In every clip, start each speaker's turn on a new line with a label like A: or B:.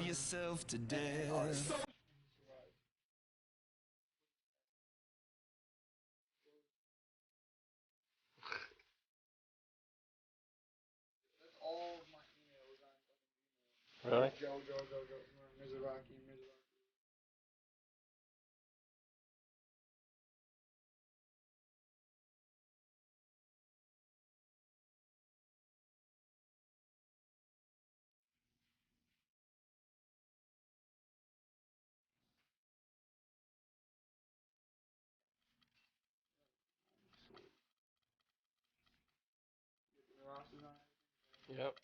A: yourself to death.
B: Really? Yep.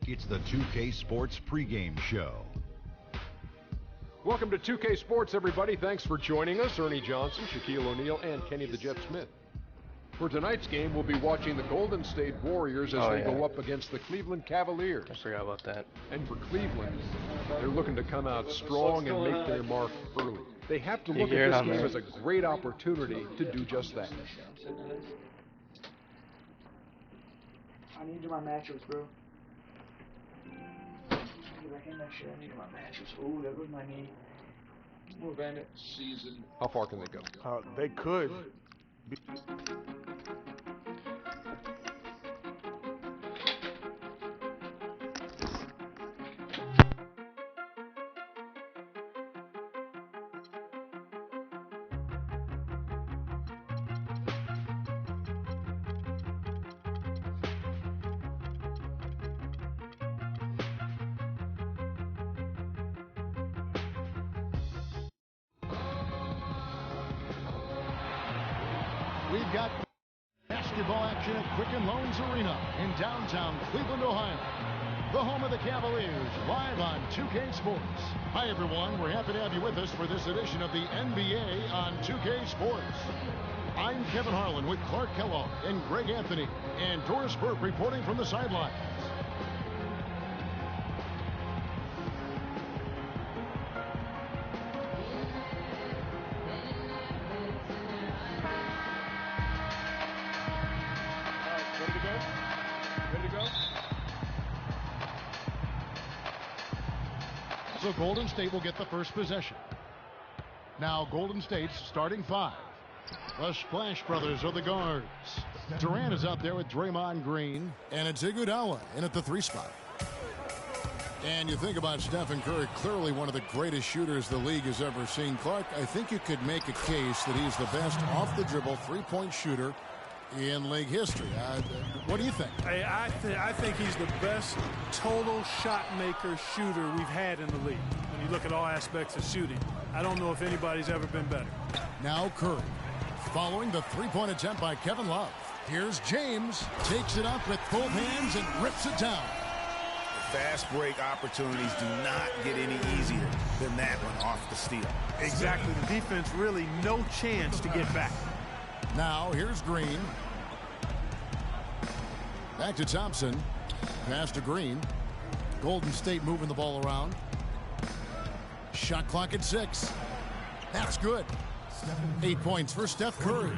C: It's the 2K Sports pregame show.
D: Welcome to 2K Sports, everybody. Thanks for joining us. Ernie Johnson, Shaquille O'Neal, and Kenny the Jet Smith. For tonight's game, we'll be watching the Golden State Warriors as they go up against the Cleveland Cavaliers.
B: I forgot about that.
D: And for Cleveland, they're looking to come out strong and make their mark early. They have to look at this game as a great opportunity to do just that.
E: I need to do my matchups, bro. I need my matchups. Ooh, that was my knee. Move, Bandit.
D: Season. How far can they go?
F: They could.
G: We've got basketball action at Quicken Loans Arena in downtown Cleveland, Ohio. The home of the Cavaliers, live on 2K Sports. Hi, everyone. We're happy to have you with us for this edition of the NBA on 2K Sports. I'm Kevin Harlan with Clark Kellogg and Greg Anthony, and Doris Burke reporting from the sidelines. So Golden State will get the first possession. Now Golden State's starting five. The Splash Brothers are the guards. Durant is out there with Draymond Green. And it's Iguodala in at the 3 spot. And you think about Stephen Curry, clearly one of the greatest shooters the league has ever seen. Clark, I think you could make a case that he's the best off-the-dribble three-point shooter in league history. What do you think?
F: Hey, I think he's the best total shot maker shooter we've had in the league. When you look at all aspects of shooting, I don't know if anybody's ever been better.
G: Now Curry, following the three-point attempt by Kevin Love. Here's James, takes it up with both hands and rips it down.
H: Fast break opportunities do not get any easier than that one off the steal.
F: Exactly. The defense really no chance to get back.
G: Now here's Green. Back to Thompson. Pass to Green. Golden State moving the ball around. Shot clock at 6. That's good. 8 points for Steph Curry.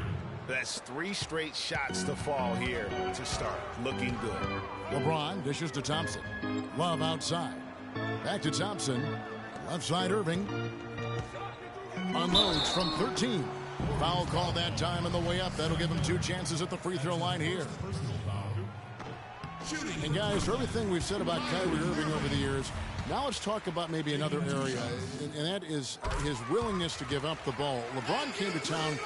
H: That's 3 straight shots to fall here to start. Looking good.
G: LeBron dishes to Thompson. Love outside. Back to Thompson. Left side Irving. Unloads from 13. Foul call that time on the way up. That'll give him 2 chances at the free throw line here. And guys, for everything we've said about Kyrie Irving over the years, now let's talk about maybe another area, and that is his willingness to give up the ball. LeBron came to town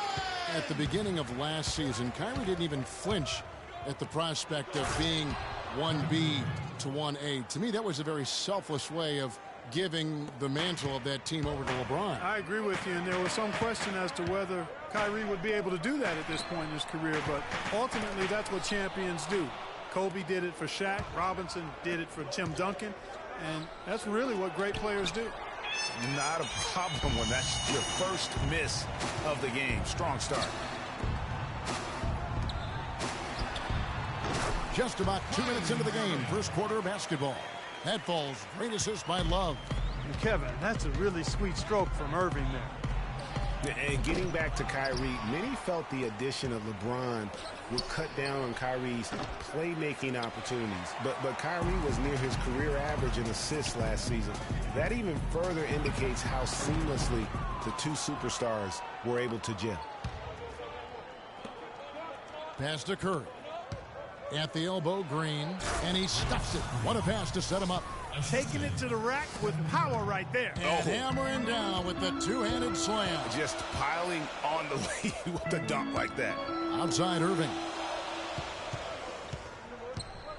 G: at the beginning of last season. Kyrie didn't even flinch at the prospect of being 1B to 1A. To me, that was a very selfless way of giving the mantle of that team over to LeBron.
F: I agree with you, and there was some question as to whether Kyrie would be able to do that at this point in his career, but ultimately that's what champions do. Kobe did it for Shaq, Robinson did it for Tim Duncan, and that's really what great players do.
H: Not a problem when that's your first miss of the game. Strong start.
G: Just about 2 minutes into the game, first quarter of basketball. That falls. Great assist by Love.
F: And Kevin, that's a really sweet stroke from Irving there.
H: And getting back to Kyrie, many felt the addition of LeBron would cut down on Kyrie's playmaking opportunities. But Kyrie was near his career average in assists last season. That even further indicates how seamlessly the two superstars were able to gel.
G: Pass to Curry. At the elbow, Green, and he stuffs it. What a pass to set him up.
F: Taking it to the rack with power right there.
G: And hammering down with the two-handed slam.
H: Just piling on the lead with the dunk like that.
G: Outside Irving.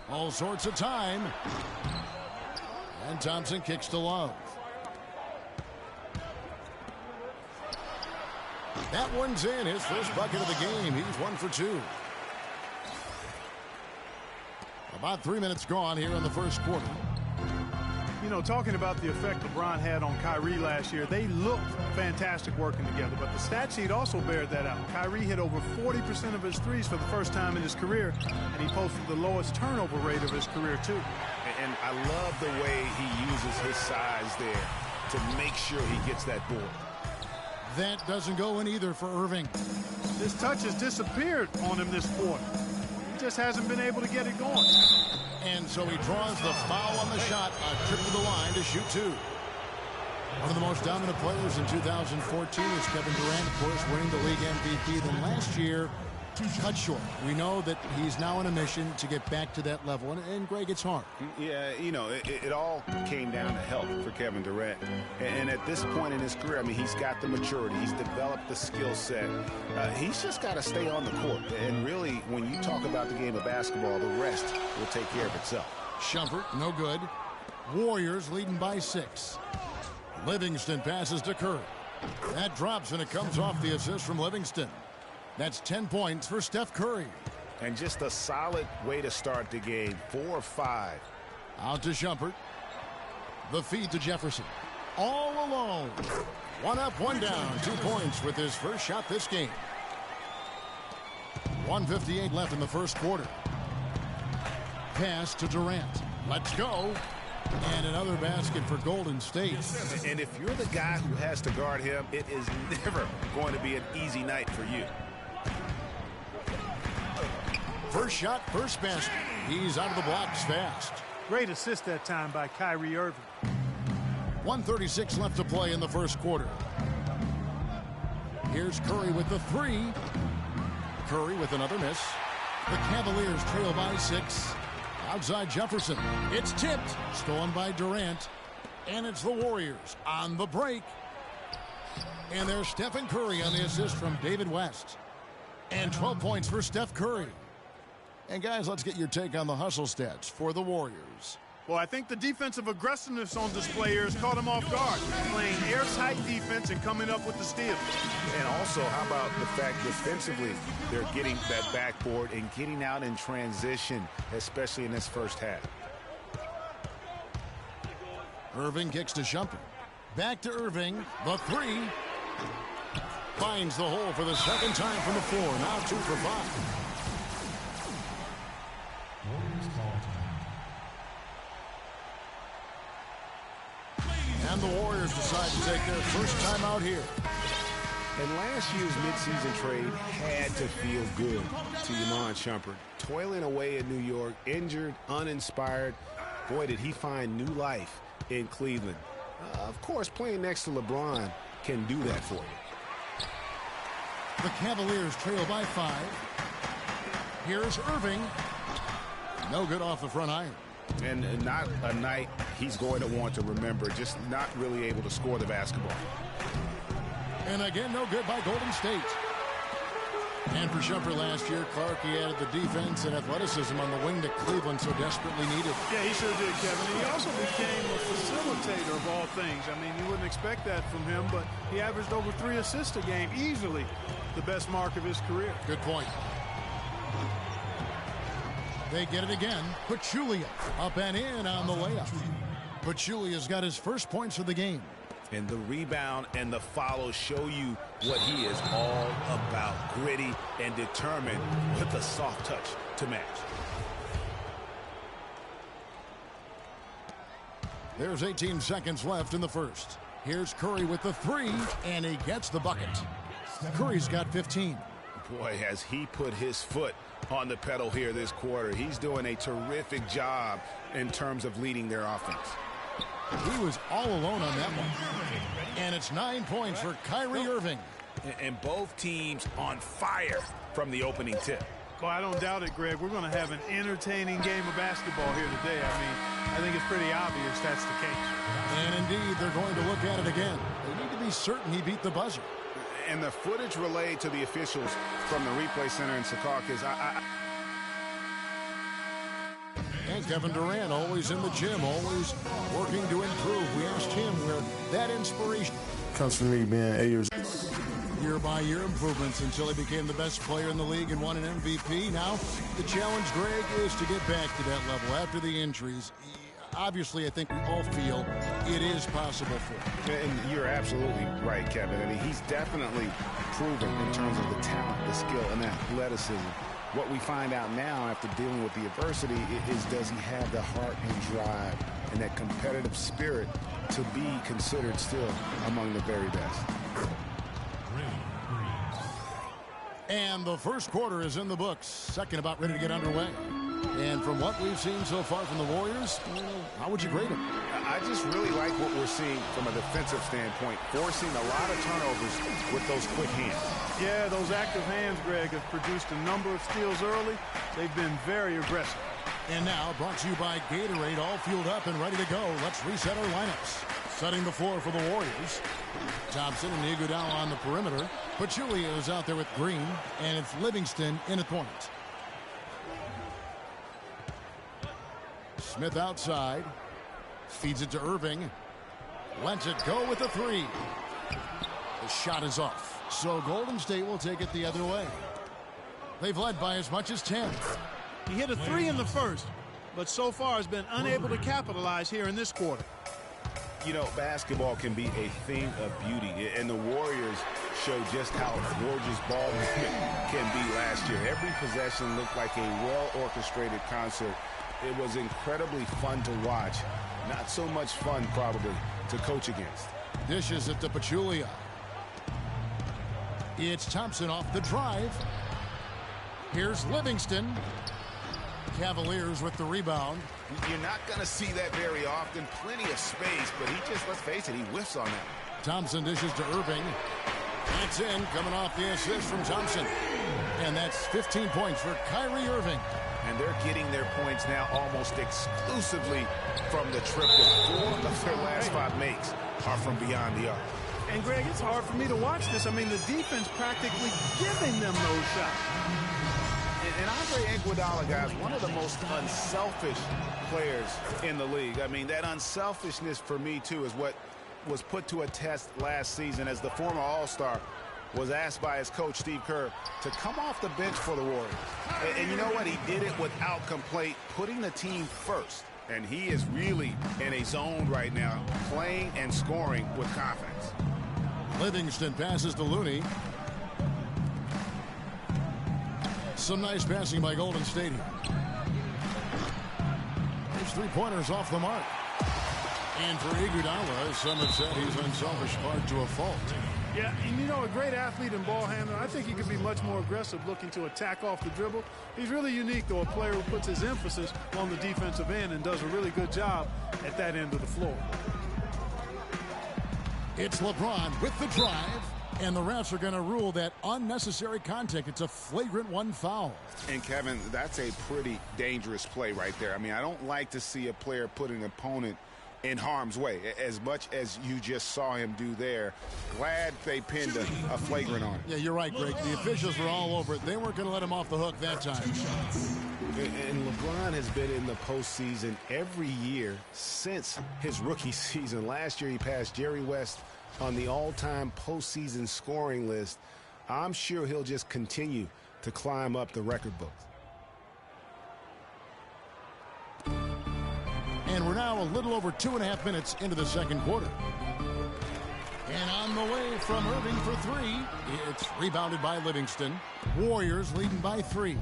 G: All sorts of time. And Thompson kicks to Love. That one's in. His first bucket of the game. He's 1 for 2. About 3 minutes gone here in the first quarter.
F: You know, talking about the effect LeBron had on Kyrie last year, they looked fantastic working together, but the stat sheet also bared that out. Kyrie hit over 40% of his threes for the first time in his career, and he posted the lowest turnover rate of his career, too.
H: And I love the way he uses his size there to make sure he gets that board.
G: That doesn't go in either for Irving.
F: His touch has disappeared on him this quarter. He just hasn't been able to get it going.
G: And so he draws the foul on the shot, a trip to the line to shoot 2. One of the most dominant players in 2014 is Kevin Durant, of course, winning the league MVP. Then last year, cut short. We know that he's now on a mission to get back to that level, and Greg, it's hard.
H: Yeah, you know, it all came down to health for Kevin Durant. And at this point in his career, I mean, he's got the maturity. He's developed the skill set. He's just got to stay on the court. And really, when you talk about the game of basketball, the rest will take care of itself.
G: Shumpert, no good. Warriors leading by 6. Livingston passes to Curry. That drops, and it comes off the assist from Livingston. That's 10 points for Steph Curry.
H: And just a solid way to start the game. 4 of 5.
G: Out to Shumpert. The feed to Jefferson. All alone. 1 up, 1 down. 2 points with his first shot this game. 1:58 left in the first quarter. Pass to Durant. Let's go. And another basket for Golden State.
H: And if you're the guy who has to guard him, it is never going to be an easy night for you.
G: First shot, first basket. He's out of the blocks fast.
F: Great assist that time by Kyrie Irving.
G: 1:36 left to play in the first quarter. Here's Curry with the 3. Curry with another miss. The Cavaliers trail by 6. Outside Jefferson. It's tipped. Stolen by Durant. And it's the Warriors on the break. And there's Stephen Curry on the assist from David West. And 12 points for Steph Curry. And guys, let's get your take on the hustle stats for the Warriors.
F: Well, I think the defensive aggressiveness on display here has caught him off guard. Playing airtight defense and coming up with the steals.
H: And also, how about the fact defensively, they're getting that backboard and getting out in transition, especially in this first half.
G: Irving kicks to Shumpert. Back to Irving. The 3. Finds the hole for the second time from the floor. Now 2 for 5. And the Warriors decide to take their first time out here.
H: And last year's midseason trade had to feel good to Iman Shumpert. Toiling away in New York, injured, uninspired. Boy, did he find new life in Cleveland. Of course, playing next to LeBron can do that for you.
G: The Cavaliers trail by 5. Here's Irving. No good off the front iron.
H: And not a night he's going to want to remember, just not really able to score the basketball.
G: And again, no good by Golden State. And for Shumpert last year, Clark, he added the defense and athleticism on the wing that Cleveland so desperately needed.
F: Yeah, he sure did, Kevin. And he also became a facilitator of all things. I mean, you wouldn't expect that from him, but he averaged over 3 assists a game, easily the best mark of his career.
G: Good point. They get it again. Pachulia up and in on the layup. Pachulia's got his first points of the game.
H: And the rebound and the follow show you what he is all about. Gritty and determined with a soft touch to match.
G: There's 18 seconds left in the first. Here's Curry with the three, and he gets the bucket. Curry's got 15.
H: Boy, has he put his foot on the pedal here this quarter. He's doing a terrific job in terms of leading their offense.
G: He was all alone on that one. And it's 9 points for Kyrie Irving.
H: And both teams on fire from the opening tip.
F: Well, I don't doubt it, Greg. We're going to have an entertaining game of basketball here today. I mean, I think it's pretty obvious that's the case.
G: And indeed, they're going to look at it again. They need to be certain he beat the buzzer.
H: And the footage relayed to the officials from the replay center in Secaucus.
G: And Kevin Durant, always in the gym, always working to improve. We asked him where that inspiration
I: comes from me being 8 years.
G: Year-by-year improvements until he became the best player in the league and won an MVP. Now, the challenge, Greg, is to get back to that level after the injuries. Obviously, I think we all feel it is possible for him.
H: And you're absolutely right, Kevin. I mean, he's definitely proven in terms of the talent, the skill, and the athleticism. What we find out now after dealing with the adversity is does he have the heart and drive and that competitive spirit to be considered still among the very best.
G: And the first quarter is in the books. Second about ready to get underway. And from what we've seen so far from the Warriors, how would you grade them?
H: I just really like what we're seeing from a defensive standpoint, forcing a lot of turnovers with those quick hands.
F: Yeah, those active hands, Greg, have produced a number of steals early. They've been very aggressive.
G: And now, brought to you by Gatorade, all fueled up and ready to go. Let's reset our lineups. Setting the floor for the Warriors. Thompson and Iguodala on the perimeter. Pachulia is out there with Green, and it's Livingston in at point. Smith outside. Feeds it to Irving. Lets it go with the three. The shot is off. So Golden State will take it the other way. They've led by as much as 10.
F: He hit a three in the first, but so far has been unable to capitalize here in this quarter.
H: You know, basketball can be a thing of beauty, and the Warriors showed just how gorgeous ball can be last year. Every possession looked like a well-orchestrated concert. It was incredibly fun to watch. Not so much fun, probably, to coach against.
G: Dishes it to Pachulia. It's Thompson off the drive. Here's Livingston. Cavaliers with the rebound.
H: You're not going to see that very often. Plenty of space, but he just, let's face it, he whiffs on that.
G: Thompson dishes to Irving. That's in, coming off the assist from Thompson. And that's 15 points for Kyrie Irving.
H: And they're getting their points now almost exclusively from the triple. 4 of their last 5 makes are from beyond the arc.
F: And, Greg, it's hard for me to watch this. I mean, the defense practically giving them those shots.
H: And Andre Iguodala, guys, one of the most unselfish players in the league. I mean, that unselfishness for me, too, is what was put to a test last season as the former All-Star was asked by his coach, Steve Kerr, to come off the bench for the Warriors. And you know what? He did it without complaint, putting the team first. And he is really in a zone right now, playing and scoring with confidence.
G: Livingston passes to Looney. Some nice passing by Golden State. His three-pointers off the mark. And for Iguodala, some have said he's unselfish part to a fault.
F: Yeah, and you know, a great athlete and ball handler, I think he could be much more aggressive looking to attack off the dribble. He's really unique, though, a player who puts his emphasis on the defensive end and does a really good job at that end of the floor.
G: It's LeBron with the drive, and the refs are going to rule that unnecessary contact. It's a flagrant 1 foul.
H: And, Kevin, that's a pretty dangerous play right there. I mean, I don't like to see a player put an opponent in harm's way, as much as you just saw him do there. Glad they pinned a flagrant on it.
G: Yeah, you're right, Greg. The officials were all over it. They weren't going to let him off the hook that time.
H: And LeBron has been in the postseason every year since his rookie season. Last year he passed Jerry West on the all-time postseason scoring list. I'm sure he'll just continue to climb up the record books.
G: And we're now a little over 2.5 minutes into the second quarter. And on the way from Irving for three, it's rebounded by Livingston. Warriors leading by 3.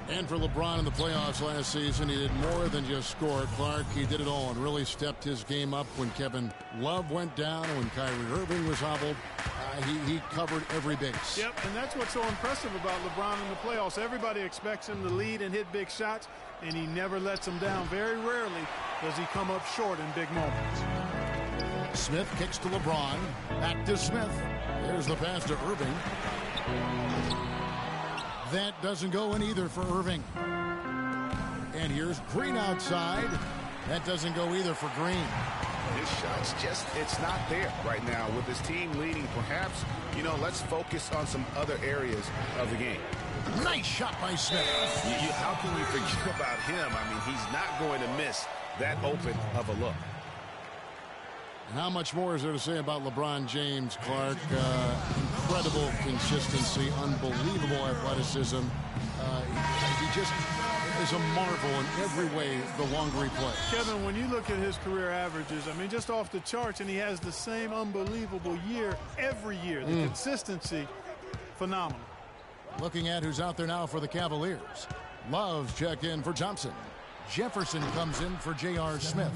G: And for LeBron in the playoffs last season, he did more than just score. Clark, he did it all and really stepped his game up when Kevin Love went down, when Kyrie Irving was hobbled. He covered every base.
F: Yep, and that's what's so impressive about LeBron in the playoffs. Everybody expects him to lead and hit big shots, and he never lets them down. Very rarely does he come up short in big moments.
G: Smith kicks to LeBron. Back to Smith. There's the pass to Irving. That doesn't go in either for Irving. And here's Green outside. That doesn't go either for Green.
H: His shot's just, it's not there right now. With his team leading, perhaps, let's focus on some other areas of the game.
G: Nice shot by Smith.
H: How can you forget about him? I mean, he's not going to miss that open of a look.
G: How much more is there to say about LeBron James, Clark? Incredible consistency, unbelievable athleticism. He just is a marvel in every way the longer he plays.
F: Kevin, when you look at his career averages, I mean, just off the charts, and he has the same unbelievable year every year. The consistency, phenomenal.
G: Looking at who's out there now for the Cavaliers. Love's checked in for Thompson. Jefferson comes in for J.R. Smith.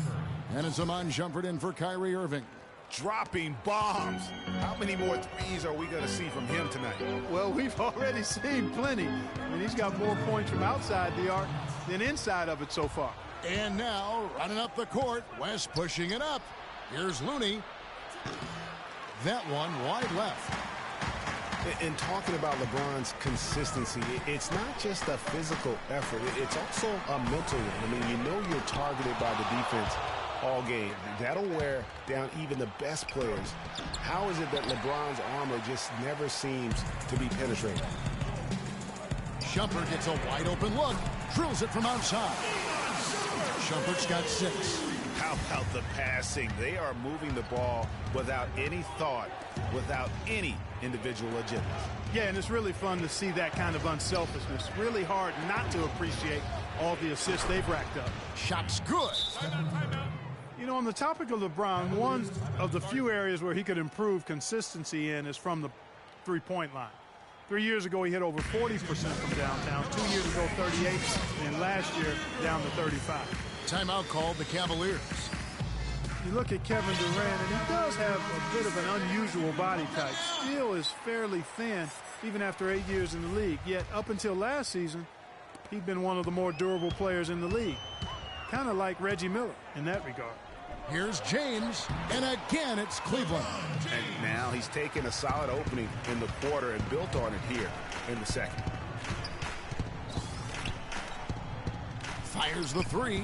G: And it's Iman Shumpert in for Kyrie Irving.
H: Dropping bombs. How many more threes are we going to see from him tonight?
F: Well, we've already seen plenty. I mean, he's got more points from outside the arc than inside of it so far.
G: And now, running up the court, West pushing it up. Here's Looney. That one wide left.
H: And talking about LeBron's consistency, it's not just a physical effort. It's also a mental one. I mean, you're targeted by the defense all game. That'll wear down even the best players. How is it that LeBron's armor just never seems to be penetrated?
G: Shumpert gets a wide open look. Drills it from outside. Shumpert's got 6.
H: How about the passing? They are moving the ball without any thought, without any individual agenda.
F: Yeah, and it's really fun to see that kind of unselfishness. Really hard not to appreciate all the assists they've racked up.
G: Shot's good.
F: On the topic of LeBron, one of the few areas where he could improve consistency in is from the three-point line. 3 years ago, he hit over 40% from downtown. 2 years ago, 38%. And last year, down to 35%.
G: Timeout called the Cavaliers.
F: You look at Kevin Durant, and he does have a bit of an unusual body type. Still is fairly thin, even after 8 years in the league. Yet, up until last season, he'd been one of the more durable players in the league. Kind of like Reggie Miller in that regard.
G: Here's James, and again it's Cleveland.
H: And now he's taken a solid opening in the quarter and built on it here in the second.
G: Fires the 3.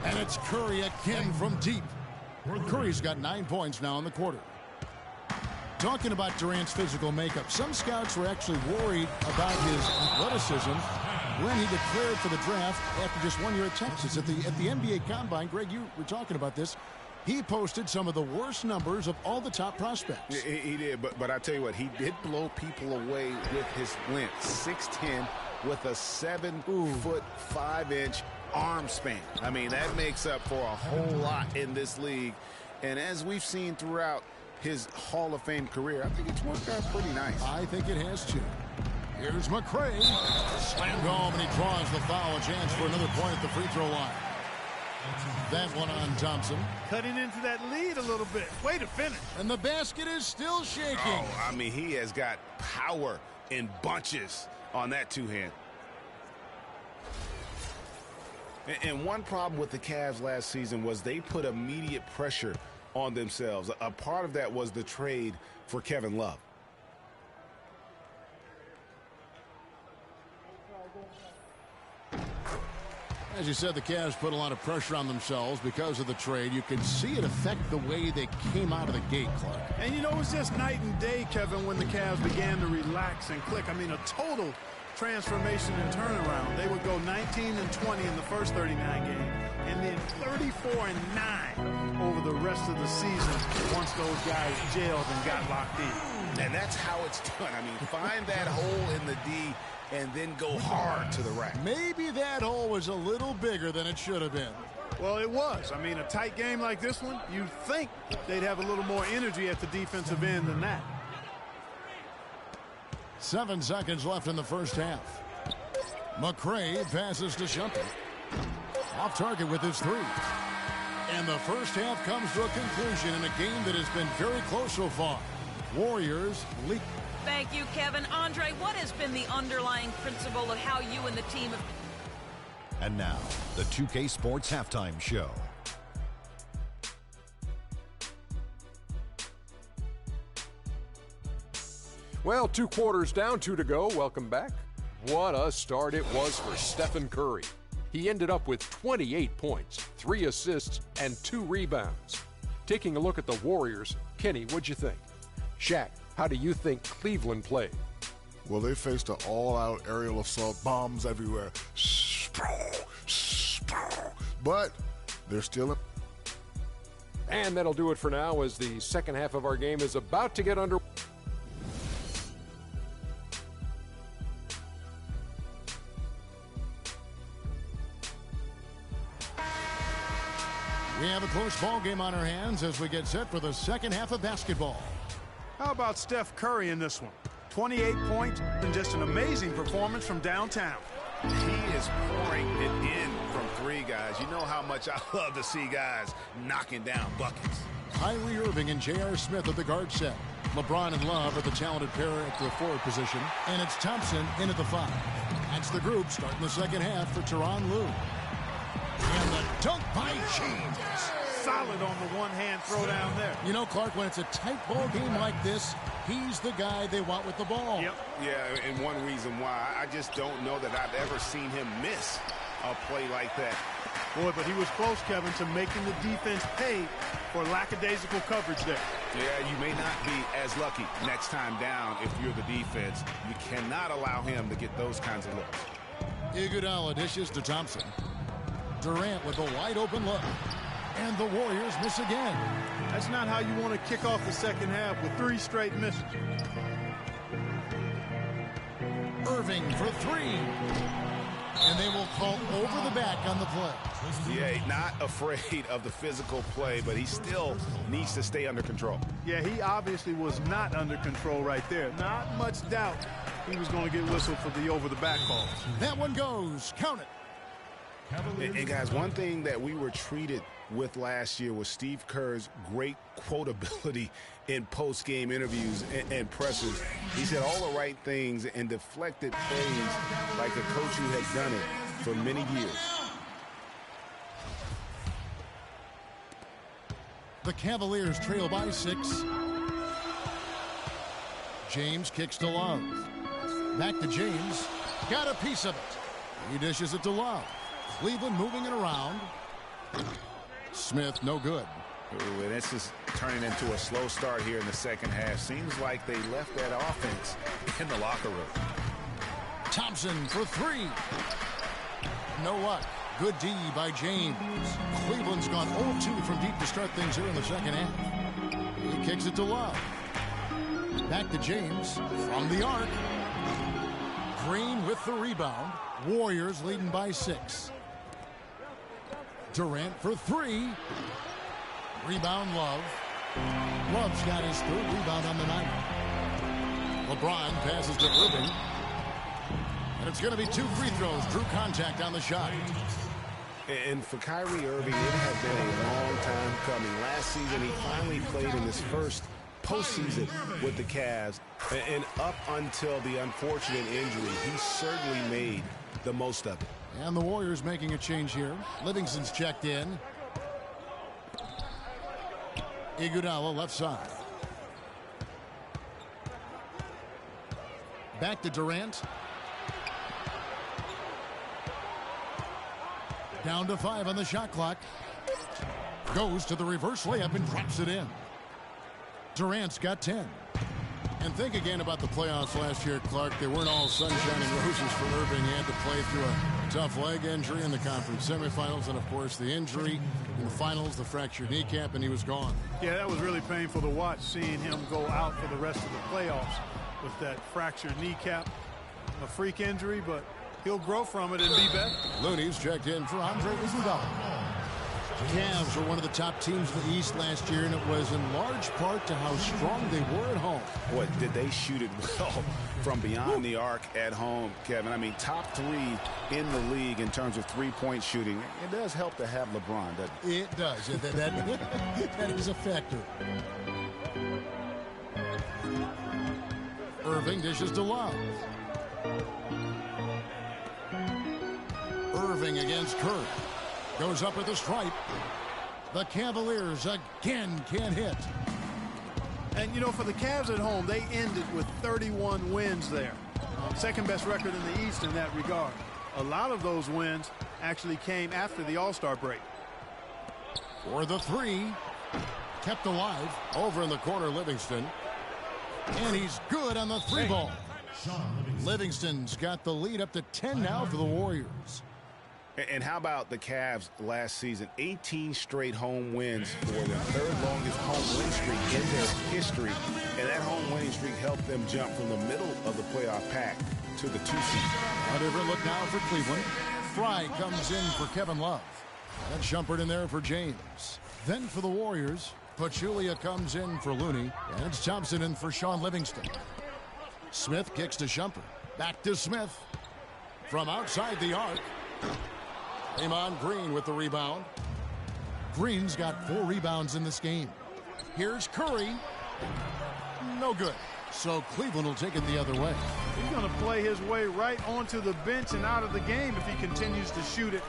G: And it's Curry again from deep. Curry's got 9 points now in the quarter. Talking about Durant's physical makeup, some scouts were actually worried about his athleticism when he declared for the draft after just 1 year at Texas. At the NBA Combine, Greg, you were talking about this. He posted some of the worst numbers of all the top prospects.
H: He did, but I tell you what, he did blow people away with his length. 6'10", with a 7-foot 5-inch arm span. I mean, that makes up for a whole lot in this league. And as we've seen throughout his Hall of Fame career, I think it's worked out pretty nice.
G: I think it has too. Here's McRae. Slammed home, and he draws the foul. A chance for another point at the free throw line. That one on Thompson.
F: Cutting into that lead a little bit. Way to finish.
G: And the basket is still shaking.
H: Oh, I mean, he has got power in bunches on that two-hand. And one problem with the Cavs last season was they put immediate pressure on themselves. A part of that was the trade for Kevin Love.
G: As you said, the Cavs put a lot of pressure on themselves because of the trade. You can see it affect the way they came out of the gate, Clark.
F: And it was just night and day, Kevin, when the Cavs began to relax and click. I mean, a total transformation and turnaround. They would go 19-20 in the first 39 games, and then 34-9 over the rest of the season once those guys gelled and got locked in.
H: And that's how it's done. I mean, find that hole in the D and then go hard to the rack.
G: Maybe that hole was a little bigger than it should have been.
F: Well, it was. I mean, a tight game like this one, you'd think they'd have a little more energy at the defensive end than that.
G: 7 seconds left in the first half. McCray passes to Shumpert. Off target with his three. And the first half comes to a conclusion in a game that has been very close so far. Warriors lead.
J: Thank you, Kevin. Andre, what has been the underlying principle of how you and the team have...
C: And now, the 2K Sports Halftime Show.
D: Well, 2 quarters down, 2 to go. Welcome back. What a start it was for Stephen Curry. He ended up with 28 points, 3 assists, and 2 rebounds. Taking a look at the Warriors, Kenny, what'd you think? Shaq, how do you think Cleveland played?
I: Well, they faced an all-out aerial assault, bombs everywhere. But they're still...
D: And that'll do it for now as the second half of our game is about to get under...
G: We have a close ball game on our hands as we get set for the second half of basketball.
F: How about Steph Curry in this one? 28 points and just an amazing performance from downtown.
H: He is pouring it in from 3, guys. You know how much I love to see guys knocking down buckets.
G: Kyrie Irving and J.R. Smith at the guard set. LeBron and Love are the talented pair at the forward position. And it's Thompson in at the 5. That's the group starting the second half for Tyronn Lue. And the dunk by James.
F: Solid on the one-hand throw down there.
G: You know, Clark, when it's a tight ball game like this, he's the guy they want with the ball.
F: Yep.
H: Yeah, and one reason why, I just don't know that I've ever seen him miss a play like that.
F: Boy, but he was close, Kevin, to making the defense pay for lackadaisical coverage there.
H: Yeah, you may not be as lucky next time down if you're the defense. You cannot allow him to get those kinds of looks.
G: Iguodala dishes to Thompson. Durant with a wide-open look. And the Warriors miss again.
F: That's not how you want to kick off the second half with 3 straight misses.
G: Irving for 3. And they will call over the back on the play.
H: Yeah, not afraid of the physical play, but he still needs to stay under control.
F: Yeah, he obviously was not under control right there. Not much doubt he was going to get whistled for the over-the-back call.
G: That one goes. Count it.
H: And guys, one thing that we were treated with last year was Steve Kerr's great quotability in post-game interviews and pressers. He said all the right things and deflected plays like a coach who had done it for many years.
G: The Cavaliers trail by 6. James kicks to Love. Back to James. Got a piece of it. He dishes it to Love. Cleveland moving it around. Smith, no good.
H: Ooh, and this is turning into a slow start here in the second half. Seems like they left that offense in the locker room.
G: Thompson for 3. No luck. Good D by James. Cleveland's gone 0-2 from deep to start things here in the second half. He kicks it to Love. Back to James from the arc. Green with the rebound. Warriors leading by 6. Durant for 3. Rebound Love. Love's got his 3rd rebound on the night. LeBron passes to Irving. And it's going to be 2 free throws. Drew contact on the shot.
H: And for Kyrie Irving, it had been a long time coming. Last season, he finally played in his first postseason with the Cavs. And up until the unfortunate injury, he certainly made the most of it.
G: And the Warriors making a change here. Livingston's checked in. Iguodala left side. Back to Durant. Down to 5 on the shot clock. Goes to the reverse layup and drops it in. Durant's got 10. And think again about the playoffs last year, Clark. They weren't all sunshine and roses for Irving. He had to play through a tough leg injury in the conference semifinals, and of course the injury in the finals, the fractured kneecap, and he was gone.
F: Yeah, that was really painful to watch, seeing him go out for the rest of the playoffs with that fractured kneecap. A freak injury, but he'll grow from it and be better.
G: Looney's checked in for Andre Iguodala. Cavs were one of the top teams in the East last year, and it was in large part to how strong they were at home.
H: Boy, did they shoot it well from beyond the arc at home, Kevin. I mean, top 3 in the league in terms of three-point shooting. It does help to have LeBron, doesn't it?
G: It does. That is a factor. Irving dishes to Love. Irving against Curry. Goes up at the stripe. The Cavaliers again can't hit.
F: And, you know, for the Cavs at home, they ended with 31 wins there. Second best record in the East in that regard. A lot of those wins actually came after the All-Star break.
G: For the 3. Kept alive. Over in the corner, Livingston. And he's good on the 3-ball. Livingston's got the lead up to 10 now for the Warriors.
H: And how about the Cavs last season? 18 straight home wins for them. Third longest home win streak in their history. And that home winning streak helped them jump from the middle of the playoff pack to the 2 seed.
G: A different look now for Cleveland. Fry comes in for Kevin Love. And Shumpert in there for James. Then for the Warriors, Pachulia comes in for Looney. And it's Thompson in for Sean Livingston. Smith kicks to Shumpert. Back to Smith. From outside the arc. Draymond Green with the rebound. Green's got 4 rebounds in this game. Here's Curry. No good. So Cleveland will take it the other way.
F: He's going to play his way right onto the bench and out of the game if he continues to shoot it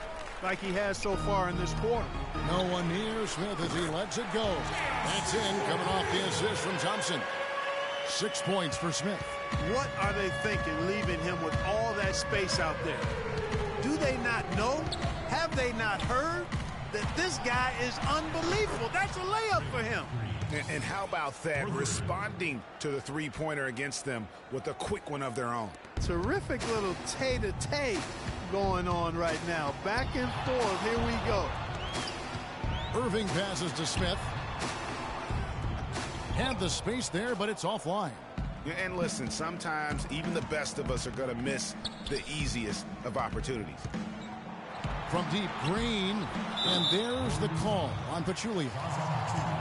F: like he has so far in this quarter.
G: No one near Smith as he lets it go. That's in, coming off the assist from Thompson. 6 points for Smith.
F: What are they thinking, leaving him with all that space out there? Do they not know? Have they not heard that this guy is unbelievable? That's a layup for him.
H: And how about that? Responding to the three-pointer against them with a quick one of their own.
F: Terrific little tay-to-tay going on right now. Back and forth. Here we go.
G: Irving passes to Smith. Had the space there, but it's offline.
H: And listen, sometimes even the best of us are going to miss the easiest of opportunities.
G: From deep, Green, and there's the call on Pachulia.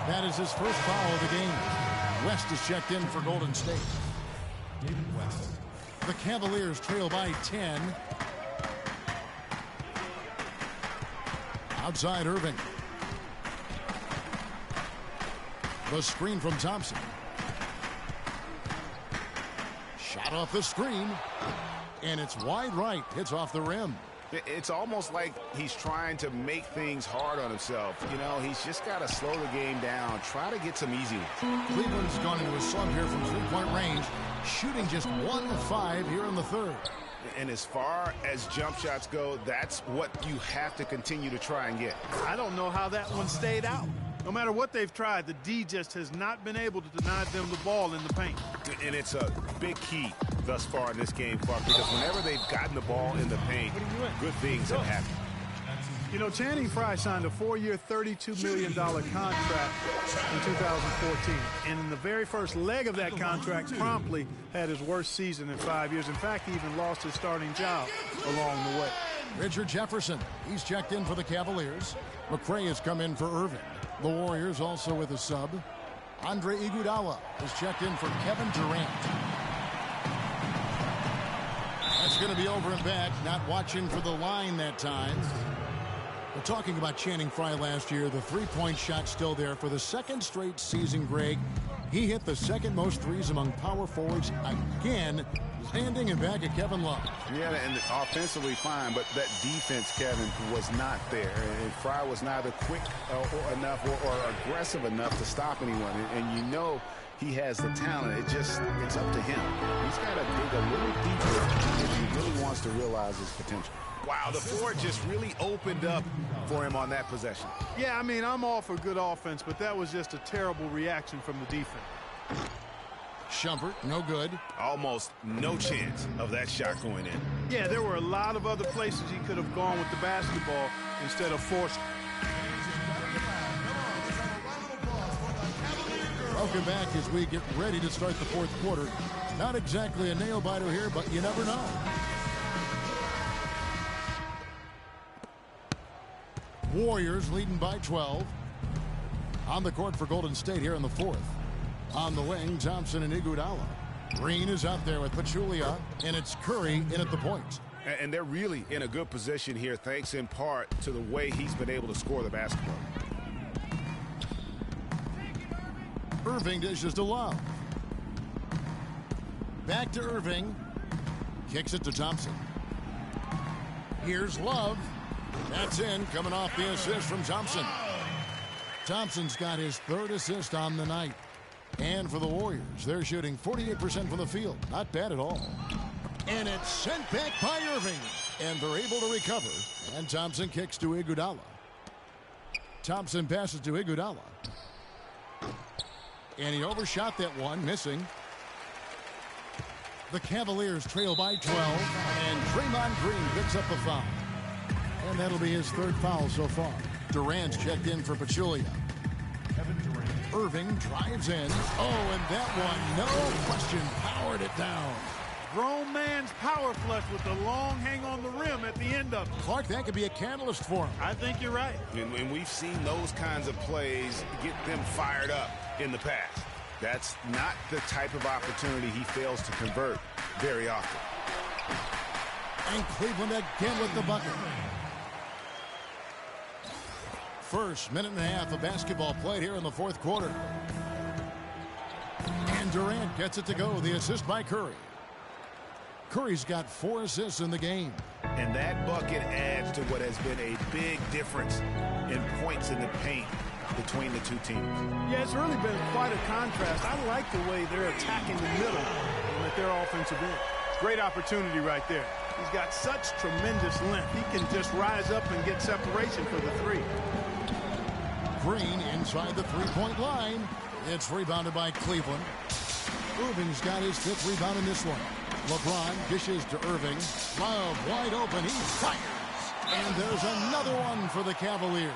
G: That is his first foul of the game. West is checked in for Golden State. The Cavaliers trail by 10. Outside Irving. The screen from Thompson. Shot off the screen, and it's wide right. Hits off the rim.
H: It's almost like he's trying to make things hard on himself. You know, he's just got to slow the game down, try to get some easy ones.
G: Cleveland's gone into a slump here from three-point range, shooting just 1 of 5 here in the third.
H: And as far as jump shots go, that's what you have to continue to try and get.
F: I don't know how that one stayed out. No matter what they've tried, the D just has not been able to deny them the ball in the paint.
H: And it's a big key thus far in this game, Clark, because whenever they've gotten the ball in the paint, good things have happened.
F: You know, Channing Frye signed a 4-year, $32 million contract in 2014. And in the very first leg of that contract, promptly had his worst season in 5 years. In fact, he even lost his starting job along the way.
G: Richard Jefferson, he's checked in for the Cavaliers. McRae has come in for Irving. The Warriors also with a sub. Andre Iguodala is checked in for Kevin Durant. That's going to be over and back. Not watching for the line that time. We're talking about Channing Frye last year. The three-point shot still there for the second straight season, Greg. He hit the second most threes among power forwards again, landing and back at Kevin Love.
H: Yeah, and offensively fine, but that defense, Kevin, was not there. And Frye was neither quick enough or aggressive enough to stop anyone. And you know he has the talent. It's up to him. He's got to dig a little deeper if he really wants to realize his potential. Wow, the floor just really opened up for him on that possession.
F: Yeah, I mean, I'm all for good offense, but that was just a terrible reaction from the defense.
G: Shumpert, no good.
H: Almost no chance of that shot going in.
F: Yeah, there were a lot of other places he could have gone with the basketball instead of forcing.
G: Welcome back as we get ready to start the fourth quarter. Not exactly a nail-biter here, but you never know. Warriors leading by 12. On the court for Golden State here in the fourth. On the wing, Thompson and Iguodala. Green is out there with Pachulia, and it's Curry in at the point.
H: And they're really in a good position here, thanks in part to the way he's been able to score the basketball.
G: Irving dishes to Love. Back to Irving. Kicks it to Thompson. Here's Love. That's in, coming off the assist from Thompson. Thompson's got his third assist on the night. And for the Warriors, they're shooting 48% from the field. Not bad at all. And it's sent back by Irving. And they're able to recover. And Thompson kicks to Iguodala. Thompson passes to Iguodala. And he overshot that one, missing. The Cavaliers trail by 12. And Draymond Green picks up the foul. And that'll be his third foul so far. Durant's checked in for Pachulia. Irving drives in. Oh, and that one, no question, powered it down.
F: Grown man's power flush with the long hang on the rim at the end of it.
G: Clark, that could be a catalyst for him.
F: I think you're right.
H: And we've seen those kinds of plays get them fired up in the past. That's not the type of opportunity he fails to convert very often.
G: And Cleveland again with the bucket. First minute and a half of basketball played here in the fourth quarter. And Durant gets it to go. The assist by Curry. Curry's got 4 assists in the game.
H: And that bucket adds to what has been a big difference in points in the paint between the two teams.
F: Yeah, it's really been quite a contrast. I like the way they're attacking the middle at their offensive end. Great opportunity right there. He's got such tremendous length. He can just rise up and get separation for the three.
G: Green inside the three-point line. It's rebounded by Cleveland. Irving's got his 5th rebound in this one. LeBron dishes to Irving. Love wide open. He fires. And there's another one for the Cavaliers.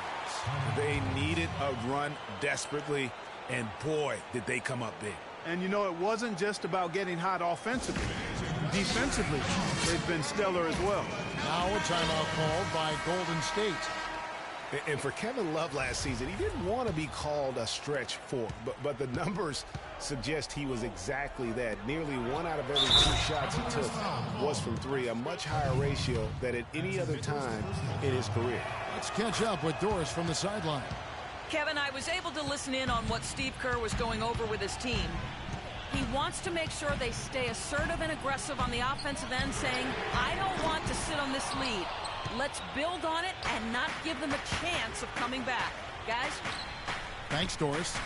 H: They needed a run desperately, and boy, did they come up big.
F: And you know, it wasn't just about getting hot offensively. Defensively, they've been stellar as well.
G: Now a timeout called by Golden State.
H: And for Kevin Love last season, he didn't want to be called a stretch four, but the numbers suggest he was exactly that. Nearly 1 out of every 2 shots he took was from 3, a much higher ratio than at any other time in his career.
G: Let's catch up with Doris from the sideline.
J: Kevin, I was able to listen in on what Steve Kerr was going over with his team. He wants to make sure they stay assertive and aggressive on the offensive end, saying, I don't want to sit on this lead. Let's build on it and not give them a chance of coming back. Guys?
G: Thanks, Doris.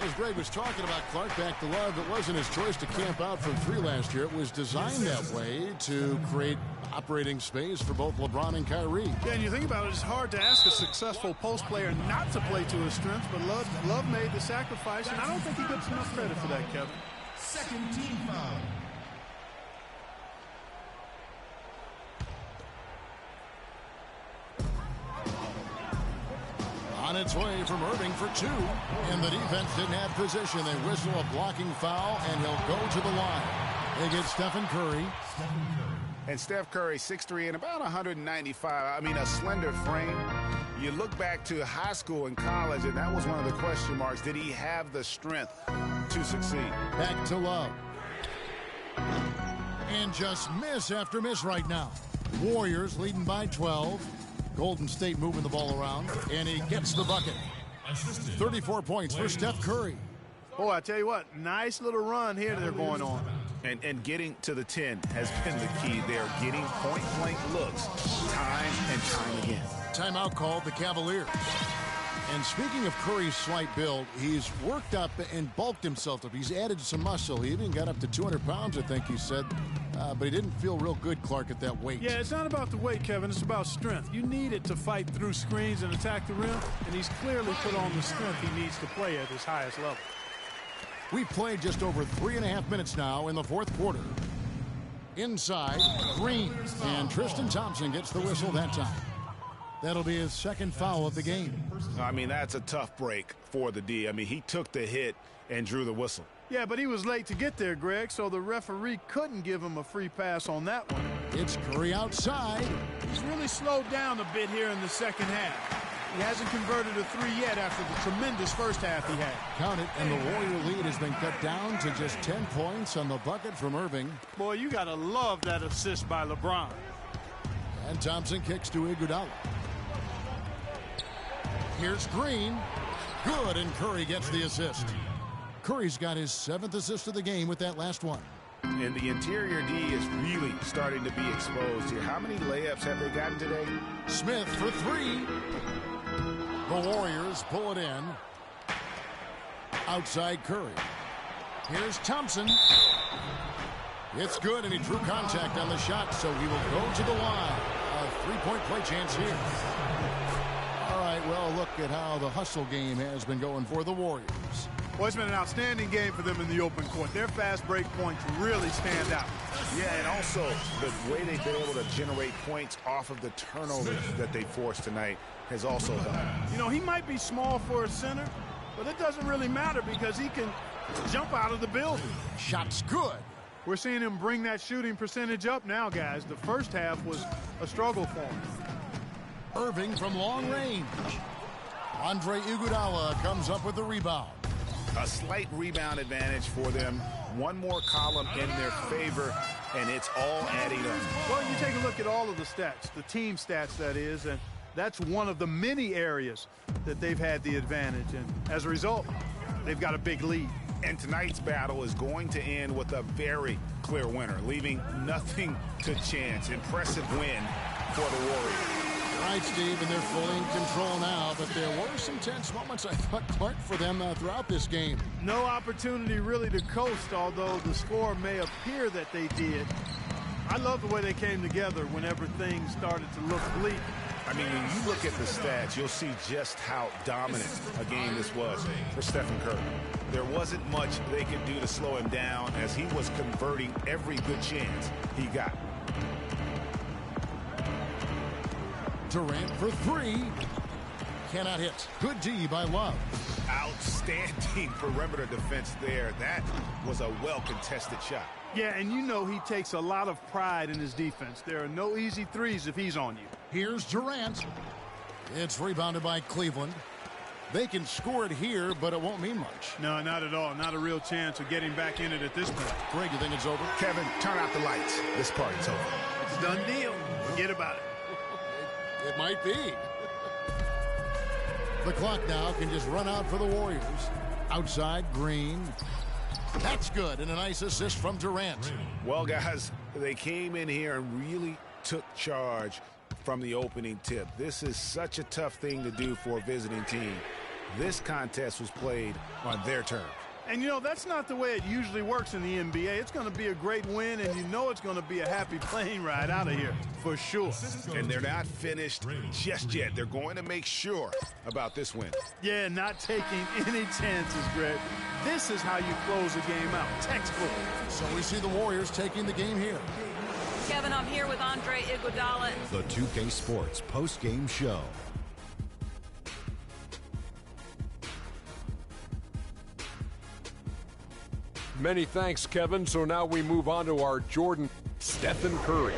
G: As Greg was talking about Clark, back to Love, it wasn't his choice to camp out from 3 last year. It was designed that way to create operating space for both LeBron and Kyrie.
F: Yeah, and you think about it, it's hard to ask a successful post player not to play to his strengths, but Love made the sacrifice, and I don't think he gets enough credit for that, Kevin.
A: Second team foul.
G: On its way from Irving for 2. And the defense didn't have position. They whistle a blocking foul, and he'll go to the line. They get Stephen Curry.
H: And Steph Curry, 6'3" and about 195. I mean, a slender frame. You look back to high school and college, and that was one of the question marks. Did he have the strength to succeed?
G: Back to Love. And just miss after miss right now. Warriors leading by 12. Golden State moving the ball around, and he gets the bucket. 34 points for Steph Curry.
F: Boy, I tell you what, nice little run here they're going on.
H: And getting to the 10 has been the key. They're getting point-blank looks time and time again.
G: Timeout called the Cavaliers. And speaking of Curry's slight build, he's worked up and bulked himself up. He's added some muscle. He even got up to 200 pounds, I think he said. But he didn't feel real good, Clark, at that weight.
F: Yeah, it's not about the weight, Kevin. It's about strength. You need it to fight through screens and attack the rim, and he's clearly put on the strength he needs to play at his highest level.
G: We've played just over 3.5 minutes now in the fourth quarter. Inside, Green, and Tristan Thompson gets the whistle that time. That'll be his 2nd foul of the game.
H: I mean, that's a tough break for the D. I mean, he took the hit and drew the whistle.
F: Yeah, but he was late to get there, Greg, so the referee couldn't give him a free pass on that one.
G: It's Curry outside.
F: He's really slowed down a bit here in the second half. He hasn't converted a three yet after the tremendous first half he had.
G: Count it, and the Warrior lead has been cut down to just 10 points on the bucket from Irving.
F: Boy, you got to love that assist by LeBron.
G: And Thompson kicks to Iguodala. Here's Green. Good, and Curry gets the assist. Curry's got his 7th assist of the game with that last one.
H: And the interior D is really starting to be exposed here. How many layups have they gotten today?
G: Smith for 3. The Warriors pull it in. Outside Curry. Here's Thompson. It's good, and he drew contact on the shot, so he will go to the line. A 3-point play chance here. All right, well, look at how the hustle game has been going for the Warriors.
F: Well, it's been an outstanding game for them in the open court. Their fast break points really stand out.
H: Yeah, and also the way they've been able to generate points off of the turnovers that they forced tonight has also helped.
F: You know, he might be small for a center, but it doesn't really matter because he can jump out of the building.
G: Shot's good.
F: We're seeing him bring that shooting percentage up now, guys. The first half was a struggle for him.
G: Irving from long range. Andre Iguodala comes up with the rebound.
H: A slight rebound advantage for them. One more column in their favor, and it's all adding up.
F: Well, you take a look at all of the stats, the team stats, that is, and that's one of the many areas that they've had the advantage. And as a result, they've got a big lead.
H: And tonight's battle is going to end with a very clear winner, leaving nothing to chance. Impressive win for the Warriors.
G: Right, Steve, and they're fully in control now, but there were some tense moments, I thought, Clark, for them throughout this game.
F: No opportunity really to coast, although the score may appear that they did. I love the way they came together whenever things started to look bleak.
H: I mean, when you look at the stats, you'll see just how dominant a game this was for Stephen Curry. There wasn't much they could do to slow him down as he was converting every good chance he got.
G: Durant for 3. Cannot hit. Good D by Love.
H: Outstanding perimeter defense there. That was a well-contested shot.
F: Yeah, and you know he takes a lot of pride in his defense. There are no easy threes if he's on you.
G: Here's Durant. It's rebounded by Cleveland. They can score it here, but it won't mean much.
F: No, not at all. Not a real chance of getting back in it at this point.
G: Greg, you think it's over?
H: Kevin, turn out the lights. This party's over.
F: It's a done deal. Forget about it.
G: It might be. The clock now can just run out for the Warriors. Outside, Green. That's good, and a nice assist from Durant.
H: Well, guys, they came in here and really took charge from the opening tip. This is such a tough thing to do for a visiting team. This contest was played on their terms.
F: And, you know, that's not the way it usually works in the NBA. It's going to be a great win, and you know it's going to be a happy plane ride out of here, for sure.
H: And they're not finished just yet. They're going to make sure about this win.
F: Yeah, not taking any chances, Greg. This is how you close a game out. Textbook.
G: So we see the Warriors taking the game here.
J: Kevin, I'm here with Andre Iguodala.
C: The 2K Sports post-game show.
D: Many thanks, Kevin. So now we move on to our Jordan. Stephen Curry.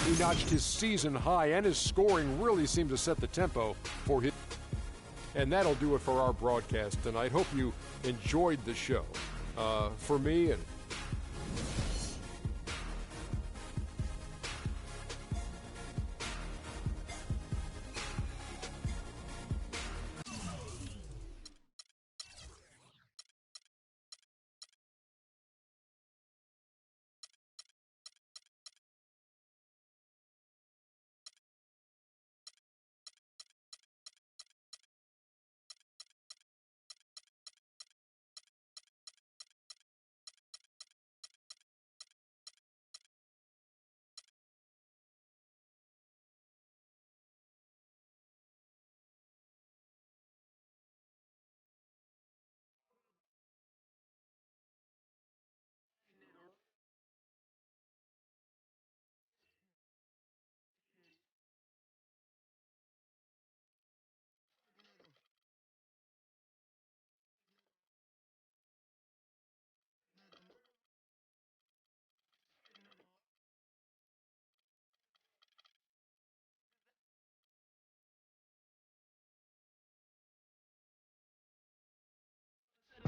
D: He notched his season high, and his scoring really seemed to set the tempo for his. And that'll do it for our broadcast tonight. Hope you enjoyed the show. For me and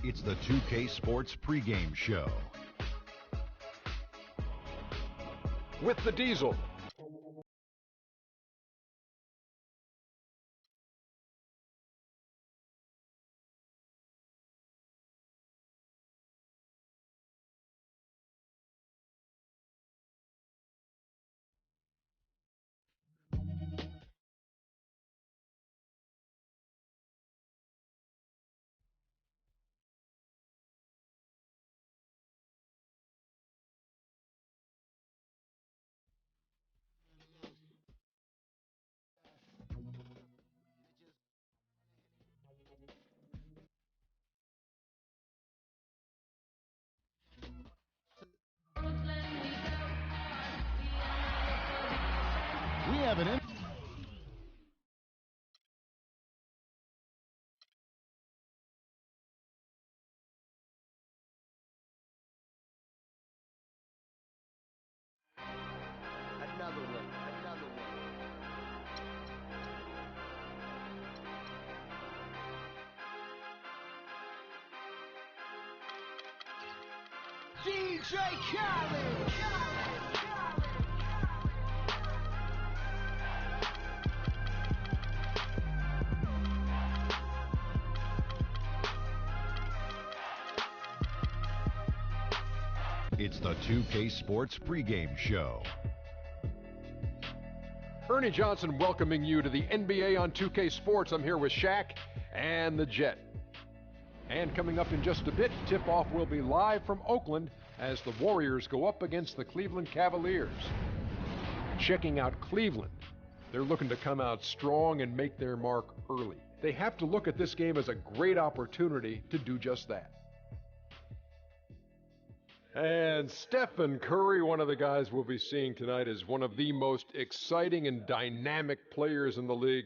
C: It's the 2K Sports pregame show.
D: With the Diesel.
G: We have an
K: Another one. DJ Khaled.
C: It's the 2K Sports pregame show.
D: Ernie Johnson welcoming you to the NBA on 2K Sports. I'm here with Shaq and the Jet. And coming up in just a bit, tip-off will be live from Oakland as the Warriors go up against the Cleveland Cavaliers. Checking out Cleveland, they're looking to come out strong and make their mark early. They have to look at this game as a great opportunity to do just that. And Stephen Curry, one of the guys we'll be seeing tonight, is one of the most exciting and dynamic players in the league.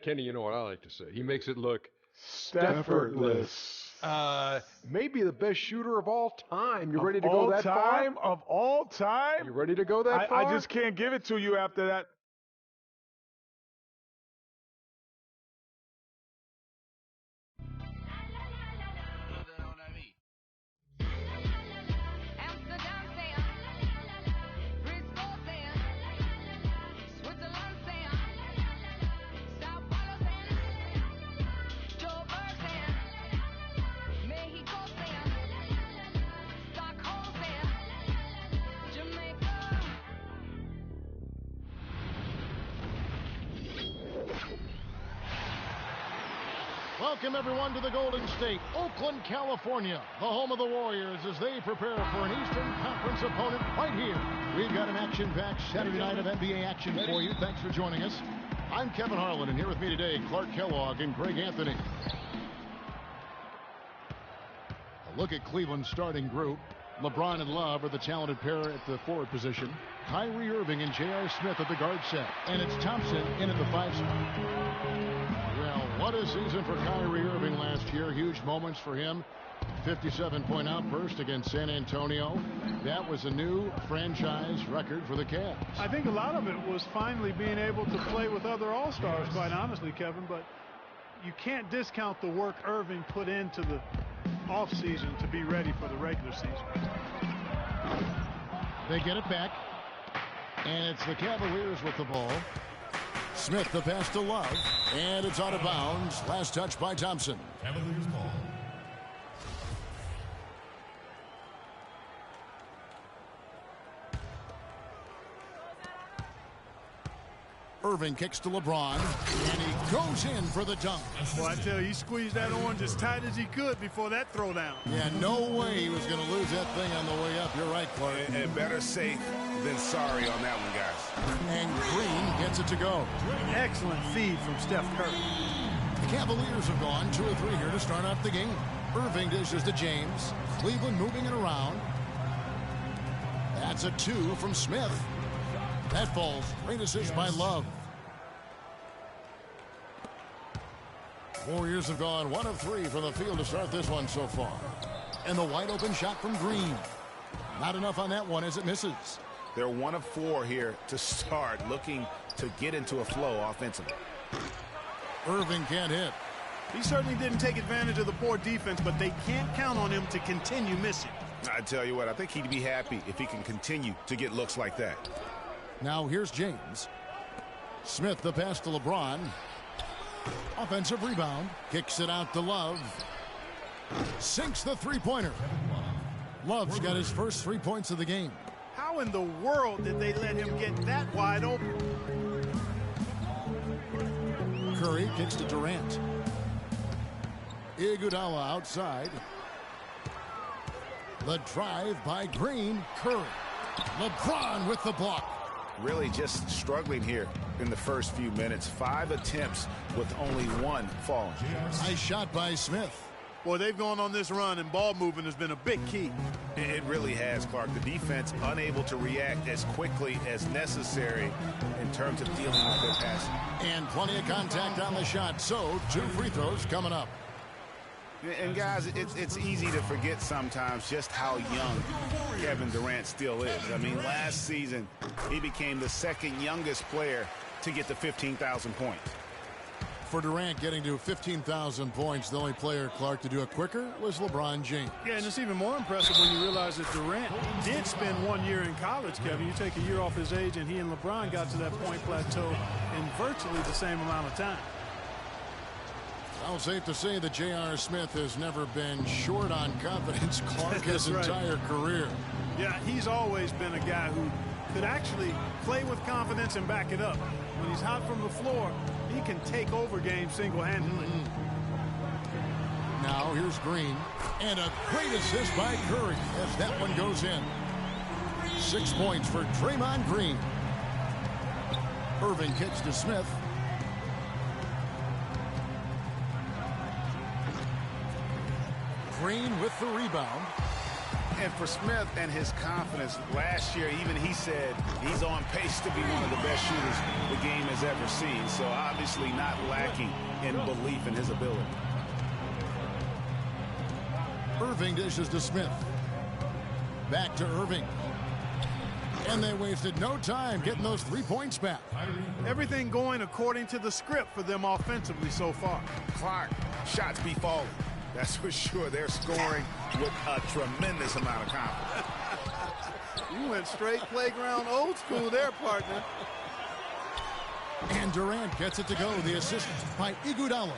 D: Kenny, you know what I like to say. He makes it look effortless. Maybe the best shooter of all time. You ready to go that far?
L: Of all time?
D: You ready to go that far?
L: I just can't give it to you after that.
G: Welcome, everyone, to the Golden State, Oakland, California, the home of the Warriors as they prepare for an Eastern Conference opponent right here. We've got an action-packed Saturday night of NBA action for you. Thanks for joining us. I'm Kevin Harlan, and here with me today, Clark Kellogg and Greg Anthony. A look at Cleveland's starting group. LeBron and Love are the talented pair at the forward position. Kyrie Irving and J.R. Smith at the guard set. And it's Thompson in at the 5 spot. Well, what a season for Kyrie Irving last year. Huge moments for him. 57-point outburst against San Antonio. That was a new franchise record for the Cavs.
F: I think a lot of it was finally being able to play with other All-Stars, quite honestly, Kevin. But you can't discount the work Irving put into the offseason to be ready for the regular season.
G: They get it back. And it's the Cavaliers with the ball. Smith the pass to Love. And it's out of bounds. Last touch by Thompson.
A: Cavaliers ball.
G: Irving kicks to LeBron, and he goes in for the dunk.
F: Well, I tell you, he squeezed that orange as tight as he could before that throwdown.
G: Yeah, no way he was going to lose that thing on the way up. You're right, Clark.
M: And better safe than sorry on that one, guys.
G: And Green gets it to go.
F: Excellent feed from Steph Curry.
G: The Cavaliers have gone 2 or 3 here to start off the game. Irving dishes to James. Cleveland moving it around. That's a 2 from Smith. That falls. Great assist by Love. Warriors have gone 1 of 3 from the field to start this one so far. And the wide open shot from Green. Not enough on that one as it misses.
M: They're 1 of 4 here to start, looking to get into a flow offensively.
G: Irving can't hit.
F: He certainly didn't take advantage of the poor defense, but they can't count on him to continue missing.
M: I tell you what, I think he'd be happy if he can continue to get looks like that.
G: Now here's James. Smith the pass to LeBron. Offensive rebound. Kicks it out to Love. Sinks the three-pointer. Love's got his first 3 points of the game.
F: How in the world did they let him get that wide open?
G: Curry kicks to Durant. Iguodala outside. The drive by Green. Curry. LeBron with the block.
M: Really just struggling here in the first few minutes. 5 attempts with only 1 falling.
G: Nice shot by Smith.
F: Boy, they've gone on this run, and ball movement has been a big key.
M: It really has, Clark. The defense unable to react as quickly as necessary in terms of dealing with their passing.
G: And plenty of contact on the shot. So 2 free throws coming up.
M: And guys, it's easy to forget sometimes just how young Kevin Durant still is. I mean, last season, he became the second youngest player to get to 15,000 points.
G: For Durant getting to 15,000 points, the only player, Clark, to do it quicker was LeBron James.
F: Yeah, and it's even more impressive when you realize that Durant did spend 1 year in college, Kevin. You take a year off his age, and he and LeBron got to that point plateau in virtually the same amount of time.
G: Well, safe to say that J.R. Smith has never been short on confidence, Clark, his entire career.
F: Yeah, he's always been a guy who could actually play with confidence and back it up. When he's hot from the floor, he can take over games single-handedly.
G: Now here's Green. And a great assist by Curry as that one goes in. 6 points for Draymond Green. Irving kicks to Smith. Green with the rebound.
M: And for Smith and his confidence, last year even he said he's on pace to be one of the best shooters the game has ever seen. So obviously not lacking in belief in his ability.
G: Irving dishes to Smith. Back to Irving. And they wasted no time getting those 3 points back.
F: Everything going according to the script for them offensively so far.
M: Clark, shots be falling. That's for sure. They're scoring with a tremendous amount of confidence.
F: You went straight playground old school there, partner.
G: And Durant gets it to go. The assist by Iguodala.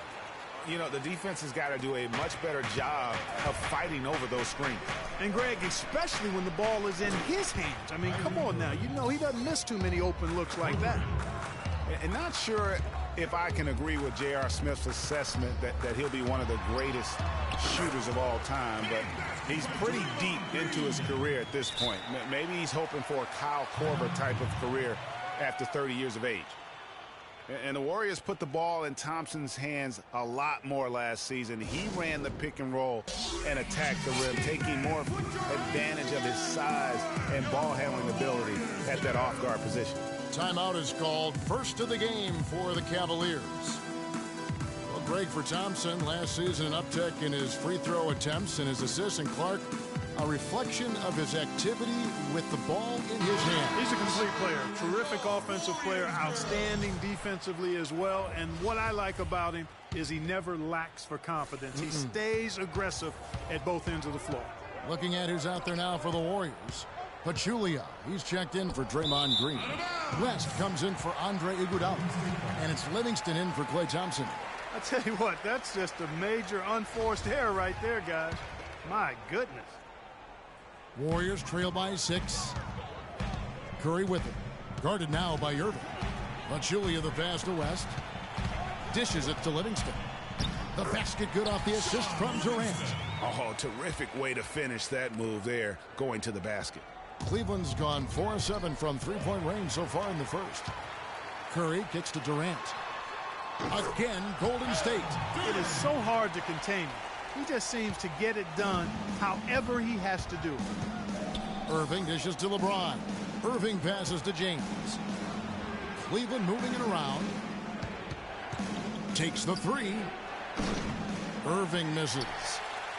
M: You know, the defense has got to do a much better job of fighting over those screens.
F: And, Greg, especially when the ball is in his hands. I mean, come on now. You know he doesn't miss too many open looks like that.
M: And not sure if I can agree with J.R. Smith's assessment that he'll be one of the greatest shooters of all time, but he's pretty deep into his career at this point. Maybe he's hoping for a Kyle Korver type of career after 30 years of age. And the Warriors put the ball in Thompson's hands a lot more last season. He ran the pick and roll and attacked the rim, taking more advantage of his size and ball handling ability at that off-guard position.
G: Timeout is called. First of the game for the Cavaliers. Well, Greg, for Thompson, last season an uptick in his free throw attempts and his assists, and Clark, a reflection of his activity with the ball in his hand.
F: He's a complete player, terrific offensive player, outstanding defensively as well, and what I like about him is he never lacks for confidence. He stays aggressive at both ends of the floor.
G: Looking at who's out there now for the Warriors. Pachulia, he's checked in for Draymond Green. West comes in for Andre Iguodala. And it's Livingston in for Klay Thompson.
F: I tell you what, that's just a major unforced error right there, guys. My goodness.
G: Warriors trail by 6. Curry with it. Guarded now by Irving. Pachulia the pass to West. Dishes it to Livingston. The basket good off the assist from Durant.
M: Oh, terrific way to finish that move there, going to the basket.
G: Cleveland's gone 4-7 from three-point range so far in the first. Curry kicks to Durant. Again, Golden State.
F: It is so hard to contain him. He just seems to get it done however he has to do it.
G: Irving dishes to LeBron. Irving passes to James. Cleveland moving it around. Takes the 3. Irving misses.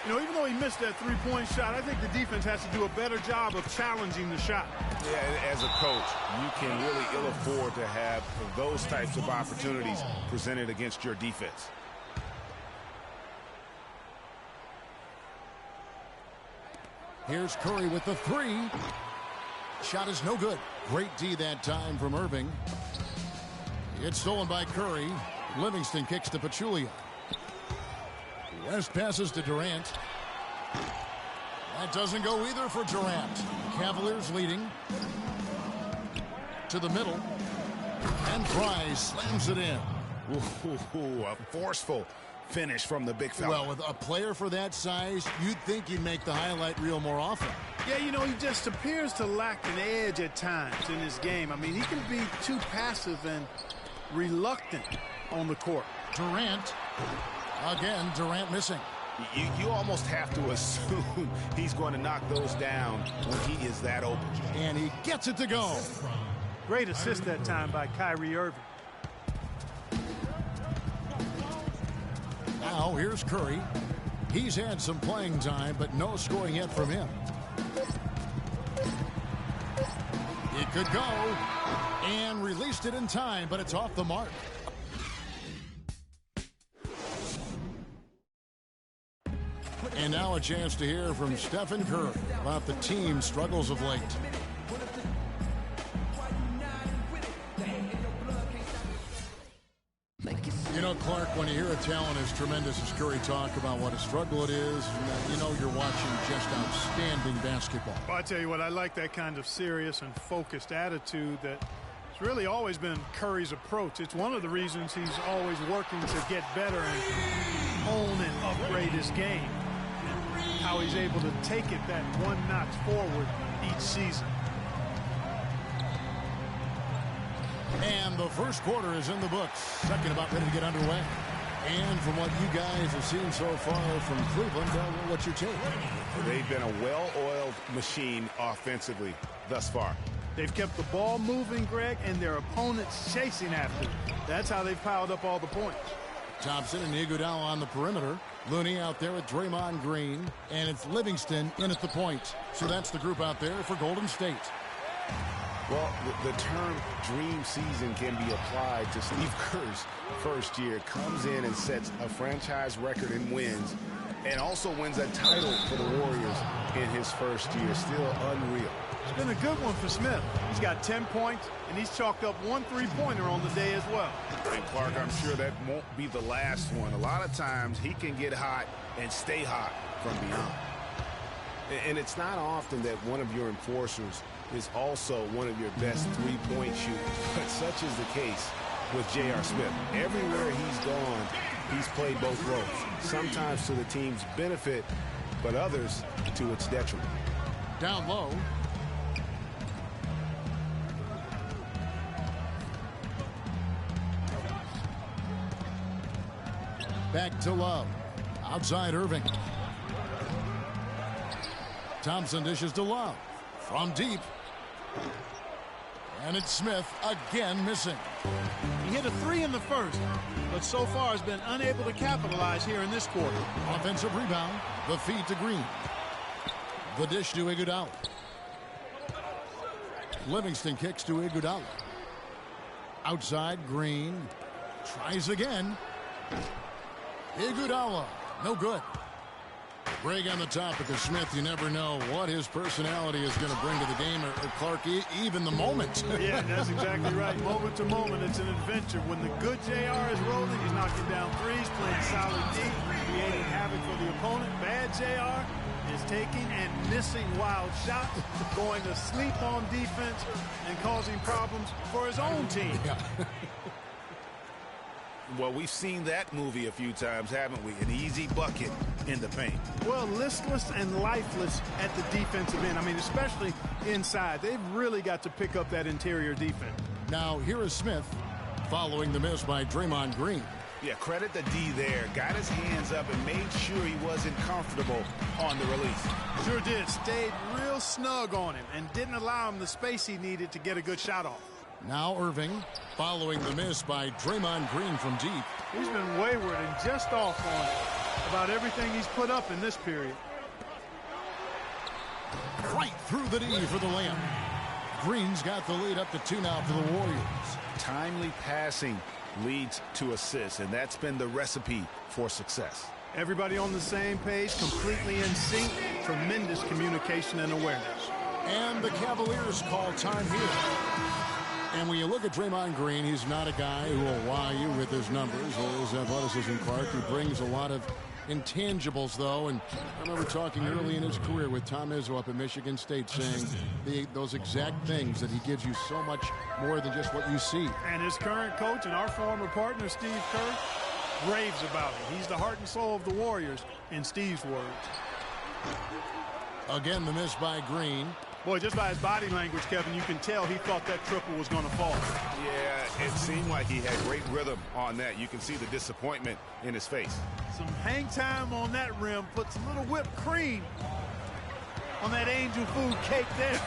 F: You know, even though he missed that three-point shot, I think the defense has to do a better job of challenging the shot.
M: Yeah, as a coach, you can really ill afford to have those types of opportunities presented against your defense.
G: Here's Curry with the three. Shot is no good. Great D that time from Irving. It's stolen by Curry. Livingston kicks to Pachulia. West passes to Durant. That doesn't go either for Durant. Cavaliers leading. To the middle. And Price slams it in.
M: Ooh, a forceful finish from the big fella.
G: Well, with a player for that size, you'd think he'd make the highlight reel more often.
F: Yeah, you know, he just appears to lack an edge at times in his game. I mean, he can be too passive and reluctant on the court.
G: Durant. Again, Durant missing.
M: You almost have to assume he's going to knock those down when he is that open.
G: And he gets it to go.
F: Great assist that time by Kyrie Irving.
G: Now here's Curry. He's had some playing time, but no scoring yet from him. It could go. And released it in time, but it's off the mark. And now a chance to hear from Stephen Curry about the team's struggles of late. You know, Clark, when you hear a talent as tremendous as Curry talk about what a struggle it is, you know you're watching just outstanding basketball.
F: Well, I tell you what, I like that kind of serious and focused attitude that's really always been Curry's approach. It's one of the reasons he's always working to get better and hone and upgrade his game. How he's able to take it that one notch forward each season.
G: And the first quarter is in the books. Second about ready to get underway. And from what you guys have seen so far from Cleveland, what's your take?
M: They've been a well-oiled machine offensively thus far.
F: They've kept the ball moving, Greg, and their opponents chasing after it. That's how they've piled up all the points.
G: Thompson and Iguodala on the perimeter. Looney out there with Draymond Green. And it's Livingston in at the point. So that's the group out there for Golden State.
M: Well, the term dream season can be applied to Steve Kerr's first year. Comes in and sets a franchise record in wins and also wins a title for the Warriors in his first year. Still unreal.
F: It's been a good one for Smith. He's got 10 points, and he's chalked up one three-pointer on the day as well.
M: And Clark, I'm sure that won't be the last one. A lot of times he can get hot and stay hot from beyond. And it's not often that one of your enforcers is also one of your best three-point shooters. But such is the case with J.R. Smith. Everywhere he's gone, he's played both roles. Sometimes to the team's benefit, but others to its detriment.
G: Down low. Back to Love. Outside Irving. Thompson dishes to Love. From deep. And it's Smith again missing.
F: He hit a three in the first, but so far has been unable to capitalize here in this quarter.
G: Offensive rebound. The feed to Green. The dish to Iguodala. Livingston kicks to Iguodala. Outside Green. Tries again. Iguodala. No good. Greg, on the topic of Smith, you never know what his personality is going to bring to the game, or Clark, even the moment.
F: Yeah, that's exactly right. Moment to moment, it's an adventure. When the good JR is rolling, he's knocking down threes, playing solid D, creating havoc for the opponent. Bad JR is taking and missing wild shots, going to sleep on defense, and causing problems for his own team.
G: Yeah.
M: Well, we've seen that movie a few times, haven't we? An easy bucket in the paint.
F: Well, listless and lifeless at the defensive end. I mean, especially inside. They've really got to pick up that interior defense.
G: Now, here is Smith following the miss by Draymond Green.
M: Yeah, credit the D there. Got his hands up and made sure he wasn't comfortable on the release.
F: Sure did. Stayed real snug on him and didn't allow him the space he needed to get a good shot off.
G: Now Irving following the miss by Draymond Green from deep.
F: He's been wayward and just off on about everything he's put up in this period.
G: Right through the D for the layup. Green's got the lead up to 2 now for the Warriors.
M: Timely passing leads to assists, and that's been the recipe for success.
F: Everybody on the same page, completely in sync, tremendous communication and awareness.
G: And the Cavaliers call time here. And when you look at Draymond Green, he's not a guy who will wow you with his numbers or his athleticism, Clark. He brings a lot of intangibles, though. And I remember talking early in his career with Tom Izzo up at Michigan State saying those exact things, that he gives you so much more than just what you see.
F: And his current coach and our former partner, Steve Kerr, raves about him. He's the heart and soul of the Warriors, in Steve's words.
G: Again, the miss by Green.
F: Boy, just by his body language, Kevin, you can tell he thought that triple was going to fall.
M: Yeah, it seemed like he had great rhythm on that. You can see the disappointment in his face.
F: Some hang time on that rim, puts a little whipped cream on that angel food cake there.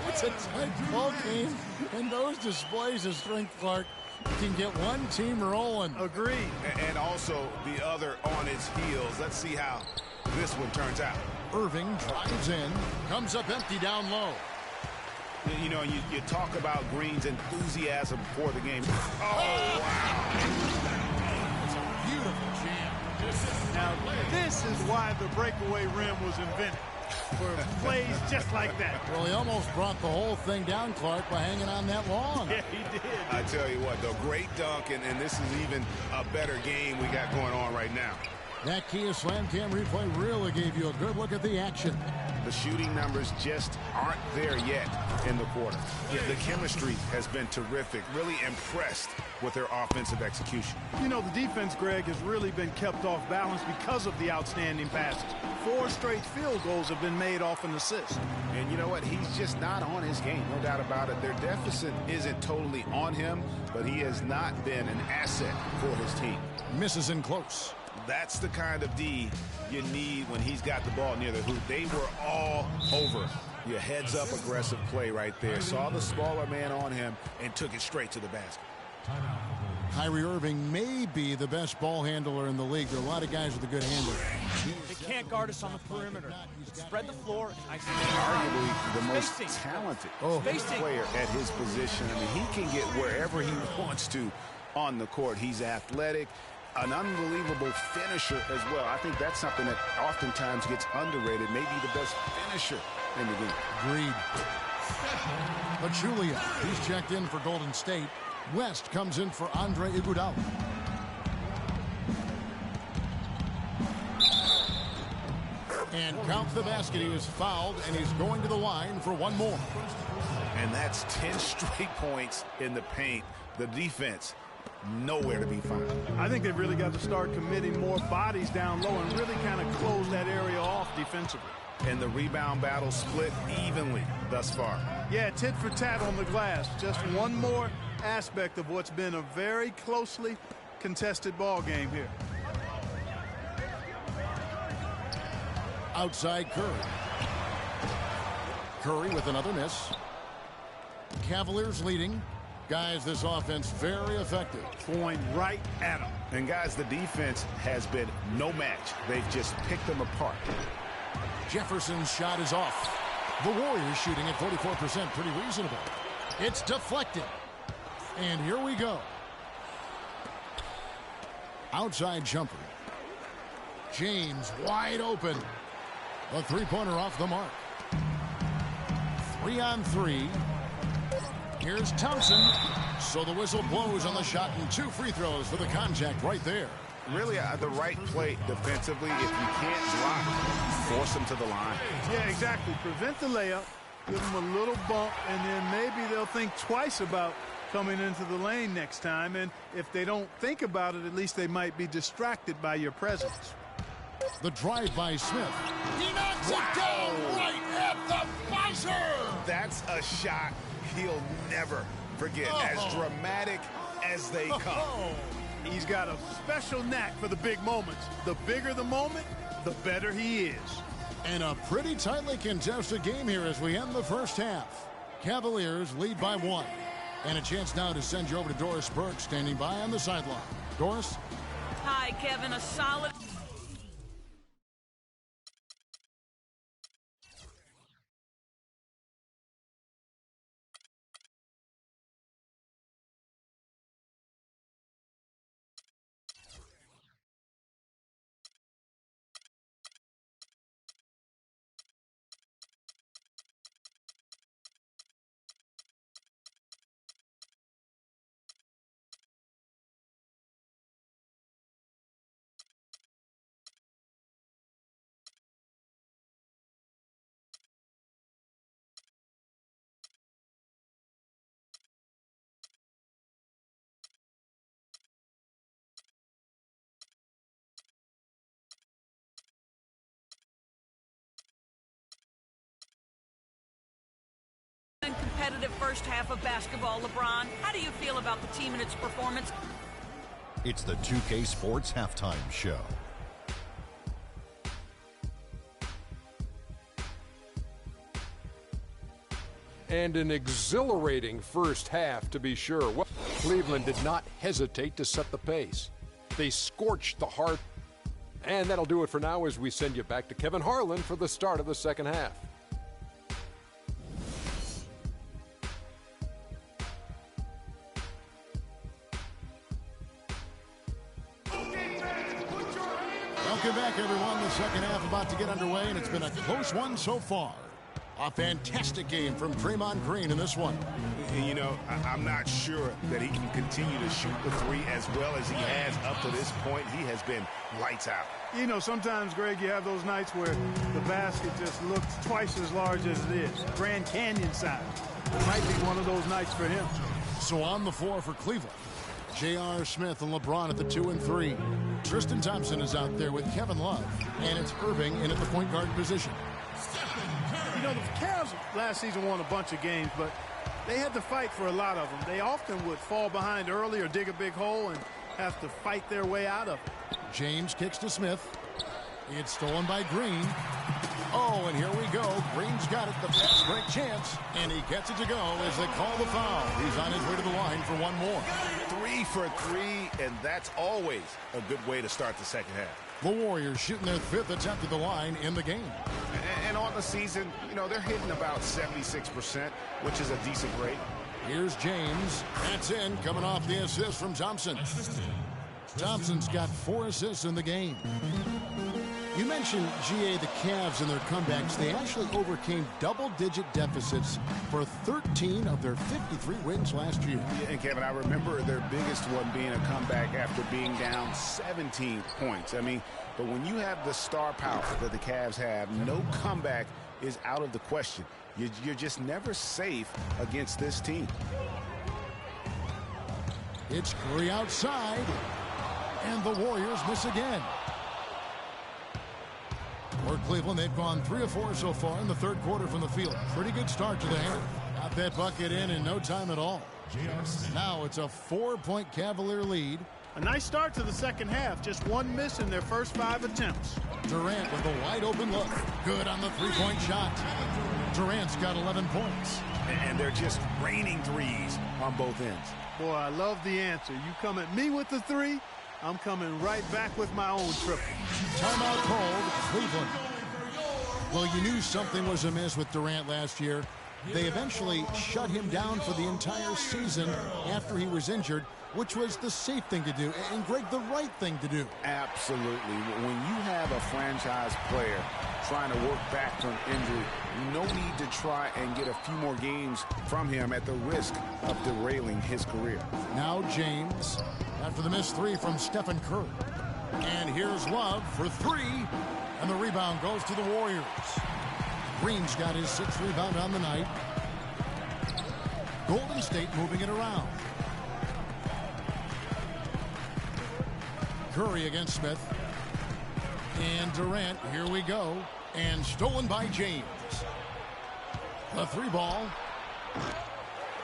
G: It's a tight ball game, and those displays of strength, Clark, can get one team rolling.
F: Agreed.
M: And also the other on his heels. Let's see how this one turns out.
G: Irving drives in, comes up empty down low.
M: You know, you talk about Green's enthusiasm before the game. Oh, wow.
G: It's a beautiful jam.
F: Now, this is why the breakaway rim was invented, for plays just like that.
G: Well, he almost brought the whole thing down, Clark, by hanging on that long.
F: Yeah, he did.
M: I tell you what, though, great dunk, and this is even a better game we got going on right now.
G: That Kia Slam Cam replay really gave you a good look at the action.
M: The shooting numbers just aren't there yet in the quarter. The chemistry has been terrific. Really impressed with their offensive execution.
F: You know, the defense, Greg, has really been kept off balance because of the outstanding passes. 4 straight field goals have been made off an assist.
M: And you know what? He's just not on his game. No doubt about it. Their deficit isn't totally on him, but he has not been an asset for his team.
G: Misses in close.
M: That's the kind of D you need when he's got the ball near the hoop. They were all over. Your heads-up aggressive play right there. Saw the smaller man on him and took it straight to the basket.
G: Kyrie Irving may be the best ball handler in the league. There are a lot of guys with a good handle.
N: They can't guard us on the perimeter. Spread the floor.
M: Arguably the most talented player at his position. I mean, he can get wherever he wants to on the court. He's athletic. An unbelievable finisher as well. I think that's something that oftentimes gets underrated. Maybe the best finisher in the game.
G: Agreed. Pachulia, he's checked in for Golden State. West comes in for Andre Iguodala. And count the basket. He was fouled, and he's going to the line for one more.
M: And that's 10 straight points in the paint. The defense nowhere to be found.
F: I think they've really got to start committing more bodies down low and really kind of close that area off defensively.
M: And the rebound battle split evenly thus far.
F: Yeah, tit for tat on the glass. Just one more aspect of what's been a very closely contested ball game here.
G: Outside Curry. Curry with another miss. Cavaliers leading. Guys, this offense very effective.
F: Going right at them.
M: And guys, the defense has been no match. They've just picked them apart.
G: Jefferson's shot is off. The Warriors shooting at 44%, pretty reasonable. It's deflected. And here we go. Outside jumper. James wide open. The three-pointer off the mark. 3-on-3. Here's Thompson. So the whistle blows on the shot, and 2 free throws for the contact right there.
M: Really the right play defensively. If you can't block, force them to the line.
F: Yeah, exactly. Prevent the layup, give them a little bump, and then maybe they'll think twice about coming into the lane next time. And if they don't think about it, at least they might be distracted by your presence.
G: The drive by Smith. He knocks it down right at the buzzer.
M: That's a shot he'll never forget. As dramatic as they come.
F: He's got a special knack for the big moments. The bigger the moment, the better he is.
G: And a pretty tightly contested game here as we end the first half. Cavaliers lead by 1. And a chance now to send you over to Doris Burke, standing by on the sideline. Doris?
J: Hi, Kevin. A solid competitive first half of basketball, LeBron. How do you feel about the team and its performance?
C: It's the 2K Sports Halftime Show.
D: And an exhilarating first half, to be sure. Well, Cleveland did not hesitate to set the pace. They scorched the heart. And that'll do it for now as we send you back to Kevin Harlan for the start of the second half.
G: Welcome back, everyone. The second half about to get underway, and it's been a close one so far. A fantastic game from Draymond Green in this one.
M: You know, I'm not sure that he can continue to shoot the three as well as he has up to this point. He has been lights out.
F: You know, sometimes, Greg, you have those nights where the basket just looks twice as large as it is. Grand Canyon size. It might be one of those nights for him.
G: So on the floor for Cleveland, J.R. Smith and LeBron at the 2 and 3. Tristan Thompson is out there with Kevin Love, and it's Irving in at the point guard position.
F: You know, the Cavs last season won a bunch of games, but they had to fight for a lot of them. They often would fall behind early or dig a big hole and have to fight their way out of it.
G: James kicks to Smith. It's stolen by Green. Oh, and here we go. Green's got it, the fast break chance, and he gets it to go as they call the foul. He's on his way to the line for one more.
M: 3 for 3, and that's always a good way to start the second half.
G: The Warriors shooting their 5th attempt at the line in the game.
M: And on the season, you know, they're hitting about 76%, which is a decent rate.
G: Here's James. That's in, coming off the assist from Thompson. Thompson's got 4 assists in the game. You mentioned, GA, the Cavs and their comebacks. They actually overcame double-digit deficits for 13 of their 53 wins last year.
M: Yeah, and Kevin, I remember their biggest one being a comeback after being down 17 points. I mean, but when you have the star power that the Cavs have, no comeback is out of the question. You're just never safe against this team.
G: It's Curry outside, and the Warriors miss again. For Cleveland, they've gone 3 of 4 so far in the third quarter from the field. Pretty good start to the half. Got that bucket in no time at all. Now it's a 4-point Cavalier lead.
F: A nice start to the second half. Just one miss in their first 5 attempts.
G: Durant with a wide open look. Good on the 3-point shot. Durant's got 11 points.
M: And they're just raining threes on both ends.
F: Boy, I love the answer. You come at me with the 3, I'm coming right back with my own triple.
G: Timeout called, Cleveland. Well, you knew something was amiss with Durant last year. They eventually shut him down for the entire season after he was injured, which was the safe thing to do, and Greg, the right thing to do.
M: Absolutely. When you have a franchise player trying to work back from injury, no need to try and get a few more games from him at the risk of derailing his career.
G: Now James, after the missed 3 from Stephen Curry. And here's Love for 3, and the rebound goes to the Warriors. Green's got his 6th rebound on the night. Golden State moving it around. Curry against Smith. And Durant, here we go. And stolen by James. The 3 ball.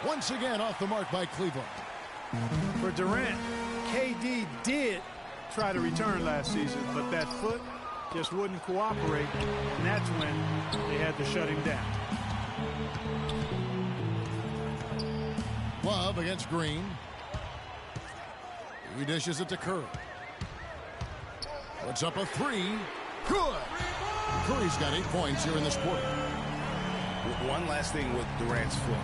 G: Once again off the mark by Cleveland.
F: For Durant, KD did try to return last season, but that foot just wouldn't cooperate, and that's when they had to shut him down.
G: Love against Green. He dishes it to Curry. Puts up a 3. Good. Curry's got 8 points here in this quarter.
M: One last thing with Durant's foot.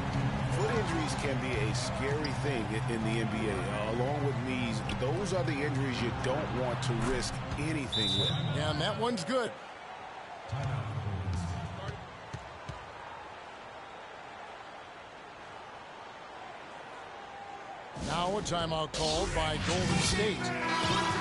M: Foot injuries can be a scary thing in the NBA. Along with knees, those are the injuries you don't want to risk anything with.
G: Yeah, and that one's good. Now a timeout called by Golden State.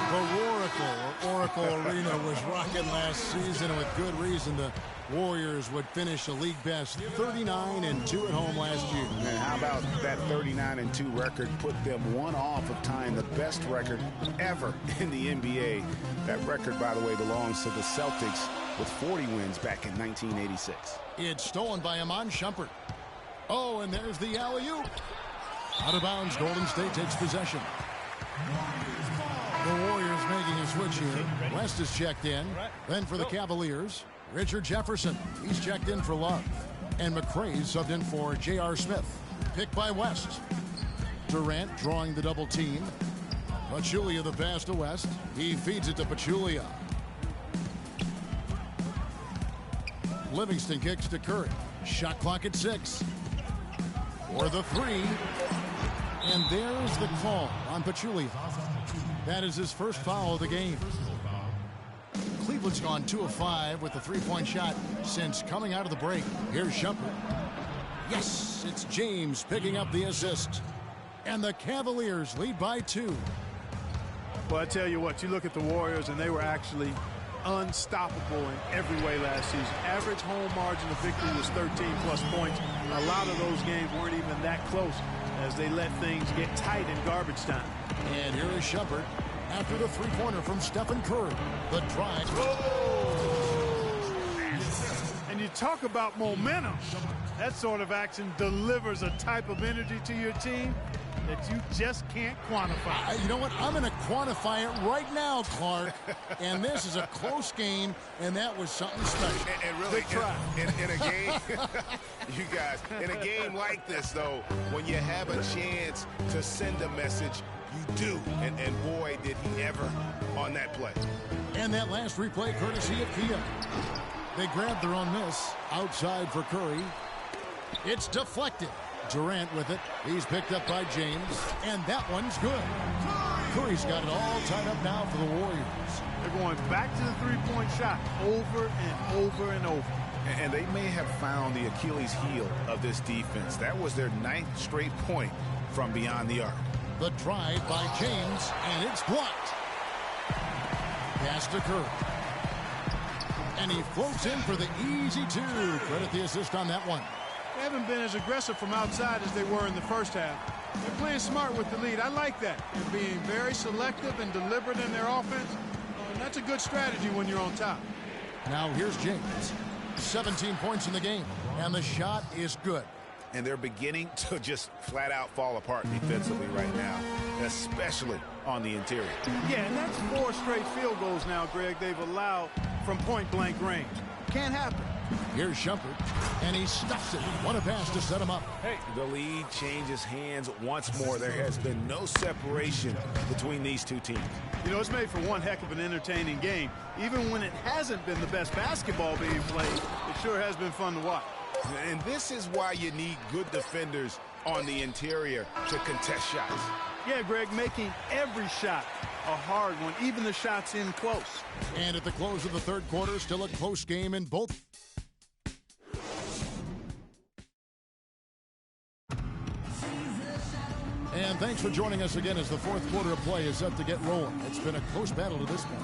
G: The Oracle Arena was rocking last season, and with good reason. The Warriors would finish a league best 39-2 at home last year.
M: And how about that 39-2 record put them 1 off of tying the best record ever in the NBA. That record, by the way, belongs to the Celtics with 40 wins back in 1986.
G: It's stolen by Iman Shumpert. Oh, and there's the alley-oop. Out of bounds, Golden State takes possession. The Warriors making a switch here. West is checked in. Then for the Cavaliers, Richard Jefferson. He's checked in for Love. And McRae's subbed in for J.R. Smith. Picked by West. Durant drawing the double team. Pachulia the pass to West. He feeds it to Pachulia. Livingston kicks to Curry. Shot clock at 6. For the 3. And there's the call on Pachulia. That is his first foul of the game. Cleveland's gone 2 of 5 with the 3-point shot since coming out of the break. Here's Shumpert. Yes, it's James picking up the assist. And the Cavaliers lead by 2.
F: Well, I tell you what, you look at the Warriors, and they were actually unstoppable in every way last season. Average home margin of victory was 13-plus points. A lot of those games weren't even that close as they let things get tight in garbage time.
G: And here is Shumpert after the 3-pointer from Stephen Curry. The drive.
F: And you talk about momentum. That sort of action delivers a type of energy to your team that you just can't quantify.
G: You know what? I'm going to quantify it right now, Clark. And this is a close game, and that was something special.
M: And really, in a game, you guys, in a game like this, though, when you have a chance to send a message, you do. And boy, did he ever on that play.
G: And that last replay courtesy of Kia. They grabbed their own miss outside for Curry. It's deflected. Durant with it. He's picked up by James. And that one's good. Curry's got it all tied up now for the Warriors.
F: They're going back to the 3-point shot over and over and over.
M: And they may have found the Achilles heel of this defense. That was their 9th straight point from beyond the arc.
G: The drive by James, and it's blocked. Pass to Curry. And he floats in for the easy 2. Credit the assist on that one.
F: They haven't been as aggressive from outside as they were in the first half. They're playing smart with the lead. I like that. They're being very selective and deliberate in their offense. And that's a good strategy when you're on top.
G: Now here's James. 17 points in the game. And the shot is good.
M: And they're beginning to just flat out fall apart defensively right now, especially on the interior.
F: Yeah, and that's 4 straight field goals now, Greg, they've allowed from point-blank range. Can't happen.
G: Here's Shumpert, and he stuffs it. What a pass to set him up.
M: Hey, the lead changes hands once more. There has been no separation between these two teams.
F: You know, it's made for one heck of an entertaining game. Even when it hasn't been the best basketball being played, it sure has been fun to watch.
M: And this is why you need good defenders on the interior to contest shots.
F: Yeah, Greg, making every shot a hard one, even the shots in close.
G: And at the close of the 3rd quarter, still a close game in both. And thanks for joining us again as the 4th quarter of play is set to get rolling. It's been a close battle to this point.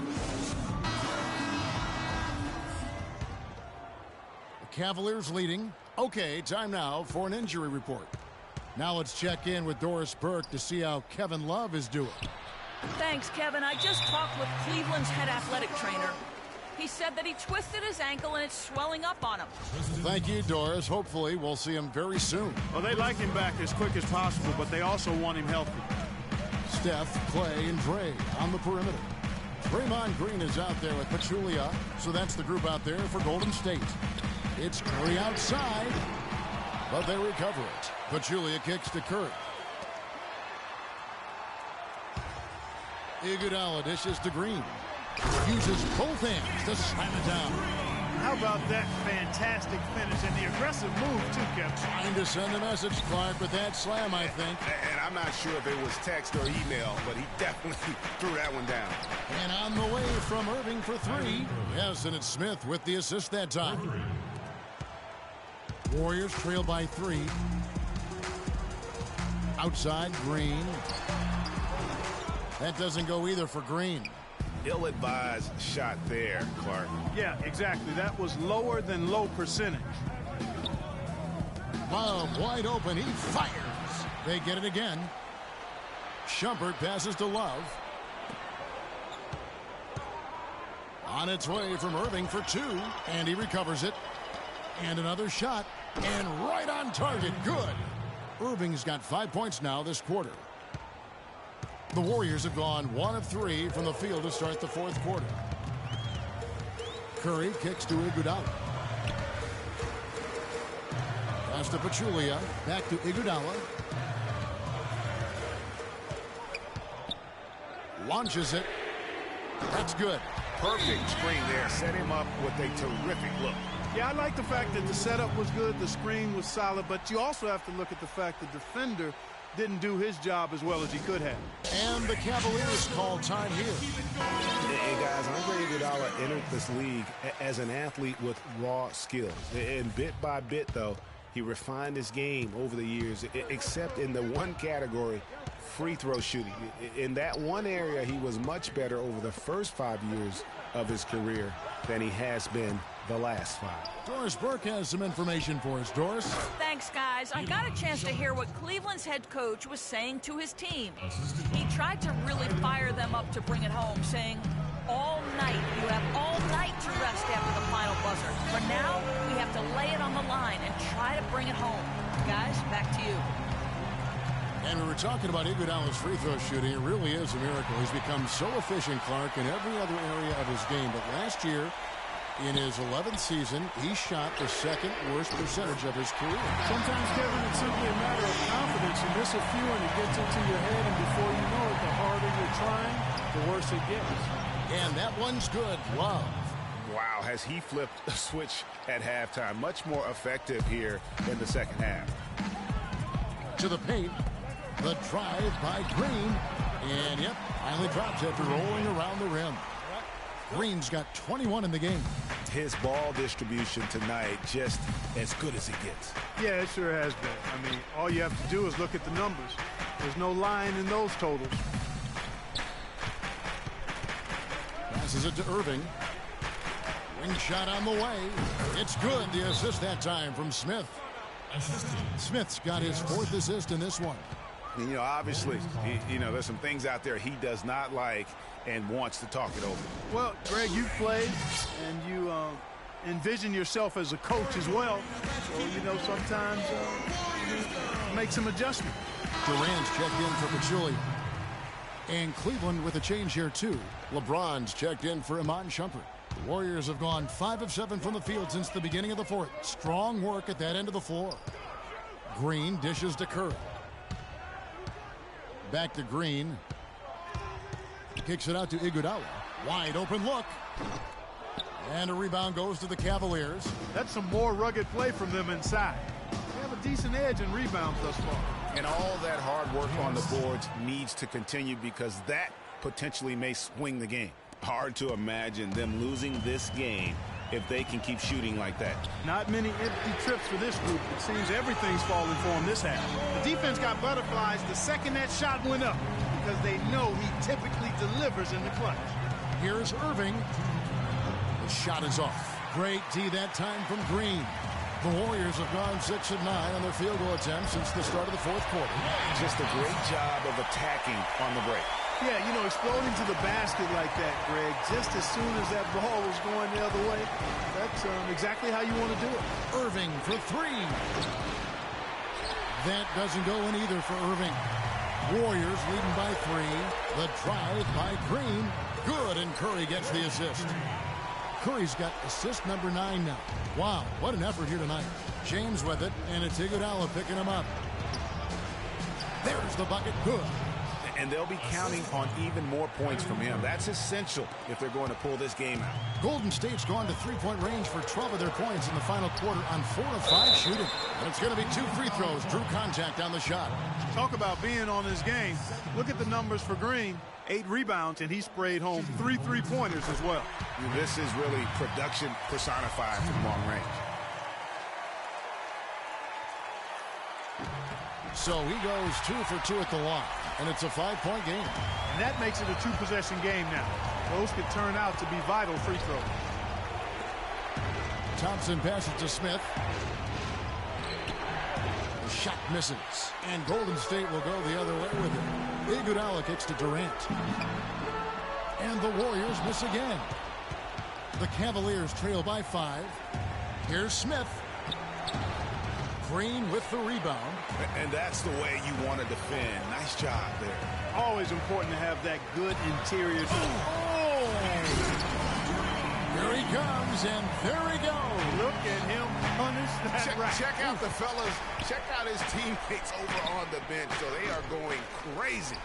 G: The Cavaliers leading. Okay, time now for an injury report. Now let's check in with Doris Burke to see how Kevin Love is doing.
J: Thanks, Kevin. I just talked with Cleveland's head athletic trainer. He said that he twisted his ankle and it's swelling up on him.
G: Thank you, Doris. Hopefully we'll see him very soon.
F: Well, they like him back as quick as possible, but they also want him healthy.
G: Steph, Clay, and Dre on the perimeter. Draymond Green is out there with Pachulia, so that's the group out there for Golden State. It's Curry outside, but they recover it. Pachulia kicks to Curry. Iguodala dishes to Green. Uses both hands to slam it down.
F: How about that fantastic finish and the aggressive move, too, Kevin?
G: Trying to send a message, Clark, with that slam, I think.
M: And I'm not sure if it was text or email, but he definitely threw that one down.
G: And on the way from Irving for 3. Yes, and it's Smith with the assist that time. Warriors trail by 3. Outside, Green. That doesn't go either for Green.
M: Ill-advised shot there, Clark.
F: Yeah, exactly. That was lower than low percentage.
G: Love wide open. He fires. They get it again. Shumpert passes to Love. On its way from Irving for 2, and he recovers it. And another shot. And right on target. Good. Irving's got 5 points now this quarter. The Warriors have gone 1 of 3 from the field to start the fourth quarter. Curry kicks to Iguodala. Pass to Pachulia. Back to Iguodala. Launches it. That's good.
M: Perfect screen there. Set him up with a terrific look.
F: Yeah, I like the fact that the setup was good, the screen was solid, but you also have to look at the fact the defender didn't do his job as well as he could have.
G: And the Cavaliers call time here.
H: Hey, guys, Andre Iguodala entered this league as an athlete with raw skills. And bit by bit, though, he refined his game over the years, except in the one category, free throw shooting. In that one area, he was much better over the first 5 years of his career than he has been the last 5.
G: Doris Burke has some information for us. Doris?
J: Thanks, guys. I got a chance to hear what Cleveland's head coach was saying to his team. He tried to really fire them up to bring it home, saying, all night, you have all night to rest after the final buzzer. But now, we have to lay it on the line and try to bring it home. Guys, back to you.
G: And we were talking about Iguodala's free throw shooting. It really is a miracle. He's become so efficient, Clark, in every other area of his game. But last year, in his 11th season, he shot the second worst percentage of his career.
F: Sometimes, Kevin, it's simply a matter of confidence. You miss a few and it gets into your head, and before you know it, the harder you're trying, the worse it gets.
G: And that one's good. Love.
M: Wow, has he flipped a switch at halftime. Much more effective here in the second half.
G: To the paint. The drive by Green. And, yep, finally drops after rolling around the rim. Green's got 21 in the game.
M: His ball distribution tonight just as good as it gets.
F: Yeah, it sure has been. I mean, all you have to do is look at the numbers. There's no lying in those totals.
G: Passes it to Irving. Ring shot on the way. It's good. The assist that time from Smith. Smith's got his 4th assist in this one.
M: And, you know, obviously, there's some things out there he does not like and wants to talk it over.
F: Well, Greg, you played and you envision yourself as a coach as well. So, sometimes you make some adjustments.
G: Durant's checked in for Pachulia. And Cleveland with a change here, too. LeBron's checked in for Iman Shumpert. The Warriors have gone 5 of 7 from the field since the beginning of the fourth. Strong work at that end of the floor. Green dishes to Curry. Back to Green. Kicks it out to Iguodala. Wide open look. And a rebound goes to the Cavaliers.
F: That's some more rugged play from them inside. They have a decent edge in rebounds thus far.
M: And all that hard work on the boards needs to continue because that potentially may swing the game. Hard to imagine them losing this game if they can keep shooting like that.
F: Not many empty trips for this group. It seems everything's falling for them this half. The defense got butterflies the second that shot went up because they know he typically delivers in the clutch.
G: Here's Irving. The shot is off. Great D that time from Green. The Warriors have gone 6 of 9 on their field goal attempts since the start of the fourth quarter.
M: Just a great job of attacking on the break.
F: Yeah, exploding to the basket like that, Greg, just as soon as that ball was going the other way, that's exactly how you want to do it.
G: Irving for 3. That doesn't go in either for Irving. Warriors leading by 3. The drive by Green. Good, and Curry gets the assist. Curry's got assist number 9 now. Wow, what an effort here tonight. James with it, and it's Iguodala picking him up. There's the bucket. Good.
M: And they'll be counting on even more points from him. That's essential if they're going to pull this game out.
G: Golden State's gone to 3-point range for 12 of their points in the final quarter on 4 of 5 shooting. And it's going to be 2 free throws. Drew contact on the shot.
F: Talk about being on his game. Look at the numbers for Green. 8 rebounds, and he sprayed home 3 3-pointers as well.
M: This is really production personified from long range.
G: So he goes 2 for 2 at the line, and it's a 5-point game.
F: And that makes it a 2-possession game now. Those could turn out to be vital free throws.
G: Thompson passes to Smith. The shot misses, and Golden State will go the other way with it. Iguodala kicks to Durant. And the Warriors miss again. The Cavaliers trail by 5. Here's Smith. Green with the rebound.
M: And that's the way you want to defend. Nice job there.
F: Always important to have that good interior team.
G: Here he comes, and there he goes.
F: Look at him punish that right.
H: Check out the fellas. Check out his teammates over on the bench. So they are going crazy.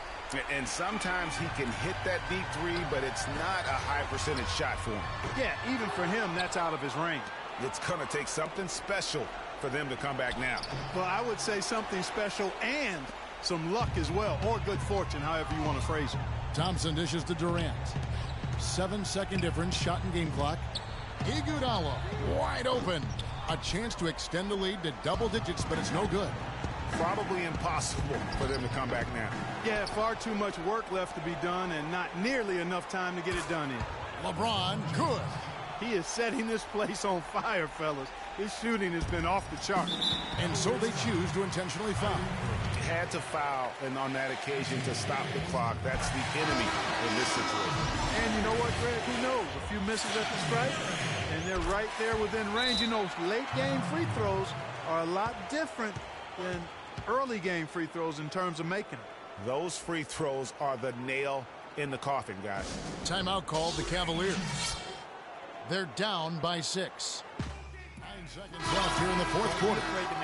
M: And sometimes he can hit that deep three, but it's not a high percentage shot for him.
F: Yeah, even for him, that's out of his range.
M: It's going to take something special for them to come back now.
F: Well, I would say something special and some luck as well, or good fortune, however you want to phrase it.
G: Thompson dishes to Durant. 7-second difference, shot and game clock. Iguodala wide open. A chance to extend the lead to double digits, but it's no good.
M: Probably impossible for them to come back now.
F: Yeah, far too much work left to be done and not nearly enough time to get it done in.
G: LeBron, good.
F: He is setting this place on fire, fellas. His shooting has been off the chart.
G: And so they choose to intentionally foul.
M: Had to foul, and on that occasion to stop the clock. That's the enemy in this situation.
F: And you know what, Greg? Who knows? A few misses at the stripe, and they're right there within range. You know, late game free throws are a lot different than early game free throws in terms of making them.
M: Those free throws are the nail in the coffin, guys.
G: Timeout called the Cavaliers. They're down by 6. 9 seconds left here in the fourth quarter.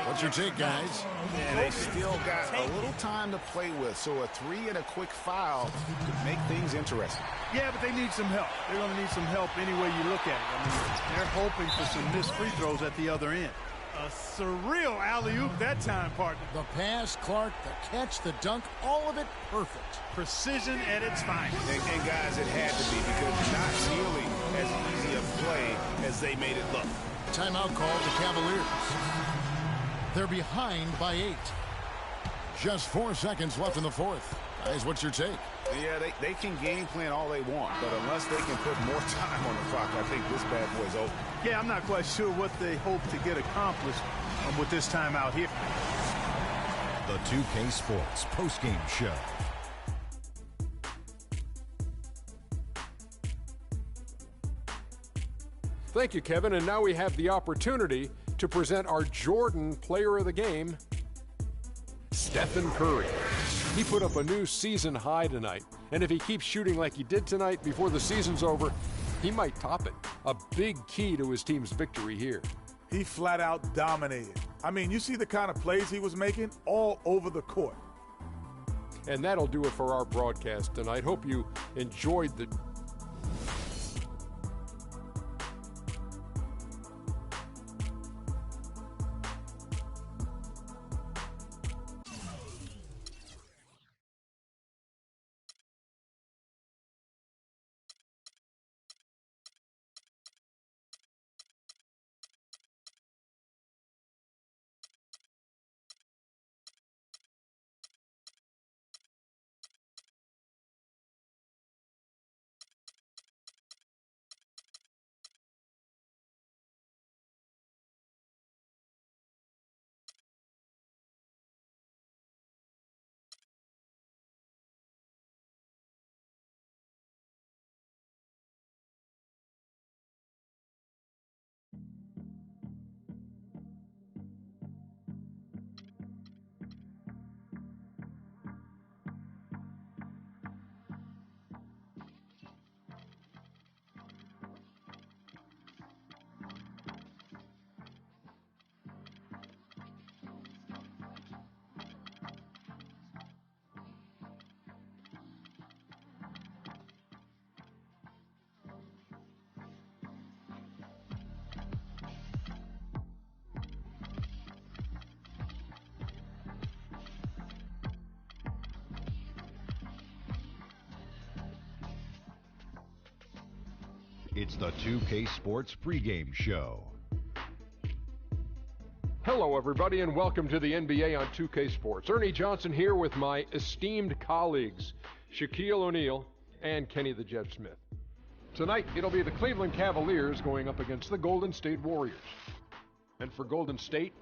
G: What's your take, guys?
M: And they still got a little time to play with, so a 3 and a quick foul could make things interesting.
F: Yeah, but they need some help. They're going to need some help any way you look at it. I mean, they're hoping for some missed free throws at the other end. A surreal alley-oop that time, partner.
G: The pass, Clark, the catch, the dunk, all of it perfect.
F: Precision at its finest.
M: And guys, it had to be, because not nearly as easy a play as they made it look.
G: Timeout called the Cavaliers. They're behind by 8. Just 4 seconds left in the fourth. Guys, what's your take?
M: Yeah, they can game plan all they want, but unless they can put more time on the clock, I think this bad boy's over.
F: Yeah, I'm not quite sure what they hope to get accomplished with this timeout here.
C: The 2K Sports postgame show.
D: Thank you, Kevin. And now we have the opportunity to present our Jordan Player of the Game, Stephen Curry. He put up a new season high tonight, and if he keeps shooting like he did tonight before the season's over, he might top it. A big key to his team's victory here.
L: He flat out dominated. I mean, you see the kind of plays he was making all over the court.
D: And that'll do it for our broadcast tonight. Hope you enjoyed the
C: It's the 2K Sports pregame show.
D: Hello, everybody, and welcome to the NBA on 2K Sports. Ernie Johnson here with my esteemed colleagues, Shaquille O'Neal and Kenny the Jet Smith. Tonight, it'll be the Cleveland Cavaliers going up against the Golden State Warriors. And for Golden State,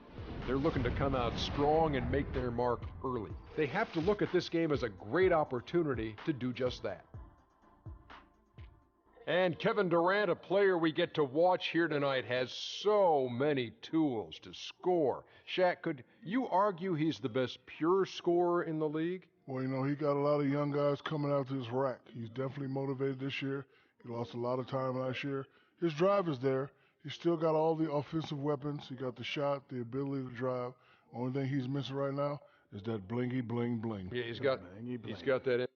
D: they're looking to come out strong and make their mark early. They have to look at this game as a great opportunity to do just that. And Kevin Durant, a player we get to watch here tonight, has so many tools to score. Shaq, could you argue he's the best pure scorer in the league?
I: Well, you know, he got a lot of young guys coming out to his rack. He's definitely motivated this year. He lost a lot of time last year. His drive is there. He's still got all the offensive weapons. He got the shot, the ability to drive. Only thing he's missing right now is that blingy, bling, bling.
D: Yeah, he's got that in.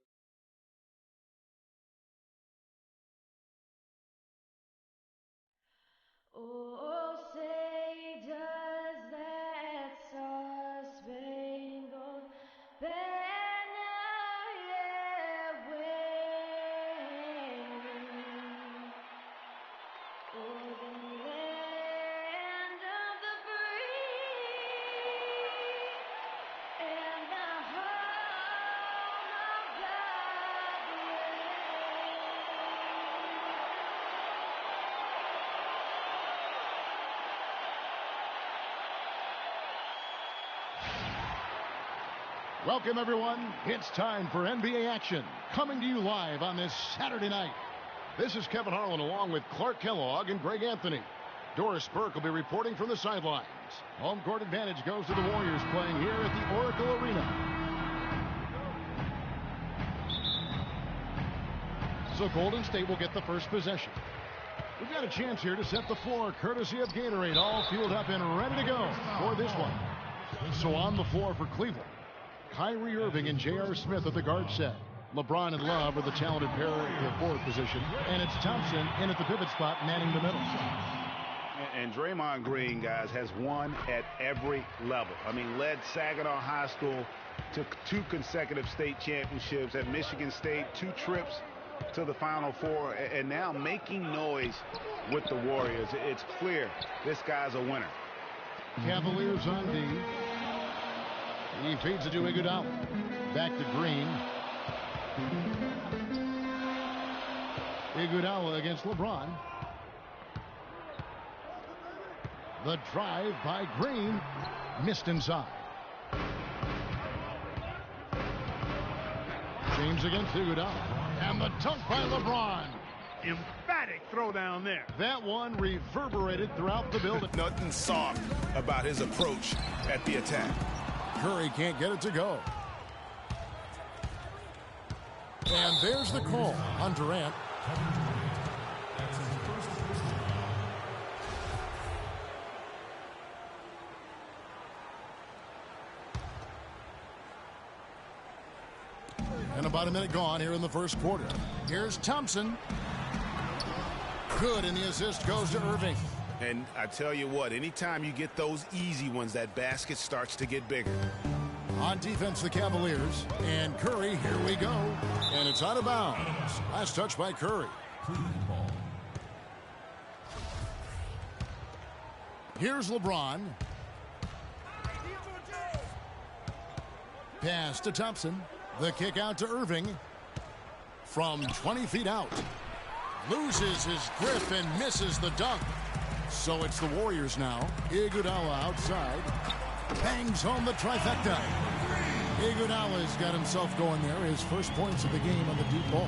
O: Oh, say does that star-spangled banner yet wave o'er the land of the free and the home of the brave.
G: Welcome, everyone. It's time for NBA action, coming to you live on this Saturday night. This is Kevin Harlan along with Clark Kellogg and Greg Anthony. Doris Burke will be reporting from the sidelines. Home court advantage goes to the Warriors playing here at the Oracle Arena. So Golden State will get the first possession. We've got a chance here to set the floor courtesy of Gatorade, all fueled up and ready to go for this one. So on the floor for Cleveland, Kyrie Irving and J.R. Smith at the guard set. LeBron and Love are the talented pair at the forward position. And it's Thompson in at the pivot spot, manning the middle.
M: And Draymond Green, guys, has won at every level. I mean, led Saginaw High School to 2 consecutive state championships. At Michigan State, 2 trips to the Final Four. And now making noise with the Warriors. It's clear this guy's a winner.
G: Cavaliers on D. He feeds it to Iguodala. Back to Green. Iguodala against LeBron. The drive by Green. Missed inside. James against Iguodala. And the dunk by LeBron.
F: Emphatic throwdown there.
G: That one reverberated throughout the building.
M: Nothing soft about his approach at the attack.
G: Curry can't get it to go. And there's the call on Durant. And about a minute gone here in the first quarter. Here's Thompson. Good, and the assist goes to Irving.
M: And I tell you what, anytime you get those easy ones, that basket starts to get bigger.
G: On defense, the Cavaliers. And Curry, here we go. And it's out of bounds. Last touch by Curry. Here's LeBron. Pass to Thompson. The kick out to Irving. From 20 feet out. Loses his grip and misses the dunk. So it's the Warriors now. Iguodala outside. Bangs home the trifecta. Iguodala's got himself going there. His first points of the game on the deep ball.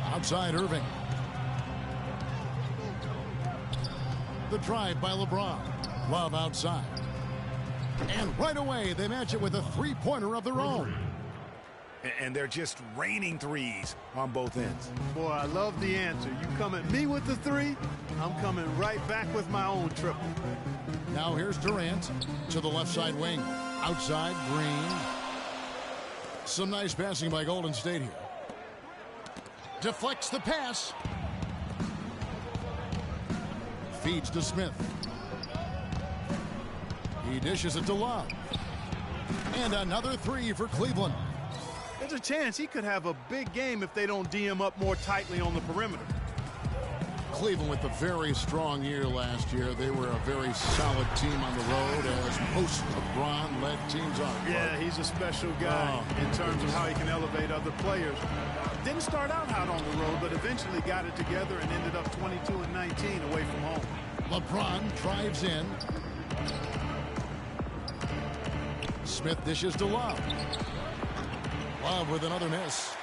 G: Outside Irving. The drive by LeBron. Love outside. And right away they match it with a three-pointer of their own.
M: And they're just raining threes on both ends.
F: Boy, I love the answer. You come at me with the 3, I'm coming right back with my own triple.
G: Now here's Durant to the left side wing. Outside, Green. Some nice passing by Golden State here. Deflects the pass. Feeds to Smith. He dishes it to Love. And another 3 for Cleveland.
F: There's a chance he could have a big game if they don't D him up more tightly on the perimeter.
G: Cleveland with a very strong year last year. They were a very solid team on the road, as most LeBron-led teams are.
F: Yeah, he's a special guy in terms of how he can elevate other players. Didn't start out hot on the road, but eventually got it together and ended up 22-19 away from home.
G: LeBron drives in. Smith dishes to Love. Love with another miss.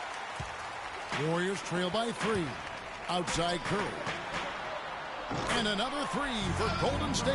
G: Warriors trail by 3. Outside Curry. And another three for Golden State.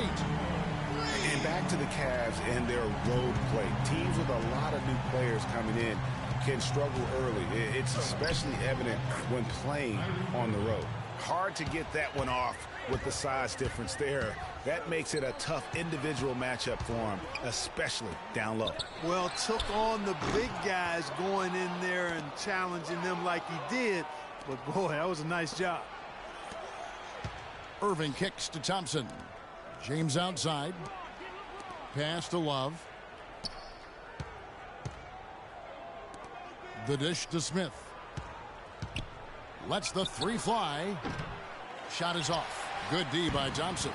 M: And back to the Cavs and their road play. Teams with a lot of new players coming in can struggle early. It's especially evident when playing on the road. Hard to get that one off with the size difference there. That makes it a tough individual matchup for him, especially down low.
F: Well, took on the big guys going in there and challenging them like he did. But, boy, that was a nice job.
G: Irving kicks to Thompson. James outside. Pass to Love. The dish to Smith. Lets the three fly. Shot is off. Good D by Thompson.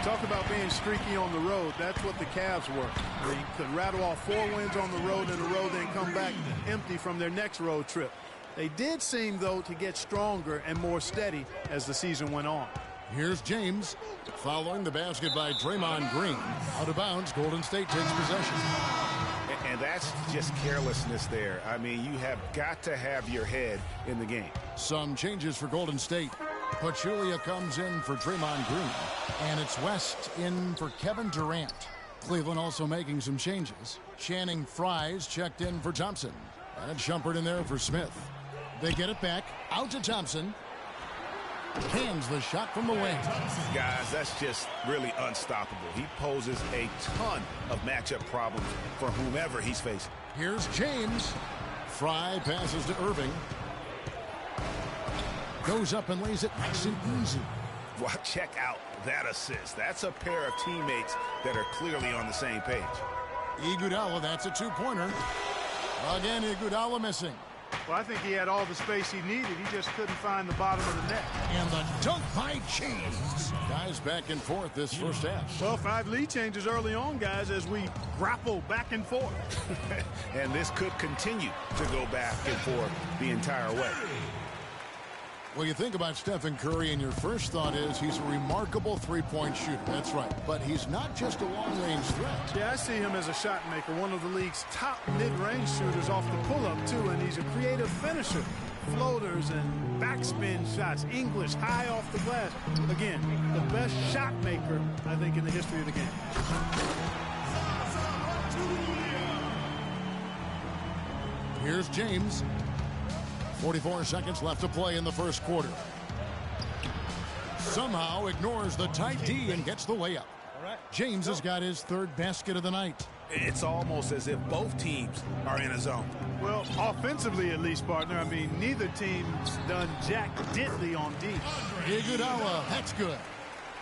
F: Talk about being streaky on the road. That's what the Cavs were. They could rattle off 4 wins on the road in a row, then come back empty from their next road trip. They did seem, though, to get stronger and more steady as the season went on.
G: Here's James. Following the basket by Draymond Green. Out of bounds, Golden State takes possession.
M: And that's just carelessness there. I mean, you have got to have your head in the game.
G: Some changes for Golden State. Pachulia comes in for Draymond Green. And it's West in for Kevin Durant. Cleveland also making some changes. Channing Frye's checked in for Thompson. And it's Shumpert in there for Smith. They get it back. Out to Thompson. Hands the shot from the wing.
M: Guys, that's just really unstoppable. He poses a ton of matchup problems for whomever he's facing.
G: Here's James. Frye passes to Irving. Goes up and lays it nice and easy.
M: Well, check out that assist. That's a pair of teammates that are clearly on the same page.
G: Iguodala, that's a two-pointer. Again, Iguodala missing.
F: Well, I think he had all the space he needed. He just couldn't find the bottom of the net.
G: And the dunk by James. Guys back and forth this first half.
F: Well, 5 lead changes early on, guys, as we grapple back and forth.
M: And this could continue to go back and forth the entire way.
G: Well, you think about Stephen Curry, and your first thought is he's a remarkable three-point shooter. That's right. But he's not just a long-range threat.
F: Yeah, I see him as a shot maker, one of the league's top mid-range shooters off the pull-up, too, and he's a creative finisher. Floaters and backspin shots, English, high off the glass. Again, the best shot maker, I think, in the history of the game.
G: Here's James. 44 seconds left to play in the first quarter. Somehow ignores the tight D and gets the layup. James has got his third basket of the night.
M: It's almost as if both teams are in a zone.
F: Well, offensively at least, partner. I mean, neither team's done jack diddly on D.
G: Iguodala, that's good.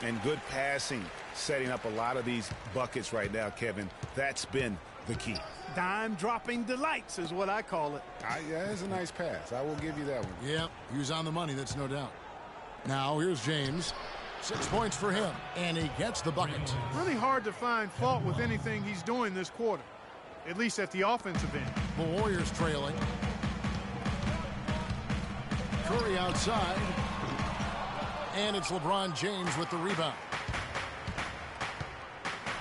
M: And good passing, setting up a lot of these buckets right now, Kevin. That's been the key.
F: Dime-dropping delights is what I call it.
M: Yeah, it's a nice pass. I will give you that one.
G: Yep, he was on the money, that's no doubt. Now, here's James. 6 points for him, and he gets the bucket.
F: Really hard to find fault with anything he's doing this quarter, at least at the offensive end.
G: The Warriors trailing. Curry outside. And it's LeBron James with the rebound.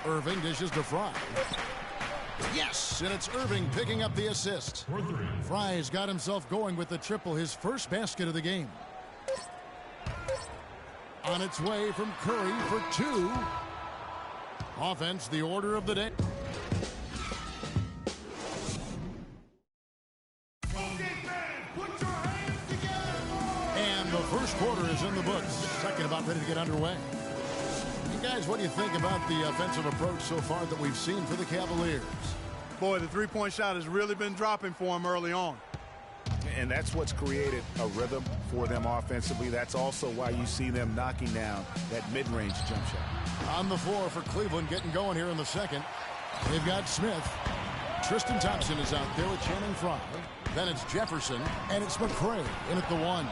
G: Irving dishes to Frye. Yes, and it's Irving picking up the assist. Frye's got himself going with the triple, his first basket of the game. On its way from Curry for 2. Offense, the order of the day. And the first quarter is in the books. Second about ready to get underway. Guys, what do you think about the offensive approach so far that we've seen for the Cavaliers?
F: Boy, the three-point shot has really been dropping for them early on.
M: And that's what's created a rhythm for them offensively. That's also why you see them knocking down that mid-range jump shot.
G: On the floor for Cleveland, getting going here in the second. They've got Smith. Tristan Thompson is out there with Channing Frye. Then it's Jefferson, and it's McCray in at the 1.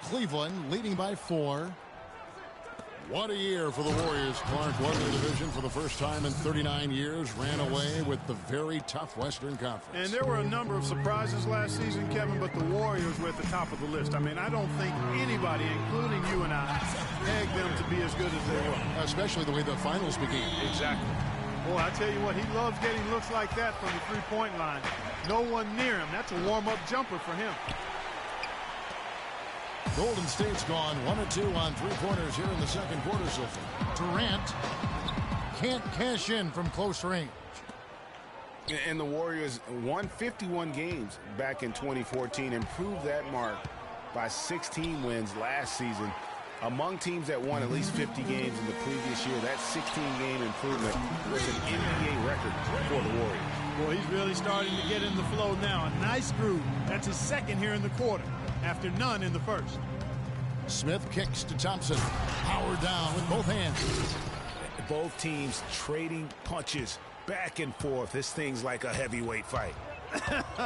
G: Cleveland leading by 4. What a year for the Warriors. Clark won the division for the first time in 39 years, ran away with the very tough Western Conference.
F: And there were a number of surprises last season, Kevin, but the Warriors were at the top of the list. I mean, I don't think anybody, including you and I, pegged them to be as good as they were.
G: Especially the way the finals began.
F: Exactly. Boy, I tell you what, he loves getting looks like that from the three-point line. No one near him. That's a warm-up jumper for him.
G: Golden State's gone 1 of 2 on three-pointers here in the second quarter so far. Durant can't cash in from close range.
M: And the Warriors won 51 games back in 2014, improved that mark by 16 wins last season. Among teams that won at least 50 games in the previous year, that 16-game improvement was an NBA record for the Warriors.
F: Well, he's really starting to get in the flow now. A nice groove. That's his second here in the quarter, after none in the first.
G: Smith kicks to Thompson. Power down with both hands.
M: Both teams trading punches back and forth. This thing's like a heavyweight fight.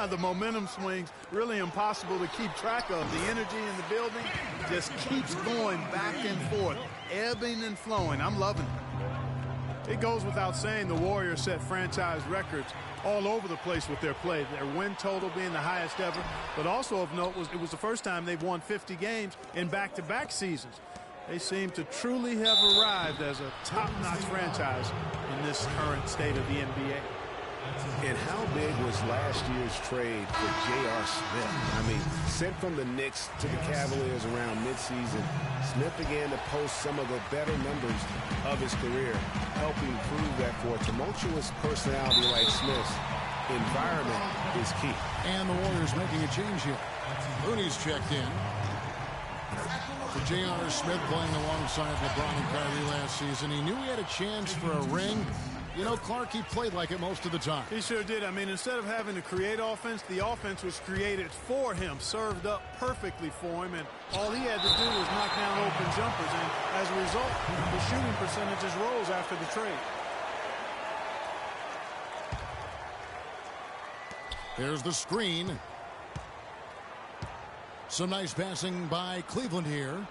F: The momentum swings, really impossible to keep track of. The energy in the building just keeps going back and forth, ebbing and flowing. I'm loving it. It goes without saying the Warriors set franchise records all over the place with their play. Their win total being the highest ever, but also of note it was the first time they've won 50 games in back-to-back seasons. They seem to truly have arrived as a top-notch franchise in this current state of the NBA.
M: And how big was last year's trade for J.R. Smith? I mean, sent from the Knicks to the Cavaliers around midseason, Smith began to post some of the better numbers of his career, helping prove that for a tumultuous personality like Smith's, environment is key.
G: And the Warriors making a change here. Looney's checked in. For J.R. Smith playing alongside LeBron and Kyrie last season, he knew he had a chance for a ring. You know, Clark, he played like it most of the time.
F: He sure did. I mean, instead of having to create offense, the offense was created for him, served up perfectly for him, and all he had to do was knock down open jumpers, and as a result, the shooting percentages rose after the trade.
G: There's the screen. Some nice passing by Cleveland here.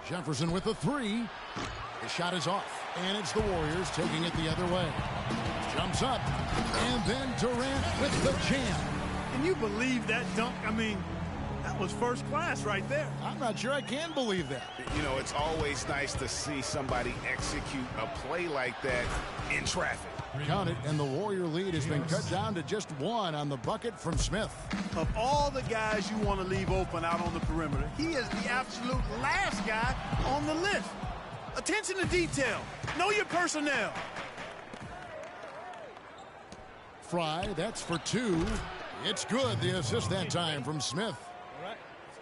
G: Jefferson with the three. The shot is off. And it's the Warriors taking it the other way. Jumps up. And then Durant with the jam.
F: Can you believe that dunk? I mean, that was first class right there.
G: I'm not sure I can believe that.
M: You know, it's always nice to see somebody execute a play like that in traffic.
G: Count it, and the Warrior lead has been cut down to just one on the bucket from Smith.
F: Of all the guys you want to leave open out on the perimeter, he is the absolute last guy on the list. Attention to detail. Know your personnel.
G: Fry, that's for two. It's good, the assist that time from Smith.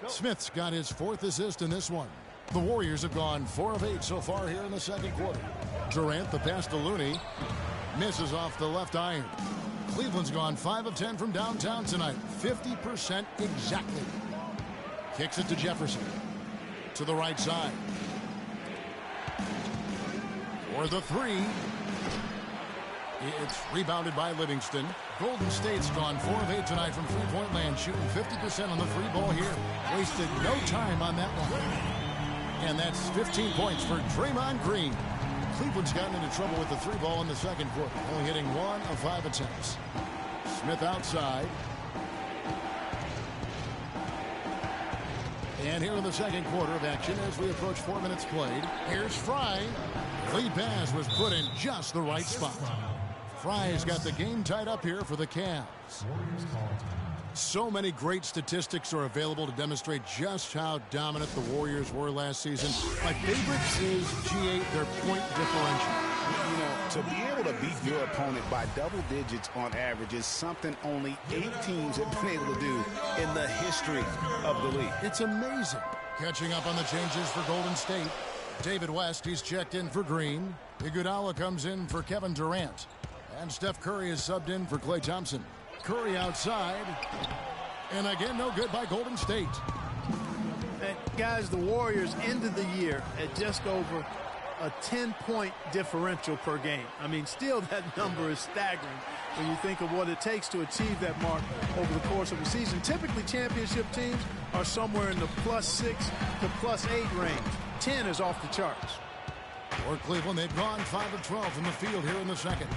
G: Smith's got his fourth assist in this one. The Warriors have gone 4 of 8 so far here in the second quarter. Durant, the pass to Looney. Misses off the left iron. Cleveland's gone 5 of 10 from downtown tonight. 50% exactly. Kicks it to Jefferson. To the right side. For the three. It's rebounded by Livingston. Golden State's gone 4 of 8 tonight from three-point land, shooting 50% on the free ball here. Wasted no time on that one. And that's 15 points for Draymond Green. Cleveland's gotten into trouble with the three ball in the second quarter, only hitting 1 of 5 attempts. Smith outside. And here in the second quarter of action as we approach 4 minutes played, here's Fry. Lead pass was put in just the right spot. Fry's got the game tied up here for the Cavs. So many great statistics are available to demonstrate just how dominant the Warriors were last season. My favorite is G8, their point differential.
M: You know, to be able to beat your opponent by double digits on average is something only 8 teams have been able to do in the history of the league.
G: It's amazing. Catching up on the changes for Golden State. David West, he's checked in for Green. Iguodala comes in for Kevin Durant. And Steph Curry is subbed in for Klay Thompson. Curry outside. And again, no good by Golden State.
F: And guys, the Warriors ended the year at just over a 10-point differential per game. I mean, still that number is staggering when you think of what it takes to achieve that mark over the course of a season. Typically, championship teams are somewhere in the +6 to +8 range. 10 is off the charts.
G: For Cleveland, they've gone 5 of 12 from the field here in the second.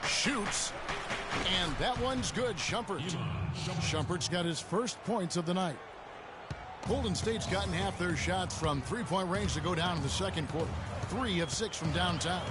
G: Shoots. And that one's good. Shumpert. Shumpert's got his first points of the night. Golden State's gotten half their shots from three-point range to go down in the second quarter. 3 of 6 from downtown.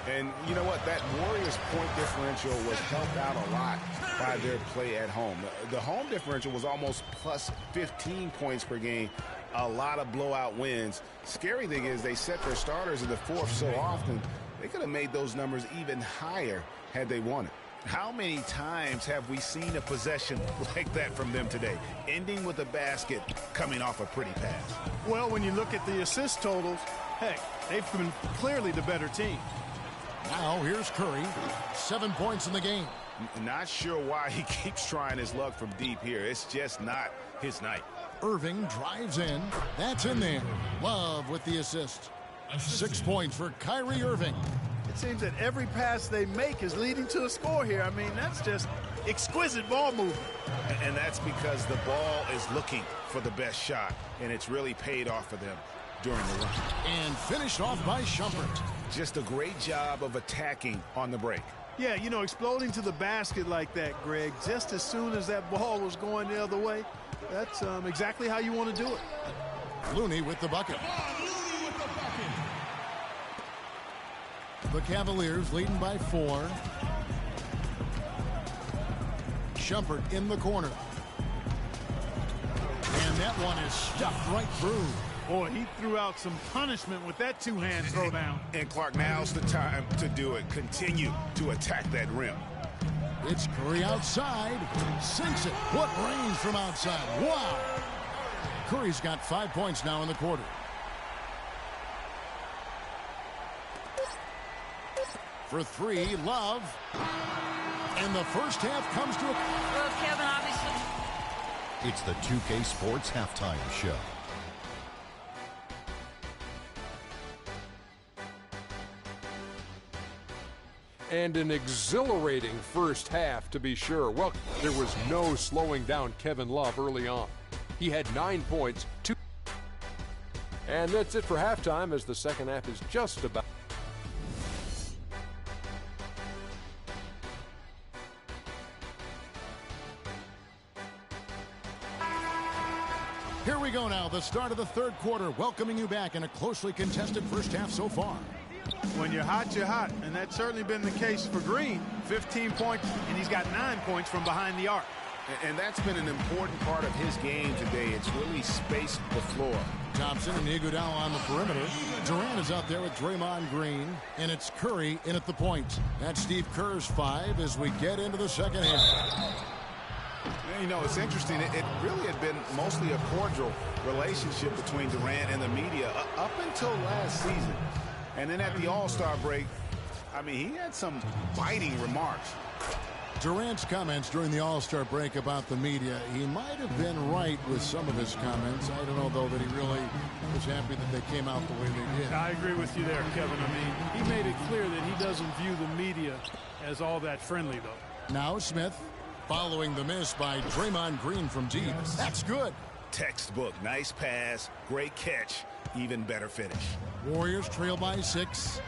M: And you know what? That Warriors point differential was helped out a lot by their play at home. The home differential was almost plus 15 points per game. A lot of blowout wins. Scary thing is they set their starters in the fourth so often, they could have made those numbers even higher had they wanted. How many times have we seen a possession like that from them today, ending with a basket coming off a pretty pass?
F: Well, when you look at the assist totals, heck, they've been clearly the better team.
G: Now here's Curry, 7 points in the game.
M: Not sure why he keeps trying his luck from deep here. It's just not his night.
G: Irving drives in. That's in there. Love with the assist. 6 points for Kyrie Irving.
F: It seems that every pass they make is leading to a score here. I mean, that's just exquisite ball movement.
M: And that's because the ball is looking for the best shot, and it's really paid off for them during the run.
G: And finished off by Shumpert.
M: Just a great job of attacking on the break.
F: Yeah, you know, exploding to the basket like that, Greg, just as soon as that ball was going the other way, that's exactly how you want to do it.
G: Looney with the bucket. The Cavaliers leading by 4. Shumpert in the corner. And that one is stuffed right through.
F: Boy, he threw out some punishment with that two-hand throwdown.
M: And Clark, now's the time to do it. Continue to attack that rim.
G: It's Curry outside. Sinks it. What range from outside. Wow. Curry's got 5 points now in the quarter. For 3, Love. And the first half comes to a...
J: Well, Kevin, obviously.
C: It's the 2K Sports Halftime Show.
D: And an exhilarating first half, to be sure. Well, there was no slowing down Kevin Love early on. He had 9 points, 2. And that's it for halftime, as the second half is just about...
G: Here we go now, the start of the third quarter, welcoming you back in a closely contested first half so far.
F: When you're hot, and that's certainly been the case for Green. 15 points, and he's got 9 points from behind the arc.
M: And that's been an important part of his game today. It's really spaced the floor.
G: Thompson and Iguodala on the perimeter. Durant is out there with Draymond Green, and it's Curry in at the point. That's Steve Kerr's 5 as we get into the second half.
M: You know, it's interesting. It really had been mostly a cordial relationship between Durant and the media up until last season. And then at the All-Star break, I mean, he had some biting remarks.
G: Durant's comments during the All-Star break about the media, he might have been right with some of his comments. I don't know, though, that he really was happy that they came out the way they did.
F: I agree with you there, Kevin. I mean, he made it clear that he doesn't view the media as all that friendly, though.
G: Now Smith, following the miss by Draymond Green from deep. That's good.
M: Textbook. Nice pass. Great catch. Even better finish.
G: Warriors trail by 6.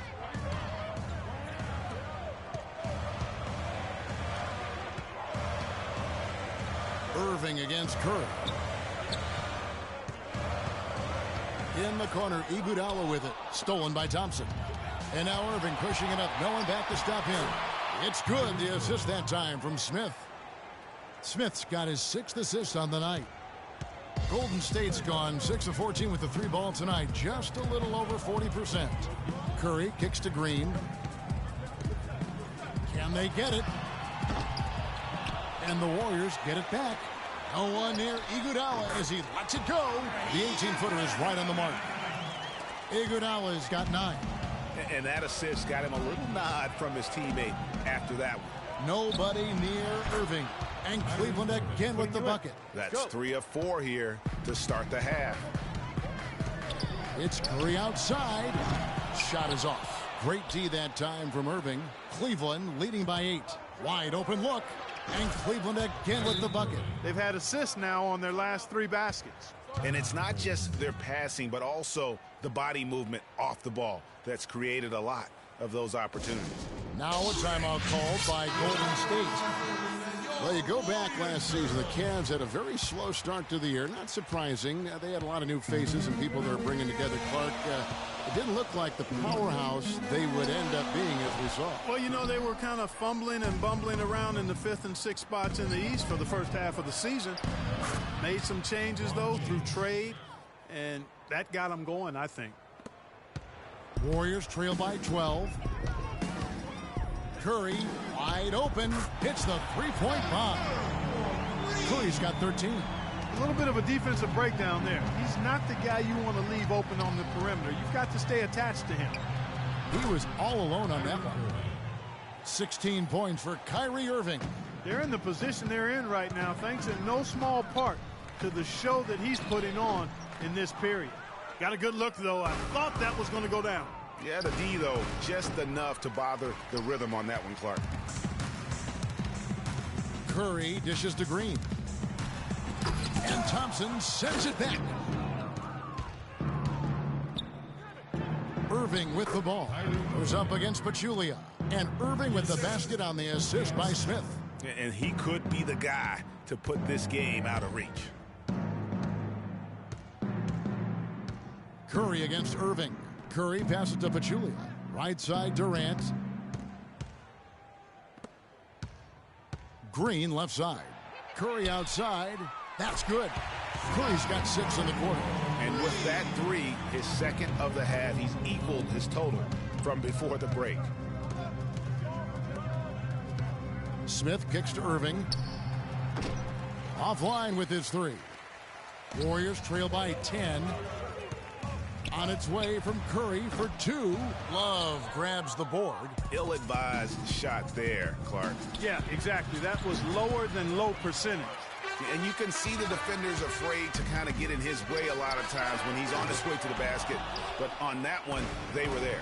G: Irving against Curry. In the corner, Iguodala with it. Stolen by Thompson. And now Irving pushing it up. No one back to stop him. It's good. The assist that time from Smith. Smith's got his 6th assist on the night. Golden State's gone 6 of 14 with the 3 ball tonight. Just a little over 40%. Curry kicks to Green. Can they get it? And the Warriors get it back. No one near Iguodala as he lets it go. The 18-footer is right on the mark. Iguodala's got 9.
M: And that assist got him a little nod from his teammate after that one.
G: Nobody near Irving. And Cleveland again with the bucket.
M: That's 3 of 4 here to start the half.
G: It's Curry outside. Shot is off. Great D that time from Irving. Cleveland leading by 8. Wide open look. And Cleveland again with the bucket.
F: They've had assists now on their last 3 baskets.
M: And it's not just their passing, but also the body movement off the ball that's created a lot of those opportunities.
G: Now a timeout called by Golden State. Well, you go back last season, the Cavs had a very slow start to the year. Not surprising. They had a lot of new faces and people they're bringing together. Clark, it didn't look like the powerhouse they would end up being as we saw.
F: Well, you know, they were kind of fumbling and bumbling around in the 5th and 6th spots in the East for the first half of the season. Made some changes, though, through trade, and that got them going, I think.
G: Warriors trail by 12. Curry, wide open, hits the three-point bomb. Curry's got 13.
F: A little bit of a defensive breakdown there. He's not the guy you want to leave open on the perimeter. You've got to stay attached to him.
G: He was all alone on that one. 16 points for Kyrie Irving.
F: They're in the position they're in right now, thanks in no small part to the show that he's putting on in this period. Got a good look, though. I thought that was going to go down.
M: Yeah, the D, though, just enough to bother the rhythm on that one, Clark.
G: Curry dishes to Green. And Thompson sends it back. Irving with the ball. Goes up against Pachulia. And Irving with the basket on the assist by Smith.
M: And he could be the guy to put this game out of reach.
G: Curry against Irving. Curry passes to Pachulia. Right side Durant. Green left side. Curry outside. That's good. Curry's got 6 in the quarter.
M: And with that 3, his second of the half, he's equaled his total from before the break.
G: Smith kicks to Irving. Offline with his 3. Warriors trail by 10. On its way from Curry for 2. Love grabs the board.
M: Ill-advised shot there, Clark.
F: Yeah, exactly. That was lower than low percentage.
M: And you can see the defenders afraid to kind of get in his way a lot of times when he's on his way to the basket. But on that one, they were there.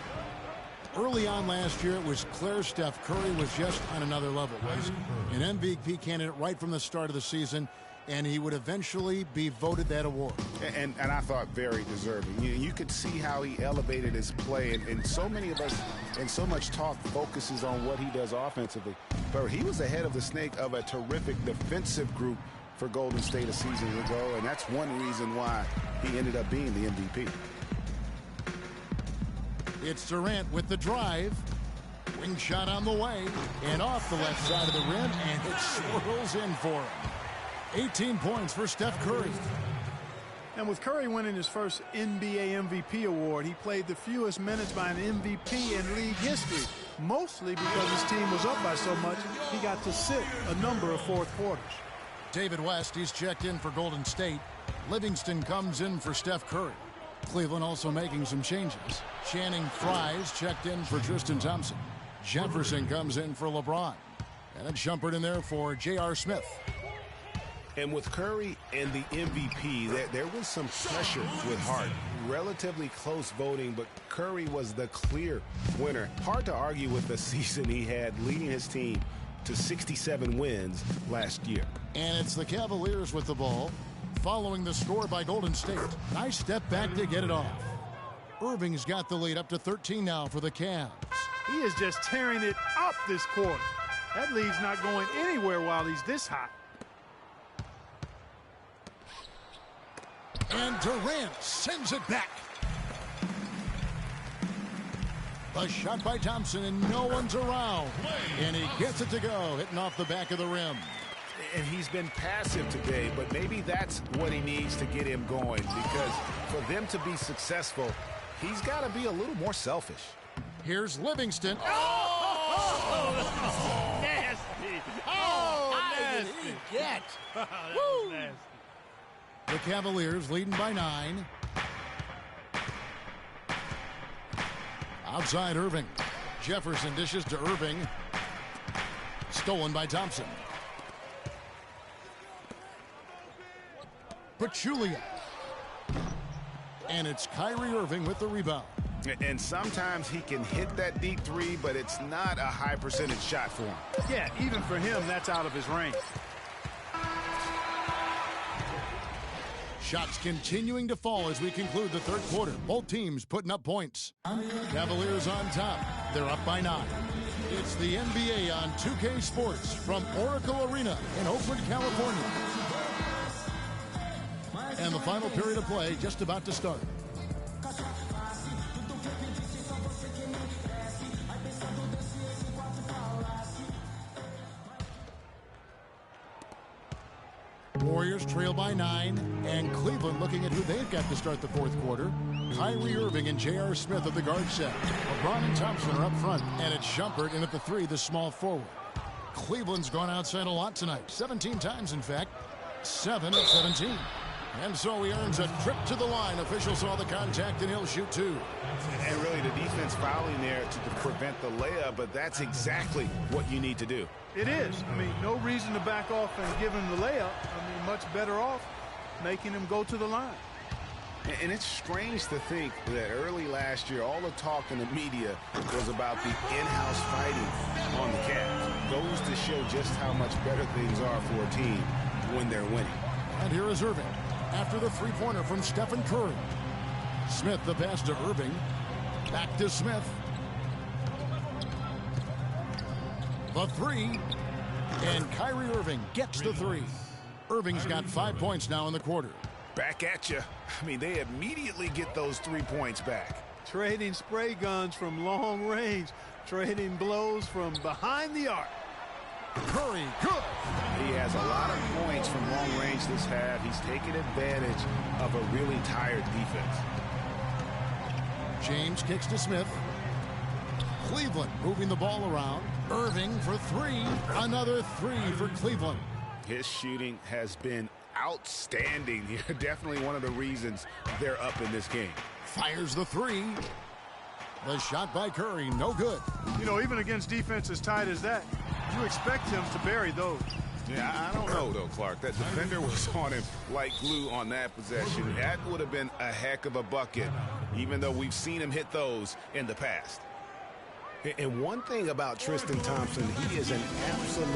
G: Early on last year, it was clear Steph Curry was just on another level. Was an MVP candidate right from the start of the season, and he would eventually be voted that award.
M: And I thought very deserving. You could see how he elevated his play, and so many of us and so much talk focuses on what he does offensively. But he was ahead of the snake of a terrific defensive group for Golden State a season ago, and that's one reason why he ended up being the MVP.
G: It's Durant with the drive. Wing shot on the way, and off the left side of the rim, and it swirls in for him. 18 points for Steph Curry.
F: And with Curry winning his first NBA MVP award, he played the fewest minutes by an MVP in league history, mostly because his team was up by so much, he got to sit a number of fourth quarters.
G: David West, he's checked in for Golden State. Livingston comes in for Steph Curry. Cleveland also making some changes. Channing Frye's checked in for Tristan Thompson. Jefferson comes in for LeBron. And a jumper in there for J.R. Smith.
M: And with Curry and the MVP, there was some pressure with Hart. Relatively close voting, but Curry was the clear winner. Hard to argue with the season he had, leading his team to 67 wins last year.
G: And it's the Cavaliers with the ball, following the score by Golden State. Nice step back to get it off. Irving's got the lead up to 13 now for the Cavs.
F: He is just tearing it up this quarter. That lead's not going anywhere while he's this hot.
G: And Durant sends it back. A shot by Thompson, and no one's around. And he gets it to go, hitting off the back of the rim.
M: And he's been passive today, but maybe that's what he needs to get him going, because for them to be successful, he's got to be a little more selfish.
G: Here's Livingston.
F: Oh, nasty. Oh,
N: How
F: nasty.
N: did he get?
F: That was nasty.
G: The Cavaliers leading by 9. Outside Irving. Jefferson dishes to Irving. Stolen by Thompson. Pachulia. And it's Kyrie Irving with the rebound.
M: And sometimes he can hit that deep 3, but it's not a high percentage shot for him.
F: Yeah, even for him, that's out of his range.
G: Shots continuing to fall as we conclude the third quarter. Both teams putting up points. Cavaliers on top. They're up by 9. It's the NBA on 2K Sports from Oracle Arena in Oakland, California. And the final period of play just about to start. Warriors trail by 9, and Cleveland looking at who they've got to start the fourth quarter. Kyrie Irving and J.R. Smith at the guard set. LeBron and Thompson are up front, and it's Shumpert in at the 3, the small forward. Cleveland's gone outside a lot tonight, 17 times in fact, 7 of 17. And so he earns a trip to the line. Official saw the contact, and he'll shoot 2.
M: And really the defense fouling there to prevent the layup, but that's exactly what you need to do.
F: It is. I mean, no reason to back off and give him the layup. I mean, much better off making him go to the line.
M: And it's strange to think that early last year, all the talk in the media was about the in-house fighting on the Cavs. Goes to show just how much better things are for a team when they're winning.
G: And here is Irving after the three-pointer from Stephen Curry. Smith the pass to Irving. Back to Smith. The 3. And Kyrie Irving gets the 3. Irving's got 5 points now in the quarter.
M: Back at you. I mean, they immediately get those 3 points back.
F: Trading spray guns from long range. Trading blows from behind the arc.
G: Curry, good.
M: He has a lot of points from long range this half. He's taken advantage of a really tired defense.
G: James kicks to Smith. Cleveland moving the ball around. Irving for 3. Another 3 for Cleveland.
M: His shooting has been outstanding here. Definitely one of the reasons they're up in this game.
G: Fires the 3. The shot by Curry, no good.
F: You know, even against defense as tight as that, you expect him to bury those.
M: Yeah, I don't know, though, Clark. That defender was on him like glue on that possession. That would have been a heck of a bucket, even though we've seen him hit those in the past.
H: And one thing about Tristan Thompson, he is an absolute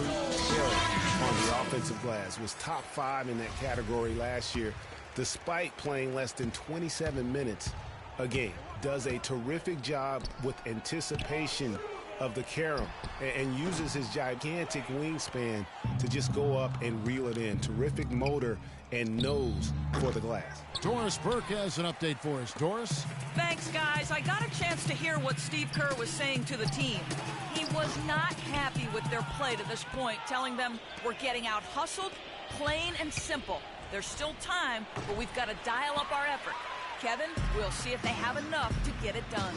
H: terror on the offensive glass. Was top 5 in that category last year, despite playing less than 27 minutes a game. Does a terrific job with anticipation of the carom and uses his gigantic wingspan to just go up and reel it in. Terrific motor and nose for the glass.
G: Doris Burke has an update for us. Doris?
J: Thanks, guys. I got a chance to hear what Steve Kerr was saying to the team. He was not happy with their play to this point, telling them we're getting out hustled, plain and simple. There's still time, but we've got to dial up our effort. Kevin, we'll see if they have enough to get it done.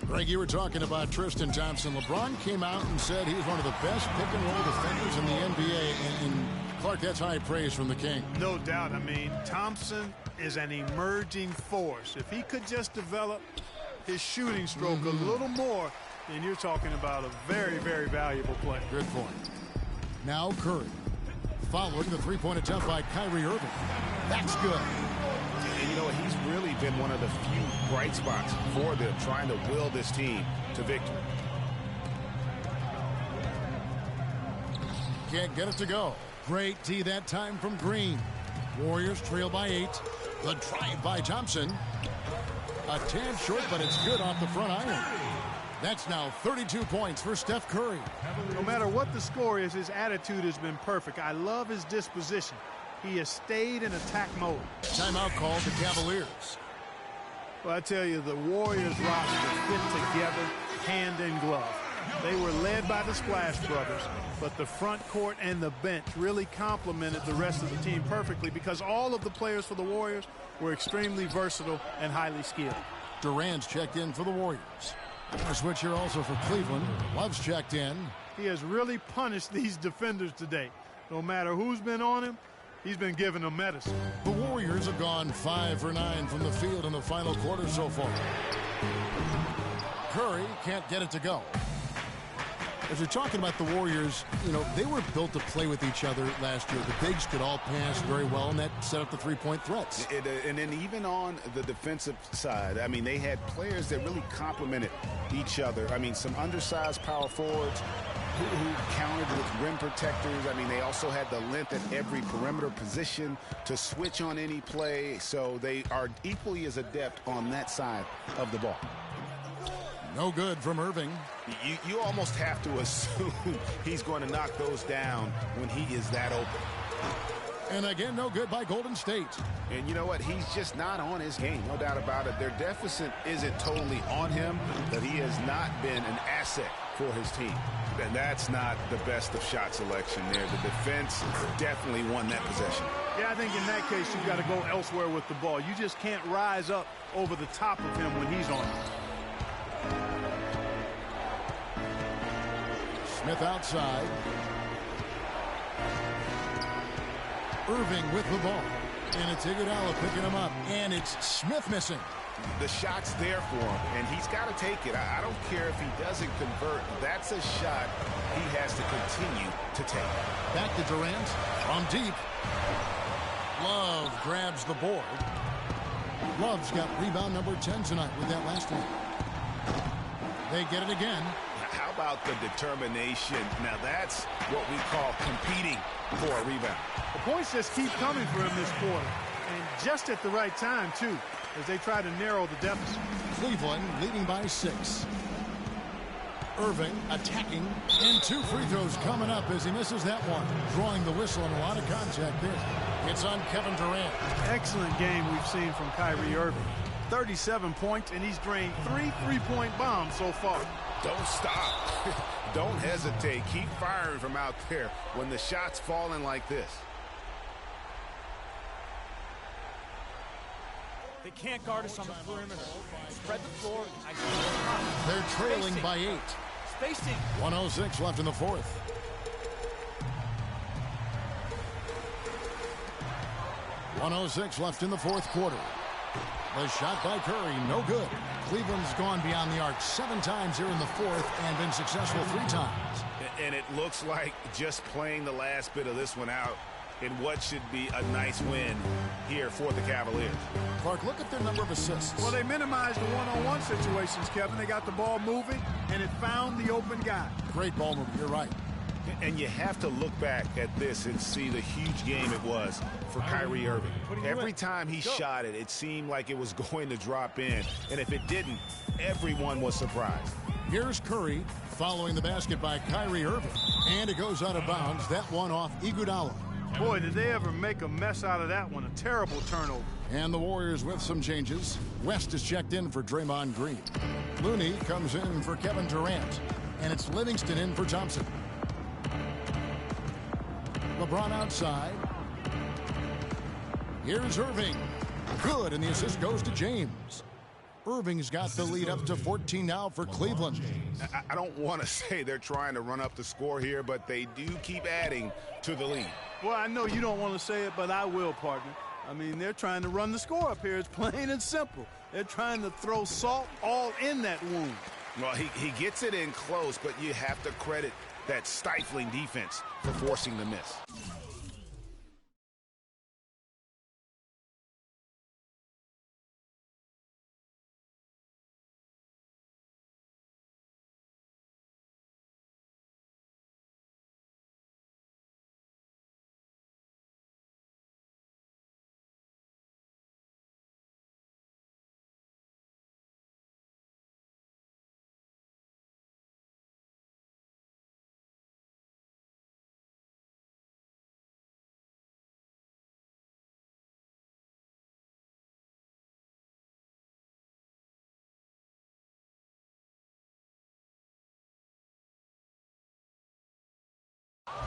G: Greg, you were talking about Tristan Thompson. LeBron came out and said he was one of the best pick-and-roll defenders in the NBA. And Clark, that's high praise from the King.
F: No doubt. I mean, Thompson is an emerging force. If he could just develop his shooting stroke a little more, then you're talking about a very, very valuable player.
G: Good point. Now Curry. Following the three-point attempt by Kyrie Irving. That's good.
M: And you know, he's really been one of the few bright spots for them, trying to will this team to victory.
G: Can't get it to go. Great D that time from Green. Warriors trail by 8. The drive by Thompson. A tad short, but it's good off the front iron. That's now 32 points for Steph Curry.
F: No matter what the score is, his attitude has been perfect. I love his disposition. He has stayed in attack mode.
G: Timeout called the Cavaliers.
F: Well, I tell you, the Warriors roster fit together hand in glove. They were led by the Splash Brothers, but the front court and the bench really complemented the rest of the team perfectly because all of the players for the Warriors were extremely versatile and highly skilled.
G: Durant's checked in for the Warriors. A switch here also for Cleveland. Love's checked in.
F: He has really punished these defenders today. No matter who's been on him, he's been giving them medicine.
G: The Warriors have gone 5 for 9 from the field in the final quarter so far. Curry can't get it to go. As we're talking about the Warriors, you know, they were built to play with each other last year. The bigs could all pass very well, and that set up the three-point threats.
M: And then even on the defensive side, I mean, they had players that really complemented each other. I mean, some undersized power forwards who countered with rim protectors. I mean, they also had the length at every perimeter position to switch on any play. So they are equally as adept on that side of the ball.
G: No good from Irving.
M: You almost have to assume he's going to knock those down when he is that open.
G: And again, no good by Golden State.
M: And you know what? He's just not on his game, no doubt about it. Their deficit isn't totally on him, but he has not been an asset for his team. And that's not the best of shot selection there. The defense definitely won that possession.
F: Yeah, I think in that case, you've got to go elsewhere with the ball. You just can't rise up over the top of him when he's on it.
G: Smith outside. Irving with the ball. And it's Iguodala picking him up. And it's Smith missing.
M: The shot's there for him, and he's got to take it. I don't care if he doesn't convert. That's a shot he has to continue to take.
G: Back to Durant from deep. Love grabs the board. Love's got rebound number 10 tonight with that last one. They get it again.
M: How about the determination? Now that's what we call competing for a rebound.
F: The points just keep coming for him this quarter, and just at the right time, too, as they try to narrow the deficit.
G: Cleveland leading by 6. Irving attacking, and 2 free throws coming up as he misses that one. Drawing the whistle and a lot of contact there. It's on Kevin Durant.
F: Excellent game we've seen from Kyrie Irving. 37 points, and he's drained 3 3-point bombs so far.
M: Don't stop. Don't hesitate. Keep firing from out there when the shot's falling like this.
N: They can't guard us on the perimeter. Spread the floor.
G: They're trailing by 8.
N: Spacing.
G: 1:06 left in the fourth. .106 left in the fourth quarter. The shot by Curry, no good. Cleveland's gone beyond the arc 7 times here in the fourth and been successful 3 times.
M: And it looks like just playing the last bit of this one out in what should be a nice win here for the Cavaliers.
G: Clark, look at their number of assists.
F: Well, they minimized the one-on-one situations, Kevin. They got the ball moving, and it found the open guy.
G: Great ball movement, you're right.
M: And you have to look back at this and see the huge game it was for Kyrie Irving. Every time he shot it, it seemed like it was going to drop in. And if it didn't, everyone was surprised.
G: Here's Curry following the basket by Kyrie Irving. And it goes out of bounds. That one off Iguodala.
F: Boy, did they ever make a mess out of that one. A terrible turnover.
G: And the Warriors with some changes. West is checked in for Draymond Green. Looney comes in for Kevin Durant. And it's Livingston in for Thompson. LeBron outside. Here's Irving. Good, and the assist goes to James. Irving's got the lead up to 14 now for Cleveland.
M: I don't want to say they're trying to run up the score here, but they do keep adding to the lead.
F: Well, I know you don't want to say it, but I will, partner. I mean, they're trying to run the score up here. It's plain and simple. They're trying to throw salt all in that wound.
M: Well, he gets it in close, but you have to credit that stifling defense for forcing the miss.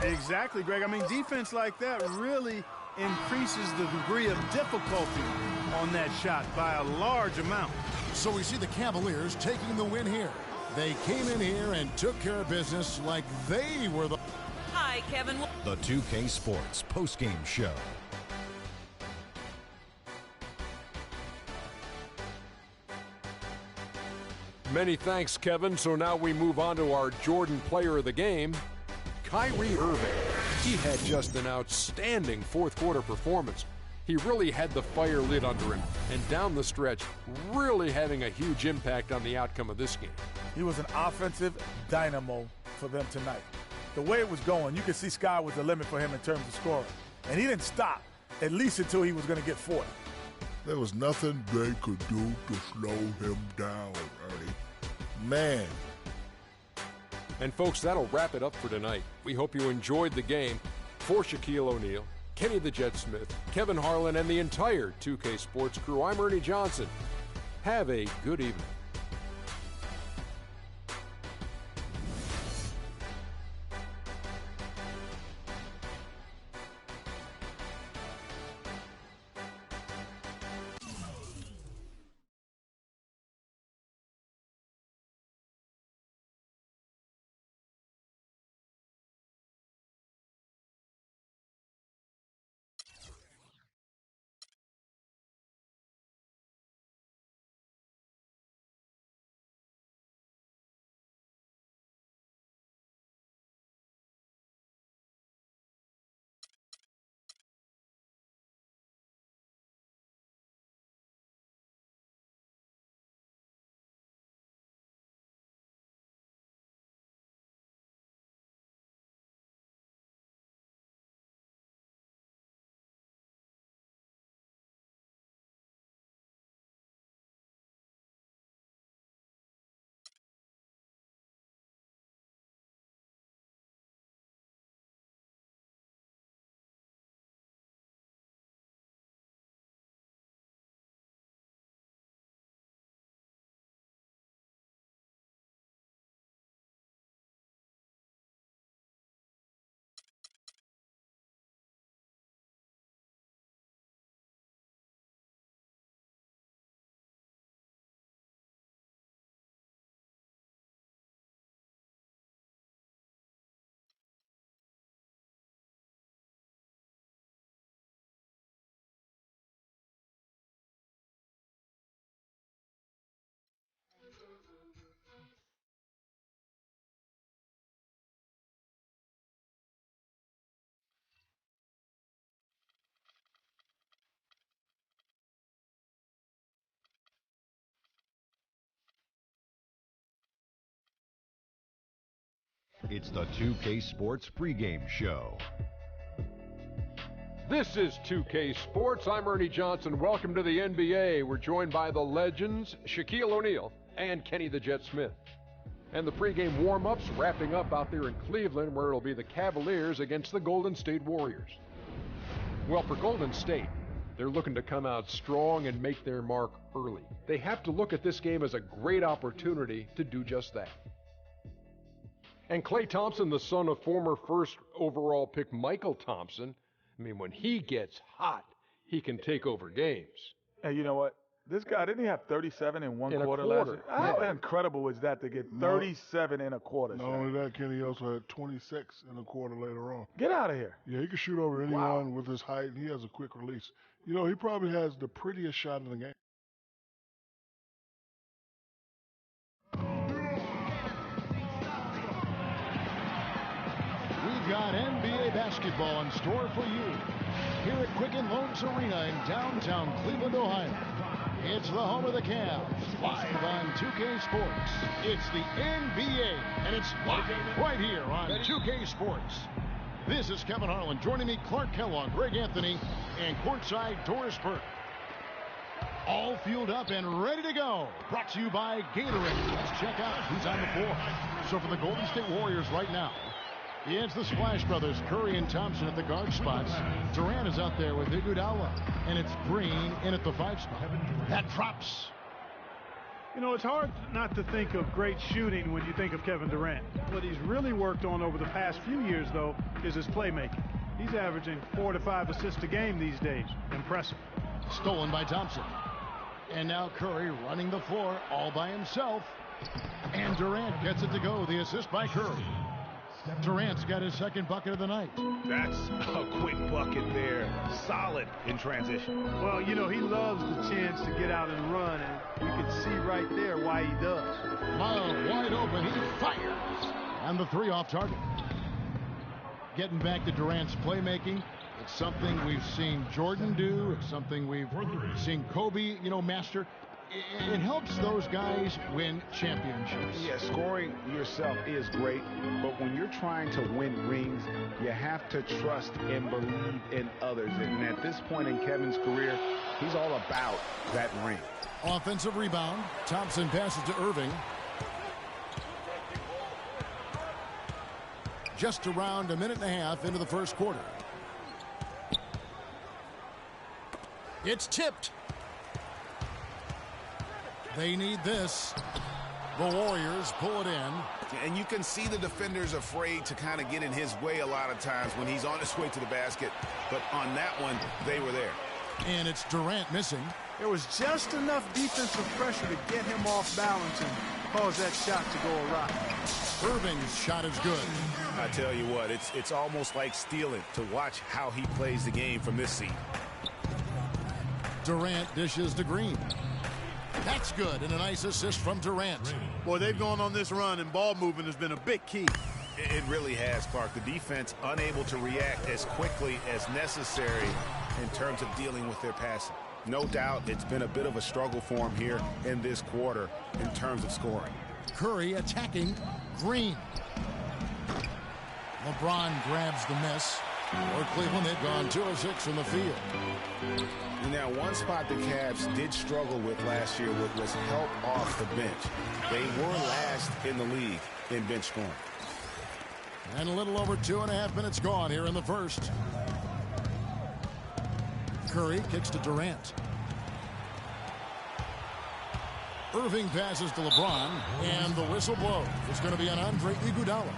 F: Exactly, Greg. I mean, defense like that really increases the degree of difficulty on that shot by a large amount.
G: So we see the Cavaliers taking the win here. They came in here and took care of business like they were the...
J: Hi, Kevin.
C: The 2K Sports postgame show.
D: Many thanks, Kevin. So now we move on to our Jordan player of the game, Kyrie Irving. He had just an outstanding fourth quarter performance. He really had the fire lit under him, and down the stretch, really having a huge impact on the outcome of this game.
L: He was an offensive dynamo for them tonight. The way it was going, you could see sky was the limit for him in terms of scoring. And he didn't stop, at least until he was going to get 40.
I: There was nothing they could do to slow him down, Ernie.
P: man.
D: And folks, that'll wrap it up for tonight. We hope you enjoyed the game. For Shaquille O'Neal, Kenny the Jet Smith, Kevin Harlan, and the entire 2K Sports crew, I'm Ernie Johnson. Have a good evening.
C: It's the 2K Sports pregame show.
D: This is 2K Sports. I'm Ernie Johnson. Welcome to the NBA. We're joined by the legends, Shaquille O'Neal and Kenny the Jet Smith. And the pregame warm-ups wrapping up out there in Cleveland, where it'll be the Cavaliers against the Golden State Warriors. Well, for Golden State, they're looking to come out strong and make their mark early. They have to look at this game as a great opportunity to do just that. And Klay Thompson, the son of former first overall pick Michael Thompson, I mean, when he gets hot, he can take over games.
L: Hey, you know what? This guy, didn't he have 37 in one quarter last year? How incredible is that to get 37 in a quarter?
I: Not only that, Kenny also had 26 in a quarter later on.
L: Get out of here.
I: Yeah, he can shoot over anyone with his height, and he has a quick release. You know, he probably has the prettiest shot in the game.
G: We've got NBA basketball in store for you here at Quicken Loans Arena in downtown Cleveland, Ohio. It's the home of the Cavs, live on 2K Sports. It's the NBA, and it's live right here on 2K Sports. This is Kevin Harlan. Joining me, Clark Kellogg, Greg Anthony, and courtside Doris Burke. All fueled up and ready to go. Brought to you by Gatorade. Let's check out who's on the floor. So for the Golden State Warriors right now, it's the Splash Brothers, Curry and Thompson at the guard spots. Durant is out there with Iguodala, and it's Green in at the 5 spot. That drops.
F: You know, it's hard not to think of great shooting when you think of Kevin Durant. What he's really worked on over the past few years, though, is his playmaking. He's averaging 4 to 5 assists a game these days. Impressive.
G: Stolen by Thompson. And now Curry running the floor all by himself. And Durant gets it to go. The assist by Curry. Durant's got his second bucket of the night.
M: That's a quick bucket there. Solid in transition.
F: Well, you know, he loves the chance to get out and run, and you can see right there why he does.
G: Miles wide open. He fires. And the 3 off target. Getting back to Durant's playmaking. It's something we've seen Jordan do. It's something we've seen Kobe, master. It helps those guys win championships.
M: Yeah, scoring yourself is great, but when you're trying to win rings, you have to trust and believe in others. And at this point in Kevin's career, he's all about that ring.
G: Offensive rebound. Thompson passes to Irving. Just around a minute and a half into the first quarter. It's tipped. They need this. The Warriors pull it in.
M: And you can see the defenders afraid to kind of get in his way a lot of times when he's on his way to the basket. But on that one, they were there.
G: And it's Durant missing.
F: There was just enough defensive pressure to get him off balance and cause that shot to go awry.
G: Irving's shot is good.
M: I tell you what, it's almost like stealing to watch how he plays the game from this seat.
G: Durant dishes to Green. That's good, and a nice assist from Durant.
F: Boy, they've gone on this run, and ball movement has been a big key.
M: It really has, Clark. The defense unable to react as quickly as necessary in terms of dealing with their passing. No doubt it's been a bit of a struggle for him here in this quarter in terms of scoring.
G: Curry attacking Green. LeBron grabs the miss. For Cleveland, they've gone 2 of 6 from the field.
M: Now, one spot the Cavs did struggle with last year was help off the bench. They were last in the league in bench scoring.
G: And a little over 2.5 minutes gone here in the first. Curry kicks to Durant. Irving passes to LeBron, and the whistle blows. It's going to be on Andre Iguodala.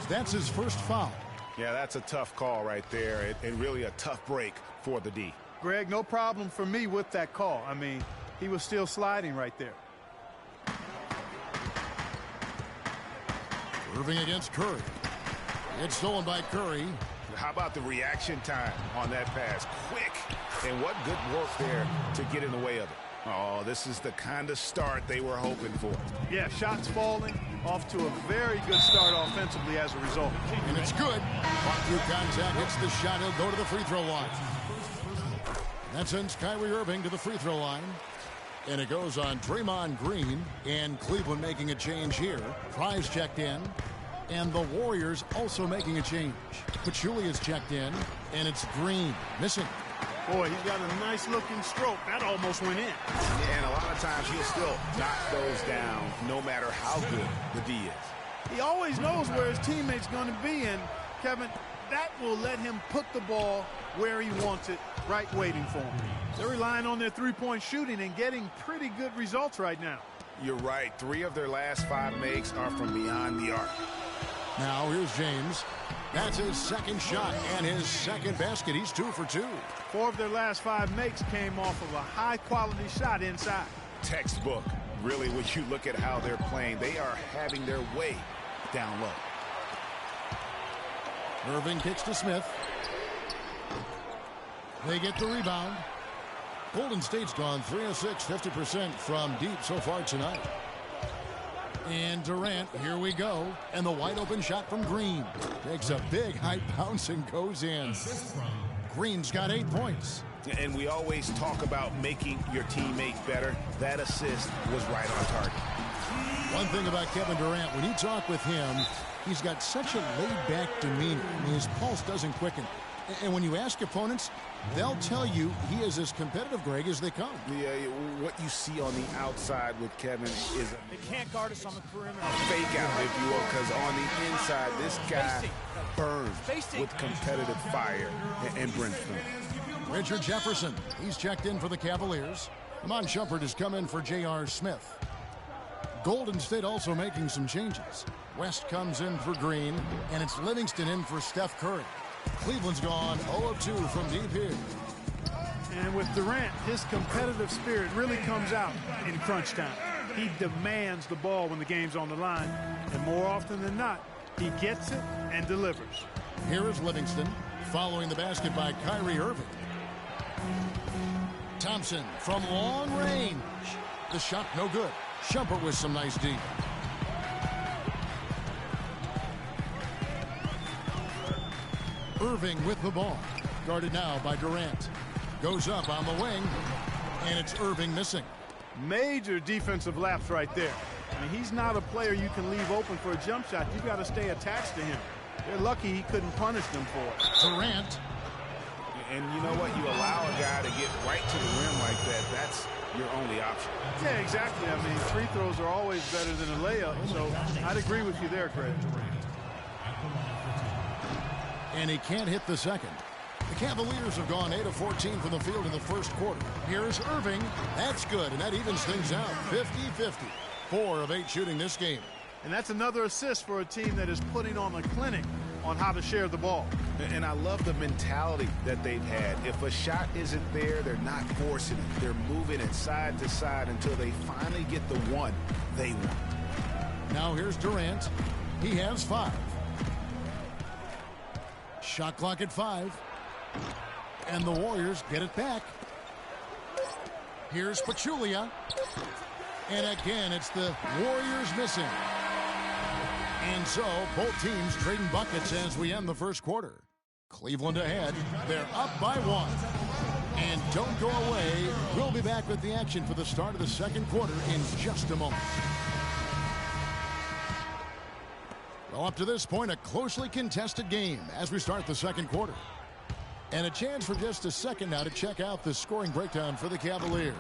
G: That's his first foul.
M: Yeah, that's a tough call right there, and really a tough break for the D.
F: Greg, no problem for me with that call. I mean, he was still sliding right there.
G: Irving against Curry. It's stolen by Curry.
M: How about the reaction time on that pass? Quick, and what good work there to get in the way of it. Oh, this is the kind of start they were hoping for.
F: Yeah, shots falling, off to a very good start offensively as a result.
G: And it's good. Walk through contact, hits the shot, he'll go to the free throw line. That sends Kyrie Irving to the free throw line. And it goes on Draymond Green, and Cleveland making a change here. Price checked in, and the Warriors also making a change. Pachulia's checked in, and it's Green missing.
F: Boy, he's got a nice-looking stroke. That almost went in.
M: And a lot of times he'll still knock those down no matter how good the D is.
F: He always knows where his teammate's going to be, and, Kevin, that will let him put the ball where he wants it, right waiting for him. They're relying on their three-point shooting and getting pretty good results right now.
M: You're right. 3 of their last 5 makes are from beyond the arc.
G: Now here's James. That's his second shot and his second basket. He's 2 for 2.
F: 4 of their last 5 makes came off of a high-quality shot inside.
M: Textbook. Really, when you look at how they're playing, they are having their way down low.
G: Irving kicks to Smith. They get the rebound. Golden State's gone 3 of 6, 50% from deep so far tonight. And Durant, here we go. And the wide open shot from Green. Takes a big high bounce and goes in. Green's got 8 points.
M: And we always talk about making your teammate better. That assist was right on target.
G: One thing about Kevin Durant, when you talk with him, he's got such a laid-back demeanor. I mean, his pulse doesn't quicken. And when you ask opponents, they'll tell you he is as competitive, Greg, as they come.
M: Yeah, what you see on the outside with Kevin is
N: They can't guard us on the perimeter.
M: a fake out, if you will, because on the inside, this guy burns with competitive fire and brimstone.
G: Richard Jefferson, he's checked in for the Cavaliers. Iman Shumpert has come in for J.R. Smith. Golden State also making some changes. West comes in for Green, and it's Livingston in for Steph Curry. Cleveland's gone 0 of 2 from deep here.
F: And with Durant, his competitive spirit really comes out in crunch time. He demands the ball when the game's on the line, and more often than not, he gets it and delivers.
G: Here is Livingston, following the basket by Kyrie Irving. Thompson from long range. The shot no good. Shumpert with some nice D. Irving with the ball. Guarded now by Durant. Goes up on the wing, and it's Irving missing.
F: Major defensive lapse right there. I mean, he's not a player you can leave open for a jump shot. You've got to stay attached to him. They're lucky he couldn't punish them for it.
G: Durant.
M: And you know what? You allow a guy to get right to the rim like that. That's your only option.
F: Yeah, exactly. I mean, free throws are always better than a layup, so I'd agree with you there, Craig.
G: And he can't hit the second. The Cavaliers have gone 8 of 14 from the field in the first quarter. Here's Irving. That's good, and that evens things out. 50-50. 4 of 8 shooting this game.
F: And that's another assist for a team that is putting on a clinic on how to share the ball.
M: And I love the mentality that they've had. If a shot isn't there, they're not forcing it. They're moving it side to side until they finally get the one they want.
G: Now here's Durant. He has 5. Shot clock at 5. And the Warriors get it back. Here's Pachulia. And again, it's the Warriors missing. And so, both teams trading buckets as we end the first quarter. Cleveland ahead. They're up by 1. And don't go away. We'll be back with the action for the start of the second quarter in just a moment. Well, up to this point, a closely contested game as we start the second quarter. And a chance for just a second now to check out the scoring breakdown for the Cavaliers.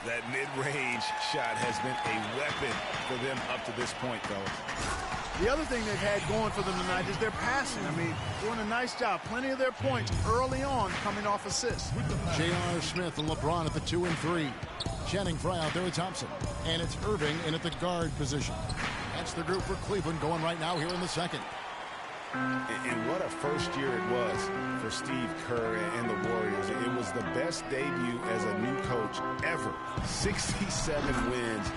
M: That mid-range shot has been a weapon for them up to this point, fellas.
F: The other thing they've had going for them tonight is their passing. I mean, doing a nice job. Plenty of their points early on coming off assists.
G: J.R. Smith and LeBron at the 2 and 3. Channing Frye out there with Thompson. And it's Irving in at the guard position. That's the group for Cleveland going right now here in the second.
M: And what a first year it was for Steve Kerr and the Warriors. It was the best debut as a new coach ever. 67 wins.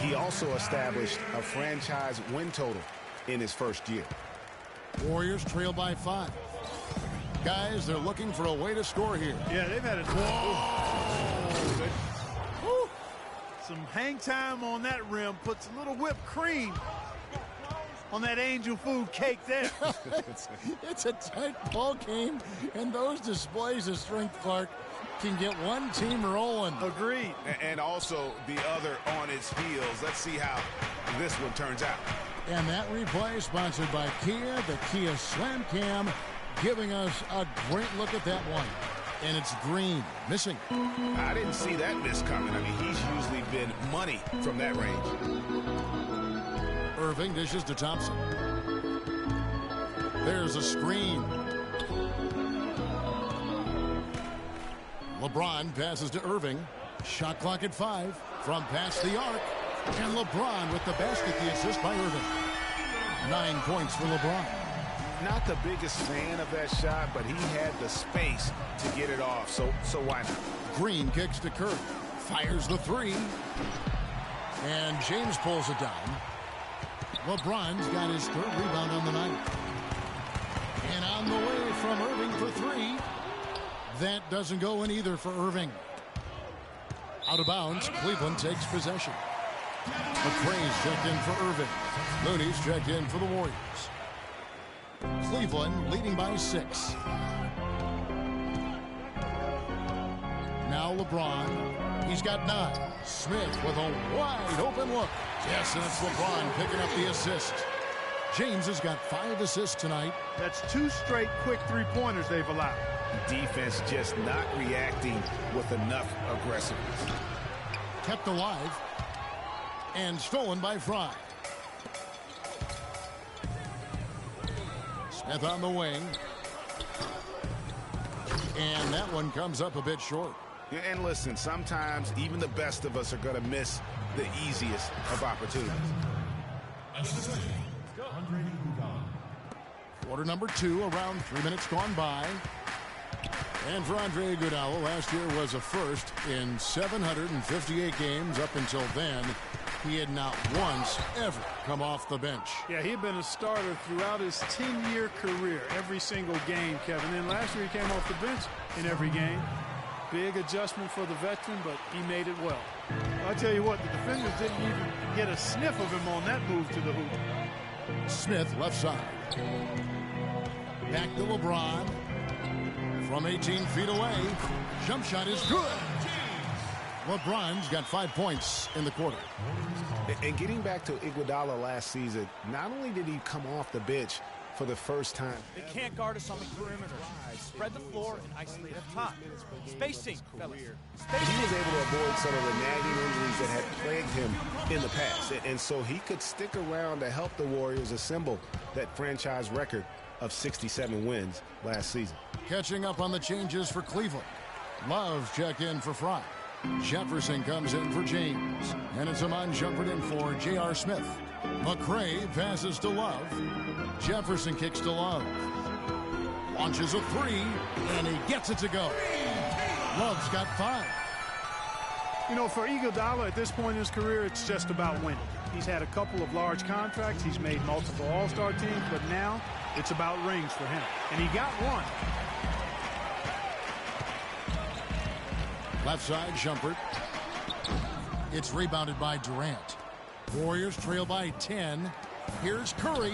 M: He also established a franchise win total in his first year.
G: Warriors trail by 5. Guys, they're looking for a way to score here.
F: Yeah, they've had some hang time on that rim. Puts a little whipped cream on that angel food cake there.
G: It's a tight ball game, and those displays of strength, Clark, can get one team rolling.
F: Agreed.
M: And also the other on its heels. Let's see how this one turns out.
G: And that replay sponsored by Kia, the Kia Slam Cam, giving us a great look at that one. And it's Green, missing.
M: I didn't see that miss coming. I mean, he's usually been money from that range.
G: Irving dishes to Thompson. There's a screen. LeBron passes to Irving. Shot clock at 5 from past the arc. And LeBron with the basket, the assist by Irving. 9 points for LeBron.
M: Not the biggest fan of that shot, but he had the space to get it off, so why not?
G: Green kicks to Curry. Fires the 3. And James pulls it down. LeBron's got his 3rd rebound on the night. And on the way from Irving for 3. That doesn't go in either for Irving. Out of bounds, Cleveland takes possession. McRae's checked in for Irving. Looney's checked in for the Warriors. Cleveland leading by 6. Now LeBron. He's got 9. Smith with a wide open look. Yes, and it's LeBron picking up the assist. James has got 5 assists tonight.
F: That's 2 straight quick 3-pointers they've allowed.
M: Defense just not reacting with enough aggressiveness.
G: Kept alive. And stolen by Frye. Smith on the wing. And that one comes up a bit short.
M: And listen, sometimes even the best of us are going to miss the easiest of opportunities.
G: Quarter number 2, around 3 minutes gone by. And for Andre Iguodala, last year was a first in 758 games. Up until then, he had not once ever come off the bench.
F: Yeah, he had been a starter throughout his 10-year career, every single game, Kevin. And last year he came off the bench in every game. Big adjustment for the veteran, but he made it well. I'll tell you what, the defenders didn't even get a sniff of him on that move to the hoop.
G: Smith left side. Back to LeBron. From 18 feet away. Jump shot is good. LeBron's got 5 points in the quarter.
M: And getting back to Iguodala last season, not only did he come off the bench,
H: for the first time.
N: They can't guard us on the perimeter. Spread the floor and isolate up top. Spacing, fellas.
H: He was able to avoid some of the nagging injuries that had plagued him in the past. And so he could stick around to help the Warriors assemble that franchise record of 67 wins last season.
G: Catching up on the changes for Cleveland. Love checked in for Fry. Jefferson comes in for James. And it's Amon Shumpert in for J.R. Smith. McCray passes to Love. Jefferson kicks to Love. Launches a three, and he gets it to go. Love's got 5.
F: You know, for Iguodala at this point in his career, it's just about winning. He's had a couple of large contracts. He's made multiple All-Star teams, but now it's about rings for him. And he got one.
G: Left side, Shumpert. It's rebounded by Durant. Warriors trail by 10. Here's Curry.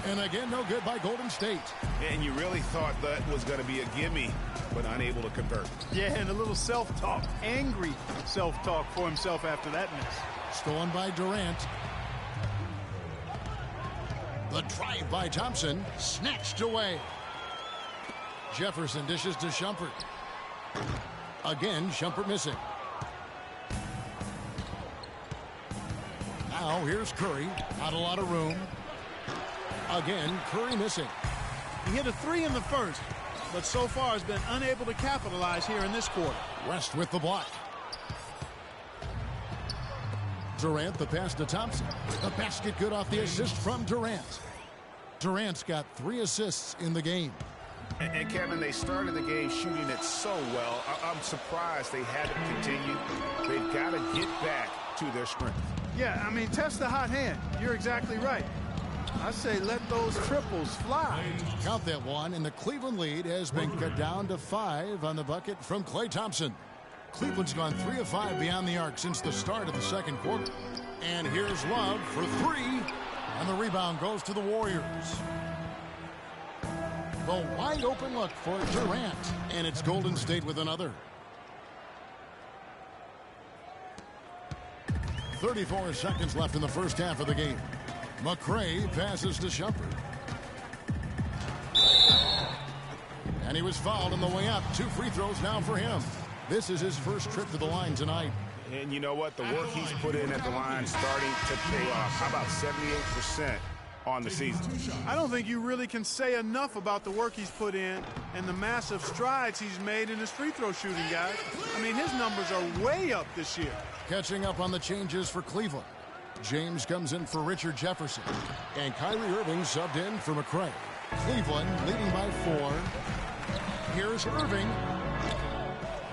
G: And again, no good by Golden State.
M: And you really thought that was going to be a gimme, but unable to convert.
F: Yeah, and a little self-talk, angry self-talk for himself after that miss.
G: Stolen by Durant. The drive by Thompson, snatched away. Jefferson dishes to Shumpert. Again, Shumpert missing. Now here's Curry. Not a lot of room. Again, Curry missing.
F: He hit a 3 in the first, but so far has been unable to capitalize here in this quarter.
G: West with the block. Durant, the pass to Thompson. The basket good off the assist from Durant. Durant's got 3 assists in the game.
M: And Kevin, they started the game shooting it so well. I'm surprised they haven't continued. They've got to get back to their strength.
F: Yeah, I mean, test the hot hand. You're exactly right. I say let those triples fly.
G: Count that one, and the Cleveland lead has been cut down to 5 on the bucket from Klay Thompson. Cleveland's gone 3 of 5 beyond the arc since the start of the second quarter. And here's Love for 3, and the rebound goes to the Warriors. The wide open look for Durant, and it's Golden State with another. 34 seconds left in the first half of the game. McCray passes to Shumpert. And he was fouled on the way up. 2 free throws now for him. This is his first trip to the line tonight.
M: And you know what? The work he's put in at the line starting to pay off. How about 78% on the season?
F: I don't think you really can say enough about the work he's put in and the massive strides he's made in his free throw shooting, guys. I mean, his numbers are way up this year.
G: Catching up on the changes for Cleveland. James comes in for Richard Jefferson. And Kyrie Irving subbed in for McCray. Cleveland leading by 4. Here's Irving.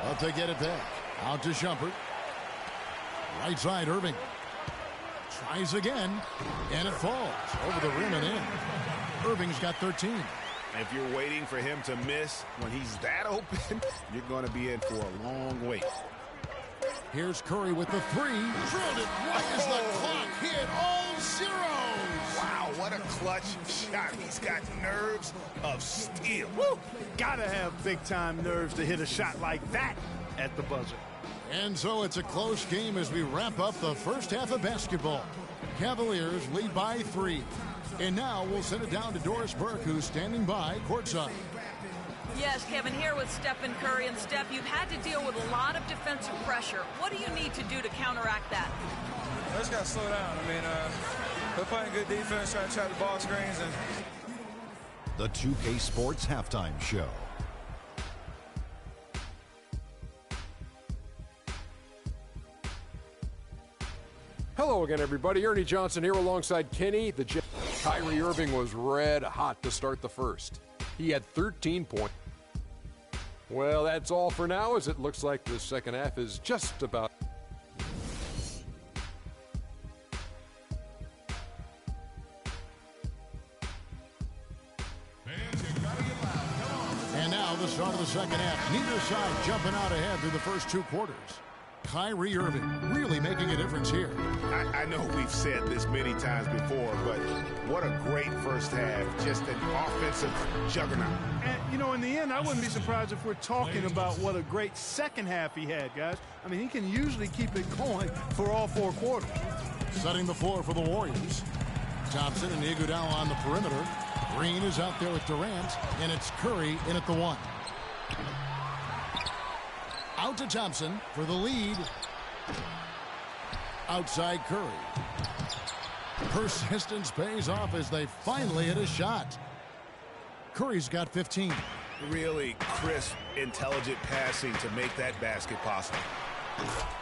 G: But they get it back. Out to Shumpert. Right side, Irving. Tries again. And it falls over the rim and in. Irving's got 13.
M: If you're waiting for him to miss when he's that open, you're going to be in for a long wait.
G: Here's Curry with the 3. Drilled it right as the clock hit all zeros.
M: Wow, what a clutch shot. He's got nerves of steel.
F: Woo! Gotta have big-time nerves to hit a shot like that at the buzzer.
G: And so it's a close game as we wrap up the first half of basketball. Cavaliers lead by 3. And now we'll send it down to Doris Burke, who's standing by courtside.
J: Yes, Kevin, here with Stephen Curry. And Steph, you've had to deal with a lot of defensive pressure. What do you need to do to counteract that?
P: I just got to slow down. I mean, we're playing good defense, trying to trap the ball screens. And
C: The 2K Sports Halftime Show.
D: Hello again, everybody. Ernie Johnson here alongside Kenny. Kyrie Irving was red hot to start the first. He had 13 points. Well, that's all for now, as it looks like the second half is just about.
G: And now the start of the second half. Neither side jumping out ahead through the first 2 quarters. Kyrie Irving really making a difference here.
M: I know we've said this many times before, but what a great first half. Just an offensive juggernaut.
F: And, you know, in the end, I wouldn't be surprised if we're talking about what a great second half he had, guys. I mean, he can usually keep it going for all 4 quarters.
G: Setting the floor for the Warriors. Thompson and Iguodala on the perimeter. Green is out there with Durant, and it's Curry in at the 1. Out to Thompson for the lead. Outside Curry. Persistence pays off as they finally hit a shot. Curry's got 15.
M: Really crisp, intelligent passing to make that basket possible.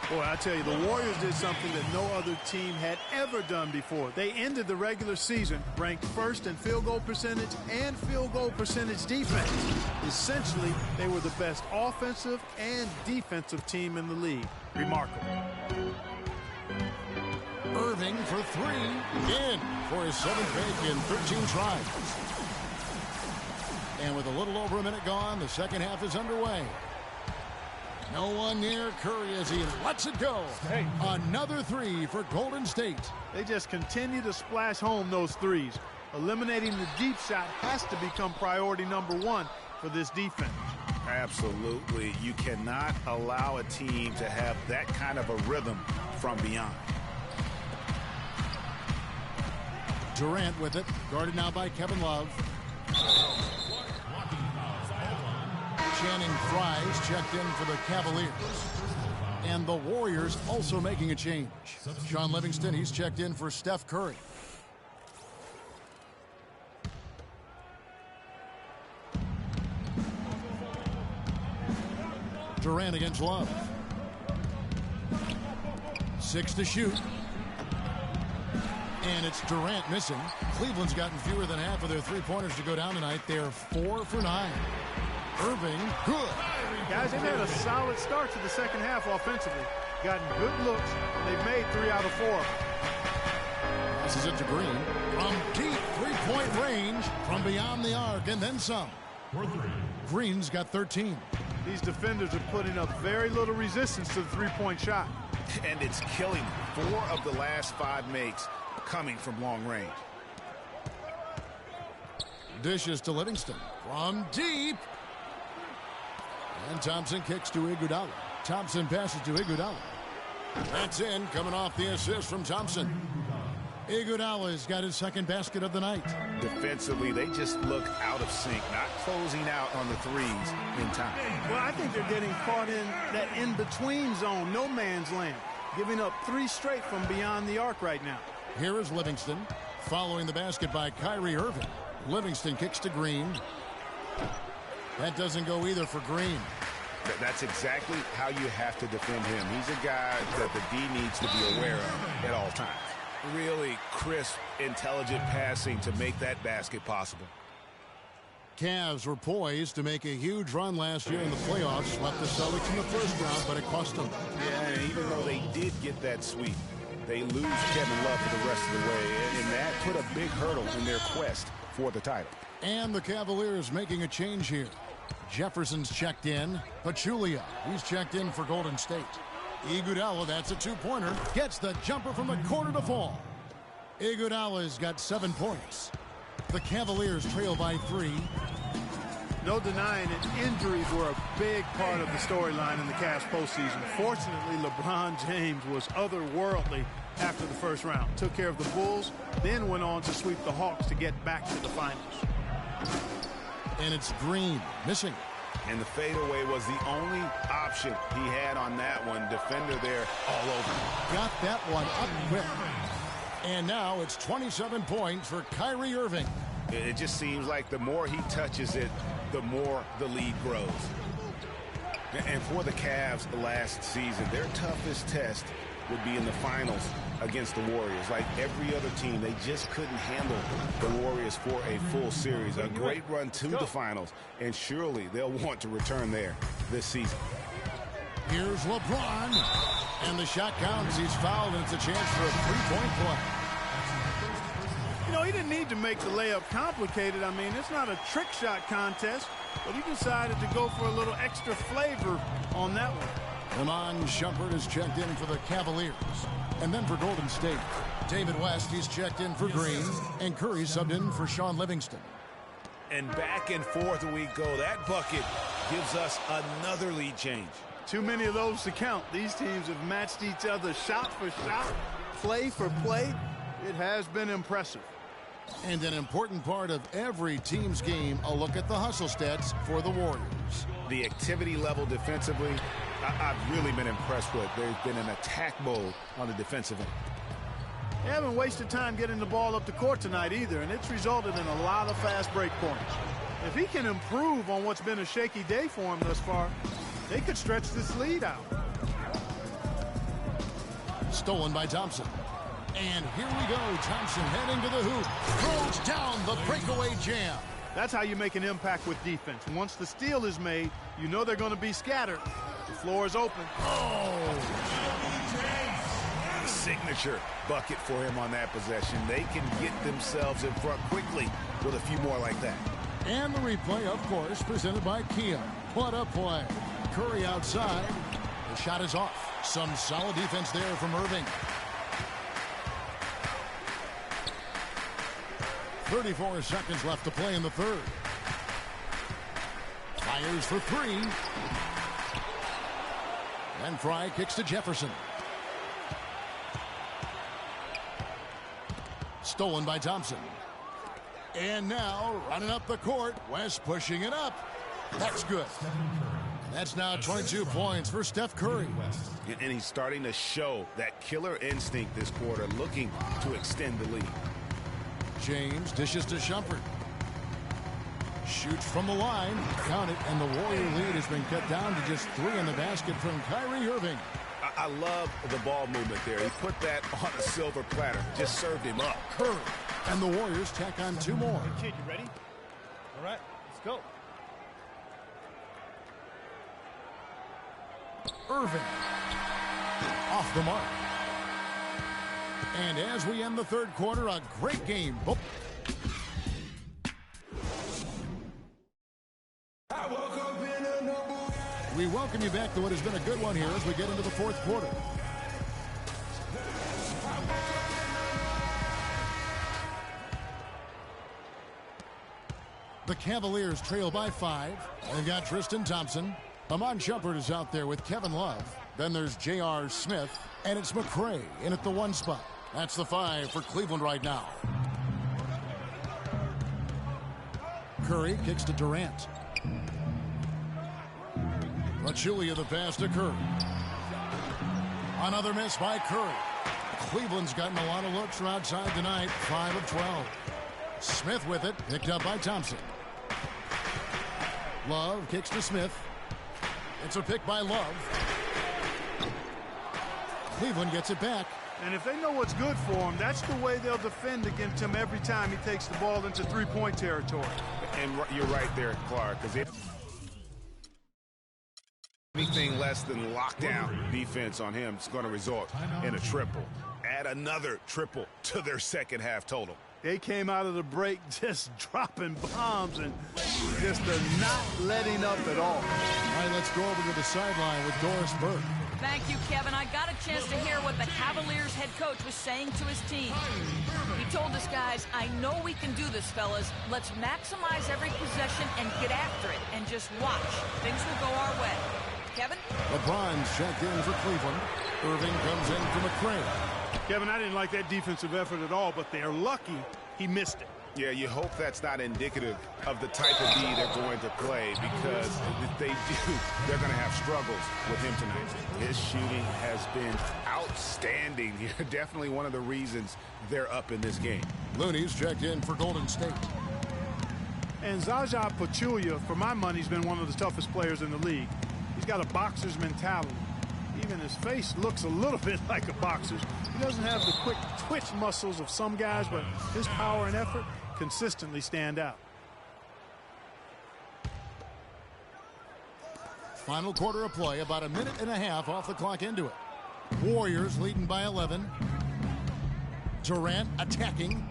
F: Boy, I tell you, the Warriors did something that no other team had ever done before. They ended the regular season ranked first in field goal percentage and field goal percentage defense. Essentially, they were the best offensive and defensive team in the league. Remarkable.
G: Irving for 3. In for his 7th make in 13 tries. And with a little over a minute gone, the second half is underway. No one near Curry as he lets it go.
F: Hey.
G: Another 3 for Golden State.
F: They just continue to splash home those threes. Eliminating the deep shot has to become priority number 1 for this defense.
M: Absolutely. You cannot allow a team to have that kind of a rhythm from beyond.
G: Durant with it, guarded now by Kevin Love. Channing Frye's checked in for the Cavaliers. And the Warriors also making a change. Sean Livingston, he's checked in for Steph Curry. Durant against Love. 6 to shoot. And it's Durant missing. Cleveland's gotten fewer than half of their three-pointers to go down tonight. They're 4 for 9. Irving, good.
F: Guys, they've had a solid start to the second half offensively. Gotten good looks, and they've made 3 out of 4.
G: Passes it to Green. From deep three-point range, from beyond the arc, and then some. Green's got 13.
F: These defenders are putting up very little resistance to the three-point shot.
M: And it's killing them. 4 of the last 5 makes coming from long range.
G: Dishes to Livingston. From deep. And Thompson kicks to Iguodala. Thompson passes to Iguodala. That's in, coming off the assist from Thompson. Iguodala's got his second basket of the night.
M: Defensively, they just look out of sync, not closing out on the threes in time.
F: Well, I think they're getting caught in that in-between zone, no man's land, giving up 3 straight from beyond the arc right now.
G: Here is Livingston, following the basket by Kyrie Irving. Livingston kicks to Green. That doesn't go either for Green.
M: That's exactly how you have to defend him. He's a guy that the D needs to be aware of at all times. Really crisp, intelligent passing to make that basket possible.
G: Cavs were poised to make a huge run last year in the playoffs. Swept the Celtics in the first round, but it cost them.
M: Yeah, and even though they did get that sweep, they lose Kevin Love for the rest of the way, and that put a big hurdle in their quest for the title.
G: And the Cavaliers making a change here. Jefferson's checked in. Pachulia, he's checked in for Golden State. Iguodala, that's a 2-pointer, gets the jumper from the corner to fall. Iguodala's got 7 points. The Cavaliers trail by 3.
F: No denying it, injuries were a big part of the storyline in the Cavs postseason. Fortunately, LeBron James was otherworldly after the first round. Took care of the Bulls, then went on to sweep the Hawks to get back to the finals.
G: And it's Green, missing.
M: And the fadeaway was the only option he had on that one. Defender there all over.
G: Got that one up quick. And now it's 27 points for Kyrie Irving.
M: It just seems like the more he touches it, the more the lead grows. And for the Cavs last season, their toughest test would be in the finals against the Warriors. Like every other team, they just couldn't handle the Warriors for a full series. A great run to the finals, and surely they'll want to return there this season.
G: Here's LeBron, and the shot counts. He's fouled, and it's a chance for a 3-point play.
F: You know, he didn't need to make the layup complicated. I mean, it's not a trick shot contest, but he decided to go for a little extra flavor on that one.
G: Iman Shumpert is checked in for the Cavaliers. And then for Golden State, David West, he's checked in for Green, and Curry subbed in for Sean Livingston.
M: And back and forth we go. That bucket gives us another lead change.
F: Too many of those to count. These teams have matched each other shot for shot, play for play. It has been impressive.
G: And an important part of every team's game, a look at the hustle stats for the Warriors.
M: The activity level defensively, I've really been impressed with. There's been an attack mode on the defensive end.
F: They haven't wasted time getting the ball up the court tonight either, and it's resulted in a lot of fast break points. If he can improve on what's been a shaky day for him thus far, they could stretch this lead out.
G: Stolen by Thompson. And here we go. Thompson heading to the hoop. Throws down the breakaway jam.
F: That's how you make an impact with defense. Once the steal is made, you know they're going to be scattered. The floor is open.
M: Signature bucket for him on that possession. They can get themselves in front quickly with a few more like that.
G: And the replay, of course, presented by Kia. What a play. Curry outside. The shot is off. Some solid defense there from Irving. 34 seconds left to play in the third. Fires for three. And Fry kicks to Jefferson. Stolen by Thompson. And now running up the court. West pushing it up. That's good. That's now 22 points for Steph Curry.
M: And he's starting to show that killer instinct this quarter, looking to extend the lead.
G: James dishes to Shumpert. Shoots from the line. Count it, and the Warrior lead has been cut down to just 3 in the basket from Kyrie Irving.
M: I love the ball movement there. He put that on a silver platter. Just served him up.
G: Curry. And the Warriors tack on 2 more.
N: Hey, kid, you ready? All right, let's go.
G: Irving. Off the mark. And as we end the third quarter, a great game. We welcome you back to what has been a good one here as we get into the fourth quarter. The Cavaliers trail by 5. They've got Tristan Thompson. Amon Shumpert is out there with Kevin Love. Then there's J.R. Smith, and it's McRae in at the 1 spot. That's the 5 for Cleveland right now. Curry kicks to Durant. Pachulia the pass to Curry. Another miss by Curry. Cleveland's gotten a lot of looks from outside tonight. 5 of 12. Smith with it, picked up by Thompson. Love kicks to Smith. It's a pick by Love. Cleveland gets it back.
F: And if they know what's good for him, that's the way they'll defend against him every time he takes the ball into three-point territory.
M: And you're right there, Clark, because anything less than lockdown defense on him is going to result in a triple. Add another triple to their second half total.
F: They came out of the break just dropping bombs and just not letting up at all.
G: All right, let's go over to the sideline with Doris Burke.
J: Thank you, Kevin. I got a chance to hear what the Cavaliers head coach was saying to his team. He told us, guys, I know we can do this, fellas. Let's maximize every possession and get after it and just watch. Things will go our way. Kevin?
G: LeBron's checked in for Cleveland. Irving comes in for McRae.
F: Kevin, I didn't like that defensive effort at all, but they're lucky he missed it.
M: Yeah, you hope that's not indicative of the type of D they're going to play, because if they do, they're going to have struggles with him tonight. His shooting has been outstanding here. Definitely one of the reasons they're up in this game.
G: Looney's checked in for Golden State.
F: And Zaza Pachulia, for my money, has been one of the toughest players in the league. He's got a boxer's mentality. Even his face looks a little bit like a boxer's. He doesn't have the quick twitch muscles of some guys, but his power and effort consistently stand out.
G: Final quarter of play, about a minute and a half off the clock into it. Warriors leading by 11. Durant attacking.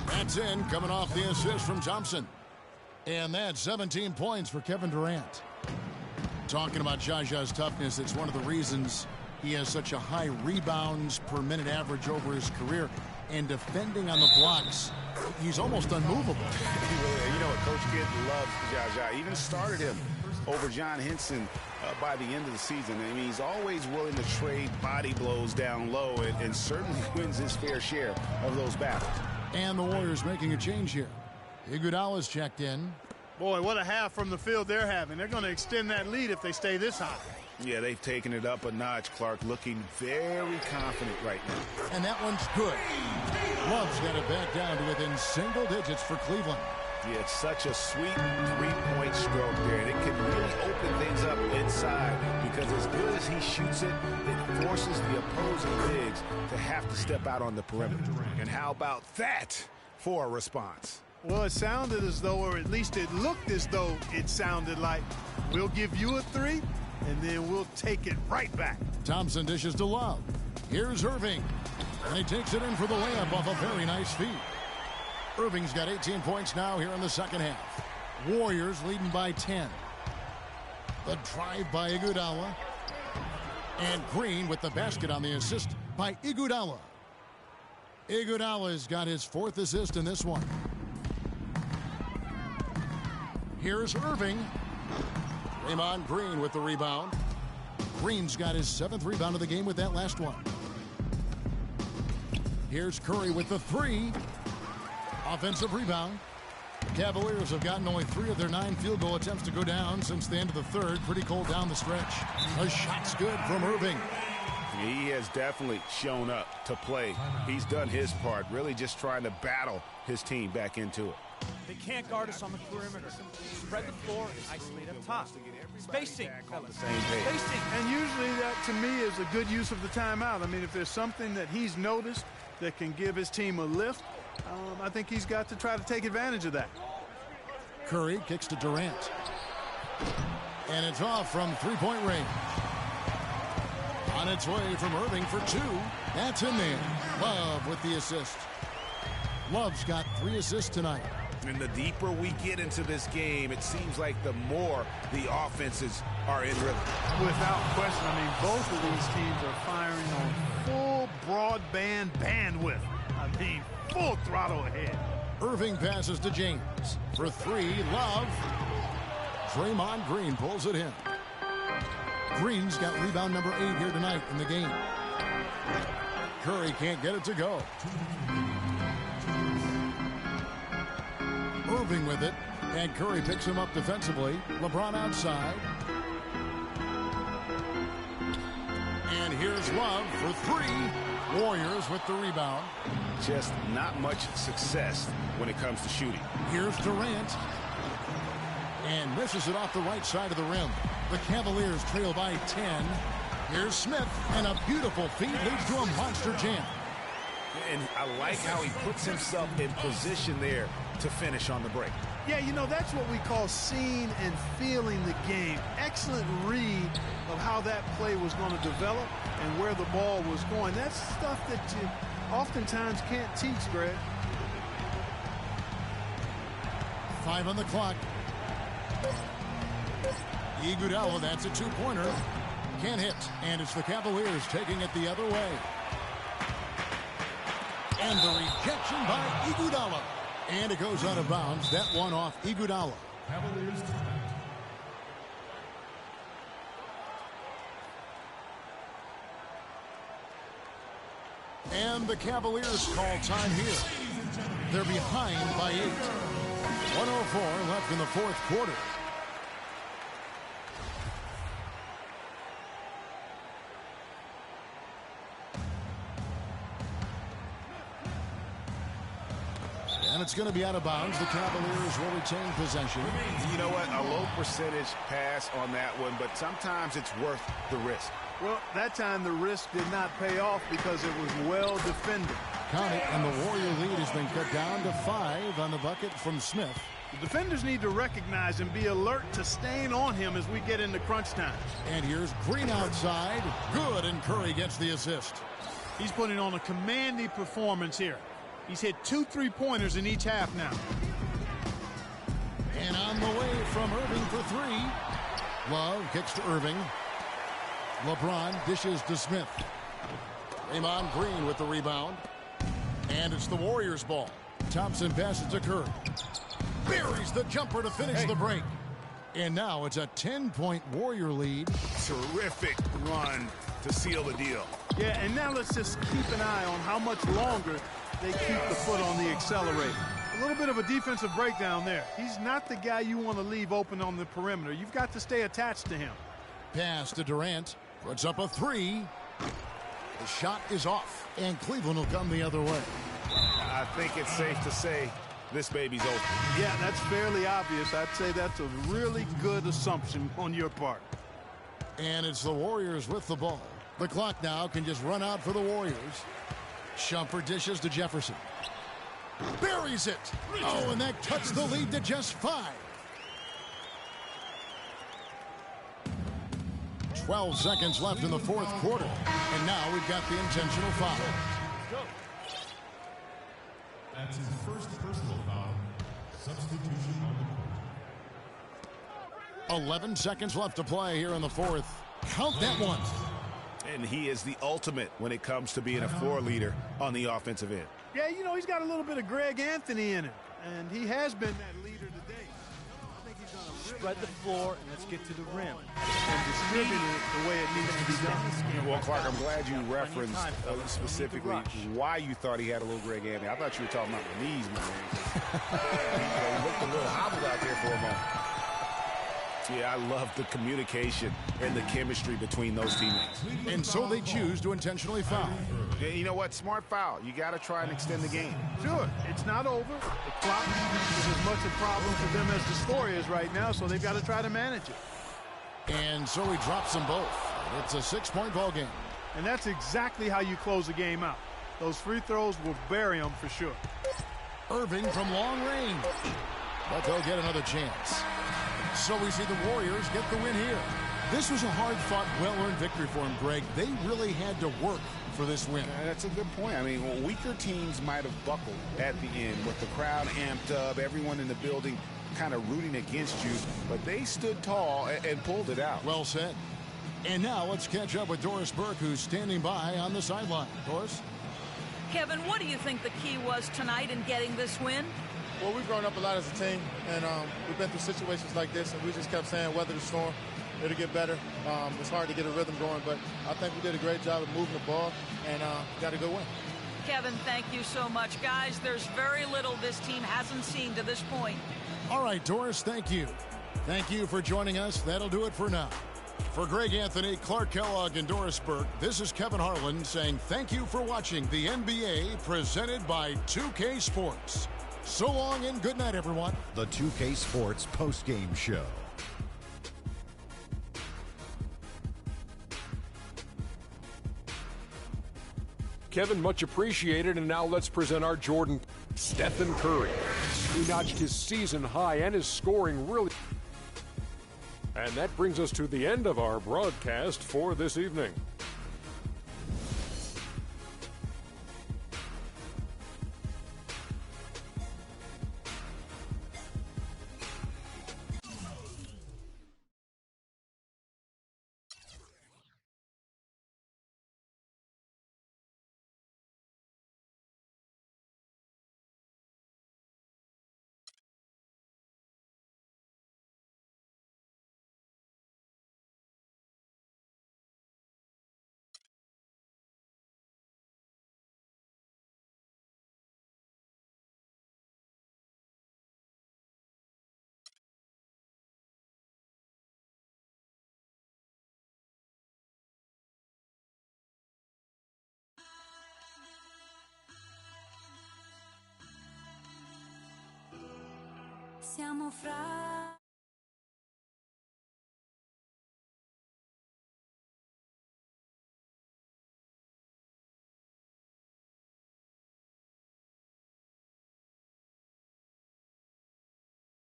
G: That's in, coming off the assist from Thompson. And that's 17 points for Kevin Durant. Talking about Jaja's toughness, it's one of the reasons he has such a high rebounds per minute average over his career. And defending on the blocks, he's almost unmovable.
M: You know what, Coach Kidd loves Jaja. Even started him over John Henson by the end of the season. I mean, he's always willing to trade body blows down low and certainly wins his fair share of those battles.
G: And the Warriors making a change here. Iguodala's checked in.
F: Boy, what a half from the field they're having. They're going to extend that lead if they stay this high.
M: Yeah, they've taken it up a notch, Clark, looking very confident right now.
G: And that one's good. Love's got it back down to within single digits for Cleveland.
M: Yeah, it's such a sweet three-point stroke there, and it can really open things up inside because as good as he shoots it, it forces the opposing bigs to have to step out on the perimeter. And how about that for a response?
F: Well, it sounded as though, or at least it looked as though it sounded like, we'll give you a three, and then we'll take it right back.
G: Thompson dishes to Love. Here's Irving. And he takes it in for the layup off a very nice feed. Irving's got 18 points now here in the second half. Warriors leading by 10. The drive by Iguodala. And Green with the basket on the assist by Iguodala. Iguodala's got his 4th assist in this one. Here's Irving. Draymond Green with the rebound. Green's got his 7th rebound of the game with that last one. Here's Curry with the 3. Offensive rebound. The Cavaliers have gotten only 3 of their 9 field goal attempts to go down since the end of the third. Pretty cold down the stretch. The shot's good from Irving.
M: He has definitely shown up to play. He's done his part, really just trying to battle his team back into it.
N: They can't guard us on the perimeter. Spread the floor and isolate up top. Spacing, fellas. Spacing.
F: And usually that, to me, is a good use of the timeout. I mean, if there's something that he's noticed that can give his team a lift, I think he's got to try to take advantage of that.
G: Curry kicks to Durant. And it's off from three-point range. On its way from Irving for 2. That's in there. Love with the assist. Love's got 3 assists tonight.
M: And the deeper we get into this game, it seems like the more the offenses are in rhythm.
F: Without question, I mean, both of these teams are firing on full broadband bandwidth. I mean, full throttle ahead.
G: Irving passes to James. For 3, Love. Draymond Green pulls it in. Green's got rebound number 8 here tonight in the game. Curry can't get it to go. Irving with it, and Curry picks him up defensively. LeBron outside. And here's Love for 3. Warriors with the rebound.
M: Just not much success when it comes to shooting.
G: Here's Durant. And misses it off the right side of the rim. The Cavaliers trail by 10. Here's Smith, and a beautiful feed leads to a monster jam.
M: And I like how he puts himself in position there to finish on the break.
F: Yeah, you know, that's what we call seeing and feeling the game. Excellent read of how that play was going to develop and where the ball was going. That's stuff that you oftentimes can't teach, Greg.
G: 5 on the clock. Iguodala, that's a 2-pointer. Can't hit, and it's the Cavaliers taking it the other way. And the rejection by Iguodala. And it goes out of bounds. That one off Iguodala.
A: Cavaliers timeout.
G: And the Cavaliers call time here. They're behind by 8. 1:04 left in the 4th quarter. And it's going to be out of bounds. The Cavaliers will retain possession.
M: You know what? A low percentage pass on that one, but sometimes it's worth the risk.
F: Well, that time the risk did not pay off because it was well defended.
G: Count it, and the Warrior lead has been cut down to 5 on the bucket from Smith.
F: The defenders need to recognize and be alert to staying on him as we get into crunch time.
G: And here's Green outside. Good, and Curry gets the assist.
F: He's putting on a commanding performance here. He's hit 2 3-pointers in each half now.
G: And on the way from Irving for 3. Love kicks to Irving. LeBron dishes to Smith. Draymond Green with the rebound. And it's the Warriors' ball. Thompson passes to Curry. Buries the jumper to finish the break. And now it's a 10-point Warrior lead.
M: Terrific run to seal the deal.
F: Yeah, and now let's just keep an eye on how much longer they keep the foot on the accelerator. A little bit of a defensive breakdown there. He's not the guy you want to leave open on the perimeter. You've got to stay attached to him.
G: Pass to Durant. Puts up a three. The shot is off, and Cleveland will come the other way.
M: I think it's safe to say this baby's open.
F: Yeah, that's fairly obvious. I'd say that's a really good assumption on your part.
G: And it's the Warriors with the ball. The clock now can just run out for the Warriors. Shumpert dishes to Jefferson. Buries it. Oh, and that cuts the lead to just 5. 12 seconds left in the fourth quarter. And now we've got the intentional foul.
A: That's his first personal foul. Substitution on the court.
G: 11 seconds left to play here in the fourth. Count that one.
M: And he is the ultimate when it comes to being a floor leader on the offensive end.
F: Yeah, you know, he's got a little bit of Greg Anthony in him, and he has been that leader today. I think he's done a really
N: Spread the floor, and let's get to the rim.
F: And distribute it the way it needs to be done.
M: Well, Clark, I'm glad you referenced specifically why you thought he had a little Greg Anthony. I thought you were talking about the knees, man. He looked a little hobbled out there for a moment. Yeah, I love the communication and the chemistry between those teammates.
G: And so they choose to intentionally foul.
M: Yeah, you know what? Smart foul. You got to try and extend the game.
F: Sure, it's not over. The clock is as much a problem for them as the score is right now, so they've got to try to manage it.
G: And so he drops them both. It's a 6-point ball game.
F: And that's exactly how you close a game out. Those free throws will bury them for sure.
G: Irving from long range. But they'll get another chance. So we see the Warriors get the win here. This was a hard-fought, well-earned victory for them, Greg. They really had to work for this win.
M: That's a good point. I mean, weaker teams might have buckled at the end with the crowd amped up, everyone in the building kind of rooting against you, but they stood tall and pulled it out.
G: Well said. And now let's catch up with Doris Burke, who's standing by on the sideline. Doris?
J: Kevin, what do you think the key was tonight in getting this win?
Q: Well, we've grown up a lot as a team, and we've been through situations like this, and we just kept saying weather the storm. It'll get better. It's hard to get a rhythm going, but I think we did a great job of moving the ball and got a good win.
J: Kevin, thank you so much. Guys, there's very little this team hasn't seen to this point.
G: All right, Doris, thank you. Thank you for joining us. That'll do it for now. For Greg Anthony, Clark Kellogg, and Doris Burke, this is Kevin Harlan saying thank you for watching the NBA presented by 2K Sports. So long and good night, everyone.
C: The 2K Sports postgame show.
D: Kevin, much appreciated. And now let's present our Jordan, Stephen Curry. He notched his season high and his scoring really. And that brings us to the end of our broadcast for this evening.
O: Siamo fragili.